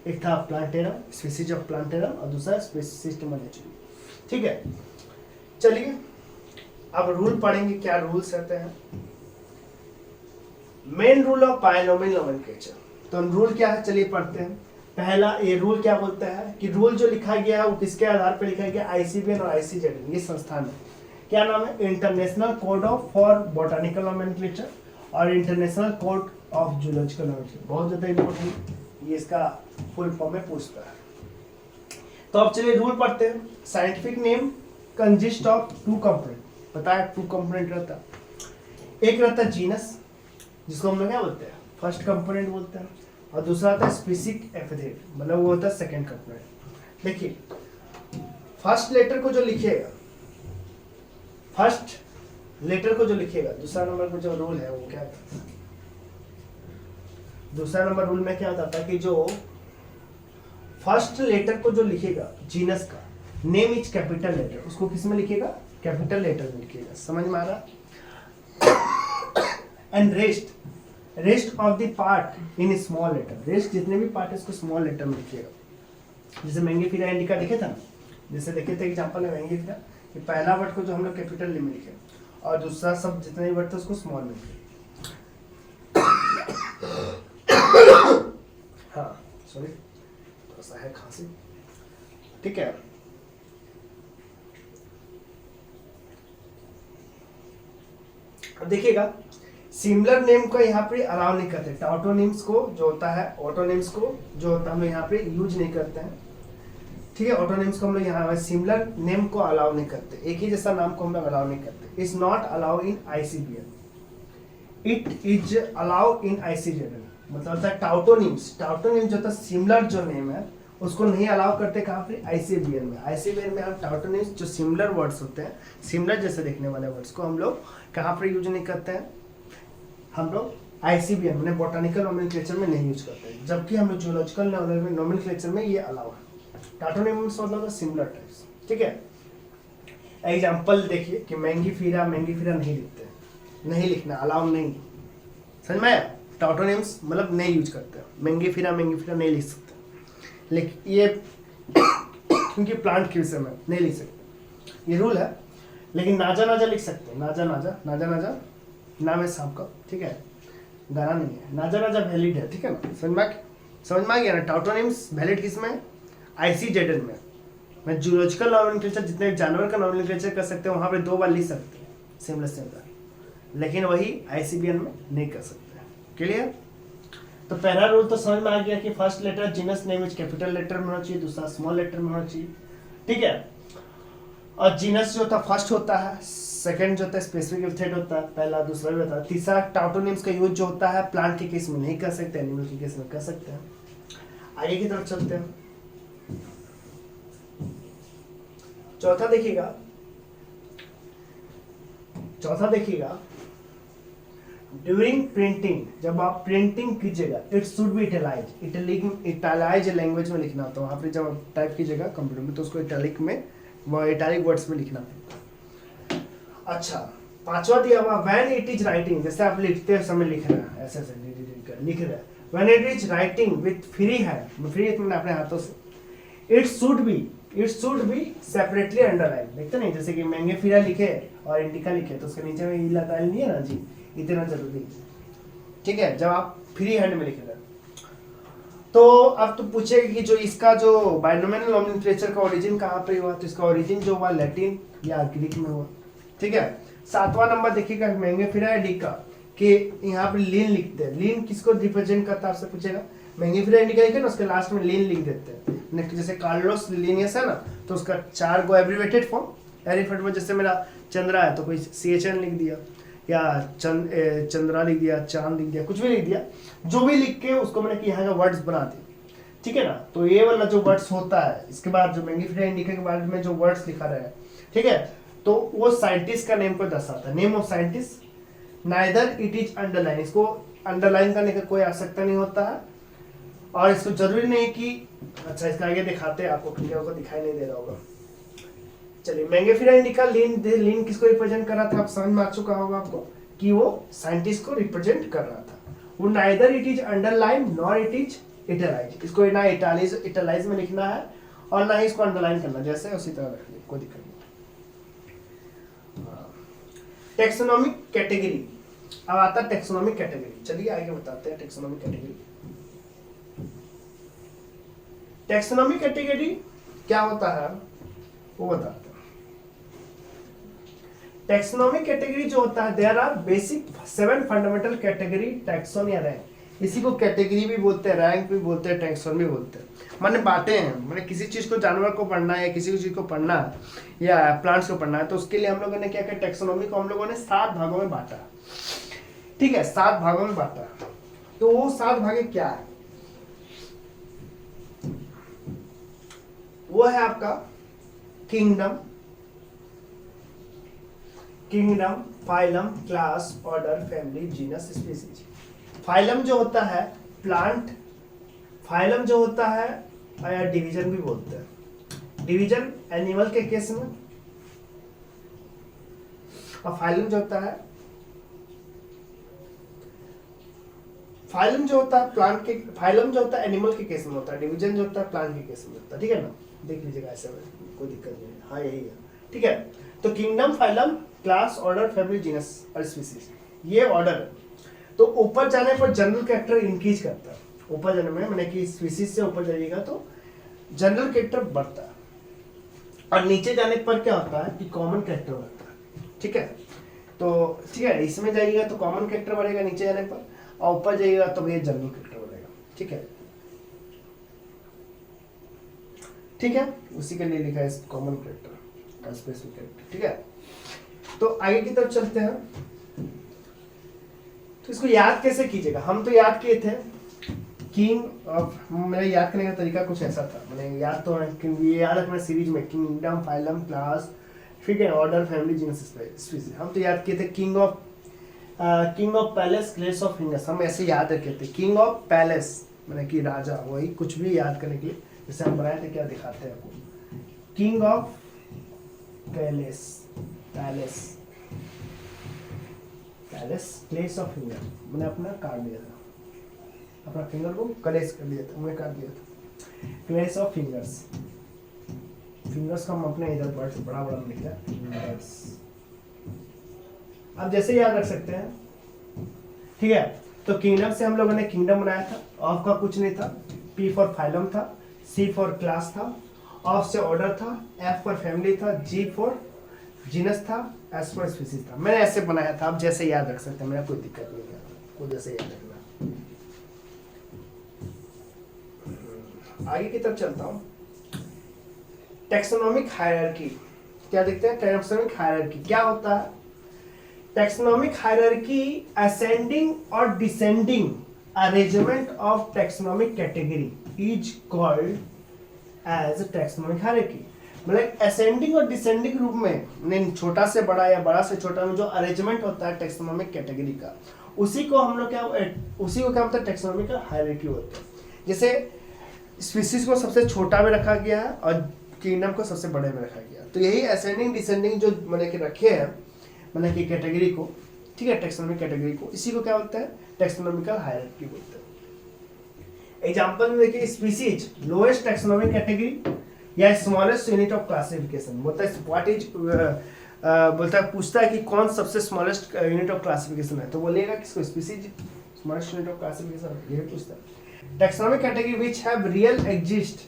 एक था प्लांटेरम, स्पीसीज ऑफ प्लांटेरम, और दूसरा सिस्टमा नेचुरी, ठीक है। चलिए अब रूल पढ़ेंगे, क्या रूल्स रहते हैं। Main rule of binomial nomenclature. तो रूल क्या है? चलिए पढ़ते हैं। पहला ये रूल क्या बोलता है कि रूल जो लिखा गया है वो किसके आधार पर लिखा गया? आईसीबीएन और आईसीजेड, ये संस्थान है। क्या नाम है? International code of for botanical nomenclature और international code of zoological nomenclature. बहुत ज्यादा इंपॉर्टेंट, ये इसका फुल फॉर्म में पूछता है। तो अब चलिए रूल पढ़ते हैं। Scientific name consist of 2 component, पता है 2 कंपोनेंट रहता है। एक रहता है जीनस, जिसको हम लोग क्या बोलते हैं? फर्स्ट कंपोनेंट बोलते हैं, और दूसरा आता है स्पेसिफिक एपिथेट, मतलब वो होता है सेकंड कंपोनेंट। देखिए फर्स्ट लेटर को जो लिखिएगा, दूसरा नंबर पर जो रूल है वो क्या होता है? दूसरा नंबर रूल में क्या होता है कि जो फर्स्ट लेटर को जो लिखेगा जीनस का, नेम इज कैपिटल लेटर, उसको किस में लिखेगा? कैपिटल लेटर में लिखेगा। समझ में आ रहा? And rest of the part in small letter, rest जितने भी पार्ट है उसको स्मॉल लेटर में लिखिएगा। जैसे मैंगीफेरा इंडिका देखे था ना, जैसे देखे थे एग्जांपल में मैंगीफेरा, कि पहला वर्ड को जो हम लोग कैपिटल में लिखे और दूसरा सब जितने भी वर्ड थे उसको स्मॉल में लिखे। हाँ सॉरी, थोड़ा सा है खांसी, ठीक है। अब देखिएगा सिमिलर नेम को यहाँ पे अलाउ नहीं करते, टाउटोनिम्स को जो होता है, ऑटोनिम्स को जो होता है हम लोग यहाँ पे यूज नहीं करते हैं, ठीक है। ऑटोनिम्स को हम लोग यहाँ सिमिलर नेम को अलाउ नहीं करते, एक ही जैसा नाम को हम लोग अलाउ नहीं करते। Is not allow in ICBN, it is allow in ICBN, मतलब होता है टाउटोनिम्स जो होता है सिमिलर जो नेम है उसको नहीं अलाउ करते। कहाँ पे? आईसीबीएन में। आईसीबीएन में हम टाउटोनिम्स जो सिमिलर वर्ड्स होते हैं, सिमिलर जैसे देखने वाले वर्ड्स को हम लोग कहाँ पर यूज नहीं करते हैं? हम लोग आईसीबीएन में बोटानिकल नोमेनक्लेचर में नहीं यूज करते हैं, जबकि हम लोग जूलॉजिकल नोमेनक्लेचर में ये अलाउ है। टाउटोनिम्स मतलब सिमिलर टाइप्स, ठीक है। एग्जांपल देखिए कि मैंगीफेरा नहीं लिखना, अलाउ नहीं, समझ में आया? टाउटोनिम्स मतलब नहीं यूज करते, मैंगीफेरा नहीं लिख सकते, लेकिन ये क्योंकि प्लांट के विषय में नहीं लिख सकते, ये रूल है। लेकिन नाजा लिख सकते हैं, नाजा नाम है सांप का, ठीक है, गाना नहीं है। नाजा वैलिड है, ठीक है ना? समझ में आ गया ना? टाउटोनिम्स वैलिड किस में? आईसीजेडएन में। मैं जूलॉजिकल नोमेनक्लेचर जितने जानवर का नोमेनक्लेचर कर सकते हैं वहां पे 2 बार लिख सकते हैं सिमिलर, लेकिन वही आईसीबीएन में नहीं कर सकते। क्लियर? तो पहला रूल तो समझ में आ गया कि first letter genus name is capital letter में होना चाहिए, दूसरा स्मॉल लेटर में होना चाहिए, ठीक है। और जीनस जो होता है फर्स्ट होता है, सेकंड जो होता है स्पेसिफिक एपिथेट होता है, पहला दूसरा भी होता है, तीसरा टाउटोनिम्स का यूज जो होता है प्लांट के केस में नहीं कर सकते, एनिमल के केस में कर सकते हैं। आगे की तरफ चलते हैं। चौथा देखिएगा ड्यूरिंग प्रिंटिंग, जब आप प्रिंटिंग कीजिएगा इट शुड बी इटैलाइज लैंग्वेज में लिखना होता है। वहां पे जब आप टाइप कीजिएगा कंप्यूटर में तो उसको इटैलिक वर्ड्स में लिखना होता है। अच्छा, पांचवा दिया हुआ व्हेन इट इज राइटिंग, जैसे आप लिखते समय लिख रहे हैं, ऐसे लिख रहे हैं, when it is writing with free hand, free अपने हाथों से, it should be separately underline. देखते नहीं, जैसे कि मैंगीफेरा लिखे और इंडिका लिखे तो उसके नीचे में ये लाइन नहीं है ना जी, इतना जरूरी, ठीक है, जब आप फ्री हैंड में लिख रहे हैं। तो अब तो पूछेगा कि जो इसका जो बाइनोमियल नोमेनक्लेचर का ओरिजिन कहाँ पे हुआ, तो इसका ओरिजिन जो हुआ लैटिन या ग्रीक में हुआ, ठीक है। 7वां नंबर देखिएगा मैंगीफेरा इंडिका के यहाँ पे लीन लिखते हैं, लीन किसको रिप्रेजेंट करता है आपसे पूछेगा, मैंगीफेरा इंडिका लिखे ना उसके लास्ट में लीन लिख देते हैं। नेक्स्ट जैसे कार्लोस लिनियस है ना, तो उसका 4 गो एब्रिवेटेड फॉर्म, एरिफेट में जैसे मेरा चंद्रा है तो कोई CHN लिख दिया, या चंद्रा लिख दिया, चांद लिख दिया, कुछ भी लिख दिया, जो भी लिख के उसको मैंने कि यहाँ का वर्ड्स बना दिए, ठीक है ना। तो ये वाला जो वर्ड्स होता है, इसके बाद जो मैंगीफेरा इंडिका के बारे में जो वर्ड्स लिखा रहा है, ठीक है, तो वो साइंटिस्ट का नेम को दर्शाता है, name of scientist. Neither it is underline, इसको अंडरलाइन करने का कोई आवश्यकता नहीं होता है, और इसको जरूरी नहीं कि, अच्छा इसका आगे दिखाते हैं आपको, क्योंकि आपको दिखाई नहीं दे रहा होगा। चलिए, मैंगीफेरा इंडिका लीन किसको रिप्रेजेंट कर रहा था, आप समझ में आ चुका होगा आपको कि वो साइंटिस्ट को रिप्रेजेंट कर रहा था। वो neither it is underline nor it is italicise, इसको ना इटलाइज में लिखना है और ना ही इसको अंडरलाइन करना, जैसे उसी तरह रखिए, कोई दिक्कत नहीं। टेक्सोनोमिक कैटेगरी, अब आता है टेक्सोनोमिक कैटेगरी। चलिए आगे बताते हैं टेक्सोनोमिक कैटेगरी। टेक्सोनोमिक कैटेगरी क्या होता है वो बताते हैं। टैक्सोनॉमिक कैटेगरी जो होता है, there are basic 7 fundamental category taxon या रैंक। इसी को कैटेगरी भी बोलते हैं, रैंक भी बोलते हैं, टैक्सोन भी बोलते हैं। माने बांटे हैं, माने किसी चीज को, जानवर को पढ़ना है, किसी चीज को पढ़ना है या प्लांट्स को पढ़ना है, तो उसके लिए हम लोगों ने क्या किया, टैक्सोनॉमी को हम लोगों ने 7 भागों में बांटा। ठीक है, 7 भागों में बांटा। तो वो 7 भागे क्या है, वो है आपका kingdom, phylum, class, order, family, genus, species. Phylum जो होता है प्लांट, फाइलम जो होता है या डिवीजन भी बोलते हैं, डिवीजन एनिमल के केस में, और फाइलम जो होता है, फाइलम जो होता है प्लांट के, फाइलम जो होता है एनिमल के केस में होता है, डिवीजन जो होता है प्लांट के केस में होता है। ठीक है ना, देख लीजिएगा ऐसे में, कोई दिक्कत नहीं है। हाँ यही है। ठीक है, तो kingdom, phylum, class, order, family, genus और स्पीसीज, ये ऑर्डर है। तो ऊपर जाने पर जनरल कैरेक्टर इंक्रीज करता है, ऊपर जाने में मैंने कि स्पीसीज से ऊपर जाइएगा तो जनरल कैरेक्टर बढ़ता है, और नीचे जाने पर क्या होता है कि कॉमन कैरेक्टर बढ़ता है। ठीक है, तो ठीक है, इसमें जाइएगा तो कॉमन कैरेक्टर बढ़ेगा नीचे जाने पर, और ऊपर जाइएगा तो ये जनरल कैरेक्टर बढ़ेगा। ठीक है, ठीक है, उसी के लिए लिखा है कॉमन कैरेक्टर, स्पेसिफिक कैरेक्टर। ठीक है, तो आगे की तरफ चलते हैं। तो इसको याद कैसे कीजिएगा, हम तो याद किए थे किंग ऑफ, मेरा याद करने का तरीका कुछ ऐसा था, मैंने याद तो है कि ये याद रखना सीरीज में किंगडम, फाइलम, क्लास, ठीक है, ऑर्डर, फैमिली, जीनस, स्पीसीज। हम तो याद किए थे king of palace, class of fingers, हम ऐसे याद रखे थे। किंग ऑफ पैलेस मैंने कि राजा, वही कुछ भी याद करने के लिए, जैसे हम बनाए थे, क्या दिखाते हैं आपको, king of palace, place of finger, मैंने अपना काट दिया था, अपना फिंगर को कलेस कर दिया था, मैं काट दिया था। प्लेस ऑफ फिंगर्स, फिंगर्स का हम अपने इधर वर्ड बड़ा बड़ा लिखा है, फिंगर्स। आप जैसे याद रख सकते हैं। ठीक है, तो किंगडम से हम लोगों ने किंगडम बनाया था, ऑफ का कुछ नहीं था, पी फॉर फाइलम था, सी फॉर क्लास था, ऑफ से ऑर्डर था, एफ फॉर फैमिली था, जी फॉर जीनस था, एस फॉर स्पीसीज था। मैंने ऐसे बनाया था, आप जैसे याद रख सकते हैं, मेरा कोई दिक्कत नहीं है, कोई जैसे याद रखना। आगे की तरफ चलता हूँ। टैक्सोनॉमिक हायरार्की, क्या देखते हैं, टैक्सोनॉमिक हायरार्की क्या होता है। टैक्सोनॉमिक हायरार्की असेंडिंग और descending arrangement of taxonomic category is called as taxonomic hierarchy. मतलब असेंडिंग और डिसेंडिंग रूप में, छोटा से बड़ा या बड़ा से छोटा में जो अरेंजमेंट होता है टैक्सोनॉमिक कैटेगरी का, उसी को हम लोग क्या बोलते हैं, टैक्सोनॉमिक हायरार्की होता है। जैसे स्पीसीज को सबसे छोटा में रखा गया है और किंगडम को सबसे बड़े में रखा गया, तो यही असेंडिंग डिसेंडिंग जो मैंने कि रखे हैं, मैंने कि कैटेगरी को, ठीक है, टैक्सोनॉमिक कैटेगरी को, इसी को क्या बोलते हैं, टैक्सोनॉमिकल हायरार्की बोलते हैं। एग्जांपल में देखिए, स्पीसीज लोएस्ट टैक्सोनॉमिक कैटेगरी या स्मॉलेस्ट यूनिट ऑफ क्लासिफिकेशन बोलता है, व्हाट इज बोलता है, पूछता है कि कौन सबसे स्मॉलेस्ट यूनिट ऑफ क्लासिफिकेशन है, तो बोलेगा किसको, species, smallest unit of classification, ये पूछता है। Taxonomic category which have real exist,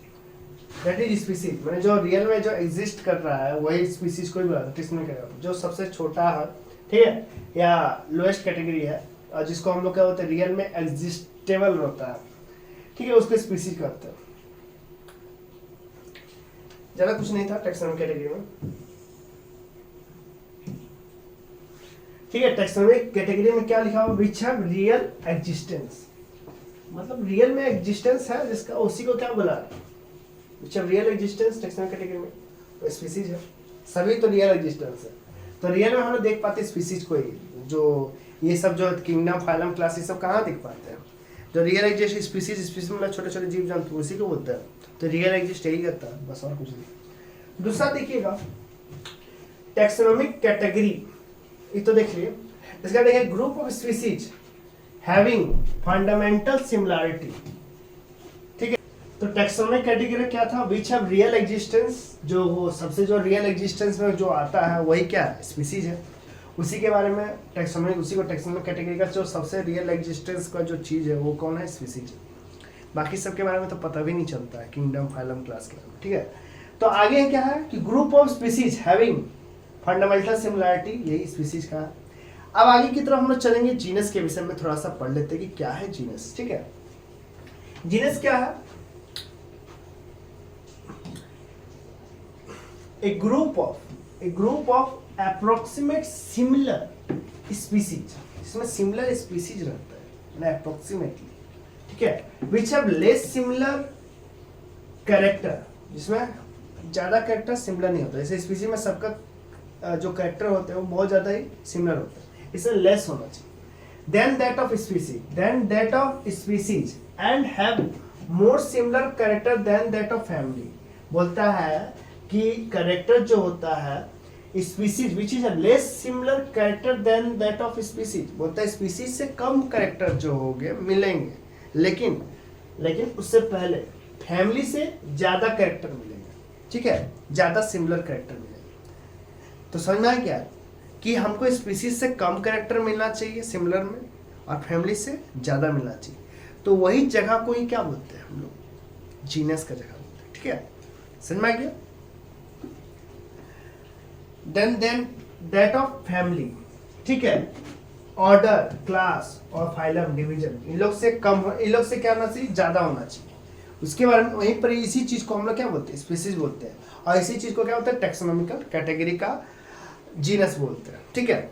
that is species, मैंने जो रियल में जो एग्जिस्ट कर रहा है वही स्पीसीज को ही बुलाता है। टैक्सोनॉमिक कैटेगरी जो सबसे छोटा है, ठीक है, या लोएस्ट कैटेगरी है, और जिसको हम लोग क्या बोलते हैं, रियल में एग्जिस्टेबल होता है, ठीक है, उसको स्पीसीज कहते हैं। ज्यादा कुछ नहीं था टैक्सोनॉमिक कैटेगरी में। ठीक है, टैक्सोनॉमिक कैटेगरी में क्या लिखा हुआ, व्हिच हैव रियल एग्जिस्टेंस, मतलब रियल में एग्जिस्टेंस है जिसका, उसी को क्या बोला, which have real existence taxonomic category में, तो स्पीसीज है, सभी तो रियल एग्जिस्टेंस है। तो रियल में हम लोग देख पाते स्पीसीज को ही, जो ये सब जो किंगडम, फाइलम, क्लास, ये सब कहाँ देख पाते हैं, जो रियल एग्जिस्ट स्पीसीज मतलब छोटे छोटे जीव जंतु, उसी को बोलते हैं, तो रियल एग्जिस्ट यही करता है, बस और कुछ नहीं। दूसरा देखिएगा टैक्सोनॉमिक कैटेगरी, ये तो देखिए, इसका देखिए group of species having fundamental similarity, ठीक है। तो टैक्सोनॉमिक कैटेगरी क्या था, व्हिच हैव रियल एग्जिस्टेंस, जो वो सबसे जो रियल एग्जिस्टेंस में जो आता है वही क्या है, स्पीसीज है, उसी के बारे में टैक्सोनॉमिक, उसी को टैक्सोनॉमिक कैटेगरी का जो सबसे रियल एग्जिस्टेंस का जो चीज है वो कौन है, स्पीसीज है। बाकी सबके बारे में तो पता भी नहीं चलता है, किंगडम, फाइलम, क्लास के बारे में, ठीक है। तो आगे क्या है कि group of species having fundamental similarity यही स्पीसीज का है। अब आगे की तरफ हम लोग चलेंगे, जीनस के विषय में थोड़ा सा पढ़ लेते हैं कि क्या है जीनस। ठीक है, जीनस क्या है? A group of approximate similar species, इसमें सिमिलर स्पीसीज रहता है ना अप्रोक्सीमेटली, ठीक है, which have less similar character, जिसमें ज्यादा कैरेक्टर सिमिलर नहीं होता। जैसे स्पीसीज में सबका जो कैरेक्टर होते हैं वो बहुत ज्यादा ही सिमिलर होता है, इससे लेस होना चाहिए than that of species and have more similar character than that of family. बोलता है कि कैरेक्टर जो होता है species which is a less similar character than that of species, बोलता है स्पीसीज से कम कैरेक्टर जो होंगे मिलेंगे, लेकिन उससे पहले फैमिली से ज्यादा कैरेक्टर मिलेंगे, ठीक है, ज्यादा सिमिलर कैरेक्टर मिलेंगे। तो समझ में आया क्या कि हमको स्पीसीज से कम कैरेक्टर मिलना चाहिए सिमिलर में और फैमिली से ज्यादा मिलना चाहिए। तो वही जगह को ही क्या बोलते हैं हम लोग, जीनस का जगह बोलते हैं। ठीक है, समझ में आ गया। देन दैट ऑफ फैमिली, ठीक है, ऑर्डर, क्लास और फाइलम, डिवीजन, इन लोग से कम, इन लोग से क्या होना चाहिए, ज्यादा होना चाहिए। उसके बारे में वहीं पर इसी चीज को हम लोग क्या बोलते हैं, स्पीसीज बोलते हैं, और इसी चीज को क्या होता है, टैक्सोनॉमिकल कैटेगरी का जीनस बोलते हैं। ठीक है,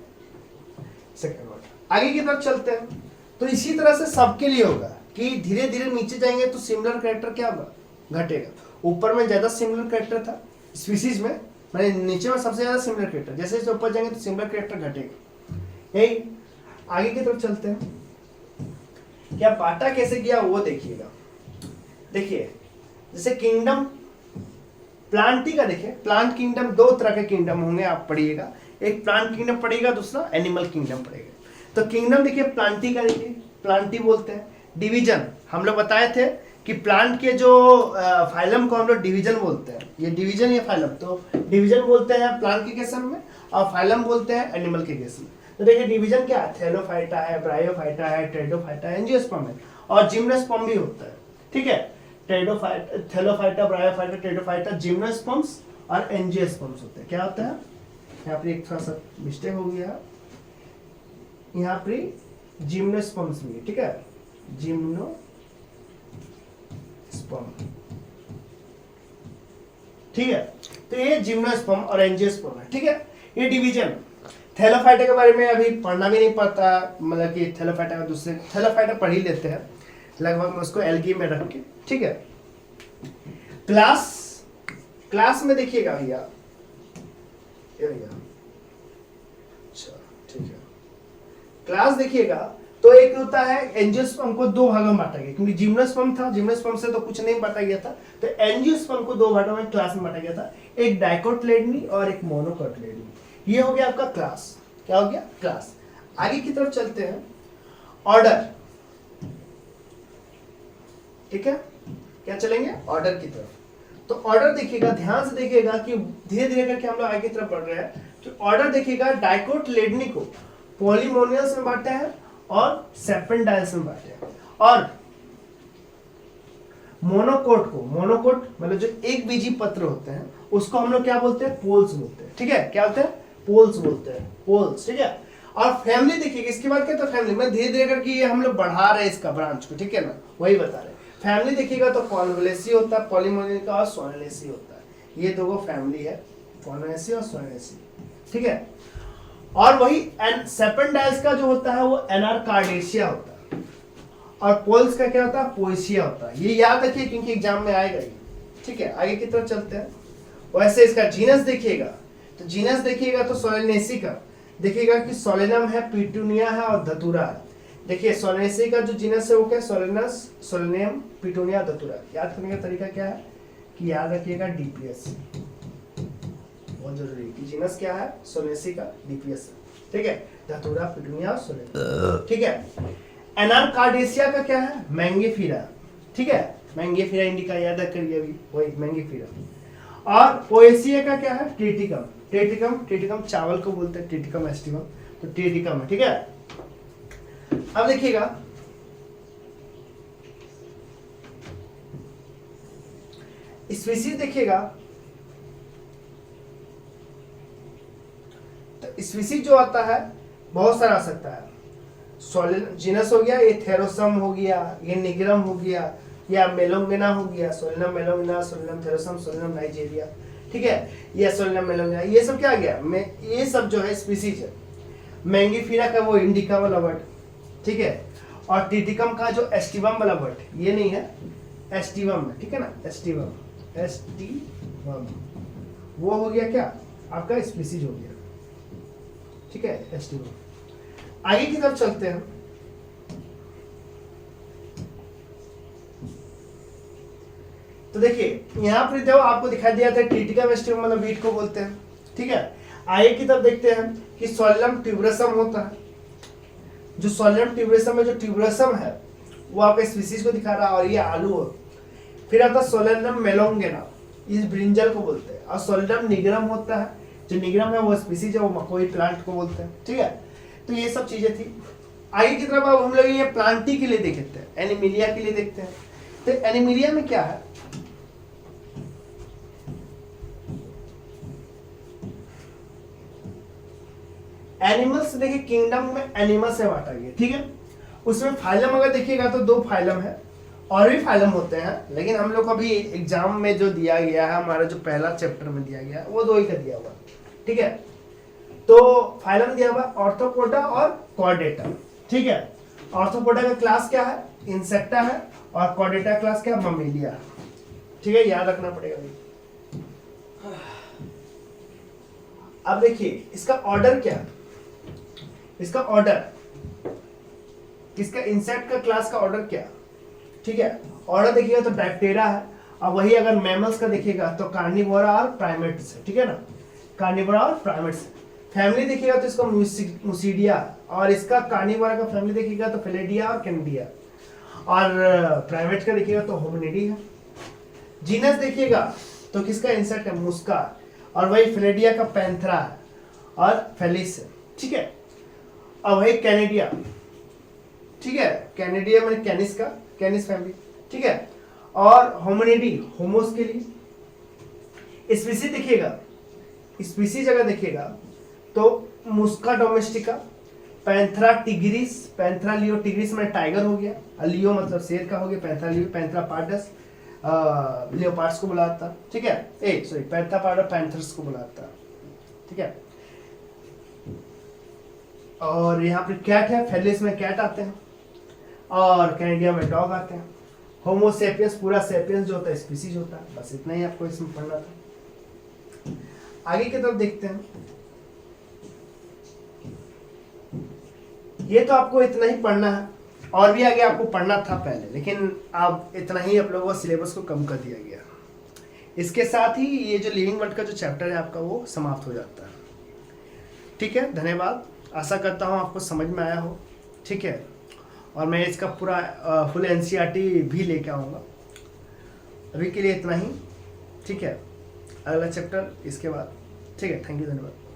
सेकंड वर्ड। आगे की तरफ चलते हैं। तो इसी तरह से सबके लिए होगा कि धीरे धीरे नीचे जाएंगे तो सिमिलर कैरेक्टर क्या होगा, घटेगा। ऊपर में ज्यादा सिमिलर कैरेक्टर था स्पीसीज में, मैंने नीचे में सबसे ज्यादा सिमिलर कैरेक्टर, जैसे जैसे ऊपर जाएंगे तो सिमिलर कैरेक्टर घटेगा। यही आगे की तरफ चलते हैं। क्या बाटा कैसे किया वो देखिएगा। देखिए जैसे किंगडम प्लांटी का, देखिए प्लांट किंगडम, दो तरह के किंगडम होंगे, आप पढ़िएगा, एक प्लांट किंगडम पढ़िएगा, दूसरा एनिमल किंगडम पढ़ेगा। तो किंगडम देखिए प्लांटी का, देखिए प्लांटी बोलते हैं। डिवीजन हम लोग बताए थे कि प्लांट के जो फाइलम को हम लोग डिवीजन बोलते हैं, ये डिवीजन या फाइलम, तो डिवीजन बोलते हैं प्लांट के केस में और फाइलम बोलते हैं एनिमल के केस में। तो देखिए डिवीजन क्या है, थैलोफाइटा है, ब्रायोफाइटा है, टेरिडोफाइटा है, एंजियोस्पर्म है और जिम्नोस्पर्म भी होता है। ठीक है, थैलोफाइटा, ब्रायोफाइटा, टेरिडोफाइटा, जिम्नोस्पर्म्स और एंजियोस्पर्म्स होते हैं। क्या होता है, यहाँ पर एक थोड़ा सा मिस्टेक हो गया, यहाँ पर जिम्नोस्पर्म्स भी है, ठीक है, जिम्नोस्पर्म, ठीक है। तो ये जिम्नोस्पर्म और एंजियोस्पर्म है, ठीक है। ये डिवीजन, थैलोफाइटा के बारे में अभी पढ़ना भी नहीं पड़ता, मतलब कि थैलोफाइटा का दूसरे थैलोफाइटा पढ़ ही लेते हैं लगभग में, उसको एल्गी में रख के, ठीक है। क्लास में देखिएगा भैया, अच्छा ठीक है, क्लास देखिएगा तो एक होता है एंजियोस्पर्म को दो भागों में बांटा गया, क्योंकि जिम्नोस्पर्म था, जिम्नोस्पर्म से तो कुछ नहीं बांटा गया था, तो एंजियोस्पर्म को दो भागों में क्लास में बांटा गया था, एक डाइकोटिलेडनी और एक मोनोकोटिलेडनी। ये हो गया आपका क्लास। क्या हो गया, क्लास। आगे की तरफ चलते हैं, ऑर्डर, ठीक है, क्या चलेंगे, ऑर्डर की तरफ। तो ऑर्डर देखिएगा, ध्यान से देखिएगा कि धीरे धीरे करके हम लोग आगे की तरफ बढ़ रहे हैं। तो ऑर्डर देखिएगा, डाइकोटिलेडनी को पॉलीमोनियल्स में बांटे हैं और सेपेंडाइल्स में बांटे हैं, और मोनोकोट को, मोनोकोट मतलब जो एक बीजी पत्र होते हैं उसको हम लोग क्या बोलते हैं, पोल्स बोलते हैं। ठीक है, क्या बोलते हैं, पोल्स बोलते हैं, पोल्स, ठीक है। और फैमिली देखिएगा, इसके बाद क्या था, फैमिली में धीरे धीरे करके ये हम लोग बढ़ा रहे हैं इसका ब्रांच को, ठीक है ना, वही बता रहे हैं। फैमिली देखिएगा तो कॉन्वोलेसी होता है, पॉलीमोनियल का, और सोनेलेसी होता है। ये दो फैमिली है, कॉन्वोलेसी और सोनेलेसी, ठीक है। और वही सेपेंडाइल्स का जो होता है वो एनारकार्डेशिया होता है, और पोल्स का क्या होता है, पोएसिया होता है। ये याद रखिए क्योंकि एग्जाम में आएगा ये, ठीक है। आगे की तरफ चलते हैं। वैसे इसका जीनस देखिएगा, तो जीनस देखिएगा तो सोलेनेसी का देखिएगा कि सोलेनम है, पिटूनिया है और धतूरा है। देखिए सोलेनेसी का जो जीनस है वो क्या है, सोलेनस, सोलेनियम, पिटूनिया, धतूरा। याद करने का तरीका क्या है कि याद रखिएगा डीपीएस, बहुत जरूरी है कि जीनस क्या है, सोलेनेसी का डीपीएस, ठीक है, धतूरा, पिटूनिया और सोलेनियम, ठीक है। एनारकार्डेशिया का क्या है, मैंगीफीरा, ठीक है, मैंगीफीरा इंडिका याद करिए अभी, वही मैंगीफीरा। और पोएसिया का क्या है, ट्रिटिकम, ट्रिटिकम चावल को बोलते हैं, ट्रिटिकम एस्टिवम, तो ट्रिटिकम है, ठीक है। अब देखिएगा स्पीसीज, देखिएगा स्पीसीज जो आता है बहुत सारा आ सकता है। जीनस हो गया, ये थेरोसम हो गया, ये निग्रम हो गया, या मेलोंगिना हो गया, सोलिनम मेलोंगिना, सोलिनम थेरोसम, सोलिनम नाइजीरिया, ठीक है, या सोलिनम मेलोंगिना, ये सब क्या आ गया, ये सब जो है स्पीसीज है। मैंगीफीरा का वो इंडिका वाला वर्ड, ठीक है, और टिटिकम का जो एस्टिवम वाला वर्ड, ये नहीं है, एस्टिवम है, ठीक है ना, एस्टिवम, एस्टिवम वो हो गया क्या आपका स्पीसीज हो गया, ठीक है, एस्टिवम। आगे की तरफ चलते हैं। तो देखिए यहाँ पर देखो आपको दिखाई दिया था टिटिकम एस्टिवम मतलब वीट को बोलते हैं, ठीक है। आगे की तरफ देखते हैं कि सोलिनम ट्यूबरसम होता है। जो सोलिनम ट्यूबरसम में जो ट्यूबरसम है वो आपके स्पीसीज को दिखा रहा है, और ये आलू हो। फिर आता है सोलिनम मेलोंगिना, इस ब्रिंजल को बोलते हैं। और सोलिनम निग्रम होता है, जो निग्रम है वो स्पीसीज है, वो मकोई प्लांट को बोलते हैं, ठीक है। तो ये सब चीजें थी। आगे की तरफ अब हम लोग ये प्लांटी के लिए देखते हैं, एनिमिलिया के लिए देखते हैं। तो एनिमिलिया में क्या है, एनिमल्स देखिए किंगडम में एनिमल से बांटा गया, ठीक है। उसमें फाइलम अगर देखिएगा तो 2 फाइलम है, और भी फाइलम होते हैं, लेकिन हम लोग अभी एग्जाम में जो दिया गया है, हमारा जो पहला चैप्टर में दिया गया है वो 2 ही का दिया हुआ, ठीक है। तो फाइलम दिया हुआ ऑर्थोपोडा और कॉर्डेटा, ठीक है। ऑर्थोपोडा का क्लास क्या है, इंसेक्टा है, और कॉर्डेटा क्लास क्या है, ममेलिया, ठीक है, याद रखना पड़ेगा। अब देखिए इसका ऑर्डर क्या है, इसका ऑर्डर किसका, इंसेक्ट का क्लास का ऑर्डर क्या, ठीक है। ऑर्डर देखिएगा तो डायप्टेरा है, और वही अगर मैमल्स का देखिएगा तो कार्निवोरा और प्राइमेट्स है, ठीक है ना, कार्निवोरा और प्राइमेट्स। फैमिली देखिएगा तो इसका मुसीडिया, और इसका कार्निवोरा का फैमिली देखिएगा तो फेलिडिया और कैनिडिया, और प्राइमेट का देखिएगा तो होमिनिडी है। जीनस देखिएगा तो किसका इंसेक्ट है, मुस्का, और वही फेलिडिया का पैंथरा है, और फेलिस है, ठीक है। और वही कैनेडिया, ठीक है, कैनेडिया मैंने कैनिस का, कैनिस फैमिली, ठीक है। और होमिनिडी, होमोस के लिए। स्पीसीज देखिएगा, स्पीसीज अगर देखिएगा तो मुस्का डोमेस्टिका, पैंथरा टिग्रिस, पैंथरा लियो टिग्रिस में टाइगर हो गया, लियो मतलब शेर का हो गया, पैंथरा लियो, पैंथरा पार्डस लियोपार्ड्स को बुलाता, ठीक है, सॉरी पैंथरा पार्डस पैंथर्स को बुलाता, ठीक है। और यहाँ पे कैट है, फेलिस में कैट आते हैं, और कैनेडिया में डॉग आते हैं। होमोसेपियंस पूरा सेपियंस जो होता है स्पीसीज होता है। बस इतना ही आपको इसमें पढ़ना था। आगे की तरफ देखते हैं। ये तो आपको इतना ही पढ़ना है, और भी आगे आपको पढ़ना था पहले, लेकिन अब इतना ही आप लोगों को सिलेबस को कम कर दिया गया। इसके साथ ही ये जो लिविंग वर्ल्ड का जो चैप्टर है आपका वो समाप्त हो जाता है। ठीक है, धन्यवाद। आशा करता हूँ आपको समझ में आया हो, ठीक है। और मैं इसका पूरा फुल NCERT भी लेके आऊँगा। अभी के लिए इतना ही, ठीक है। अगला चैप्टर इसके बाद, ठीक है। थैंक यू, धन्यवाद।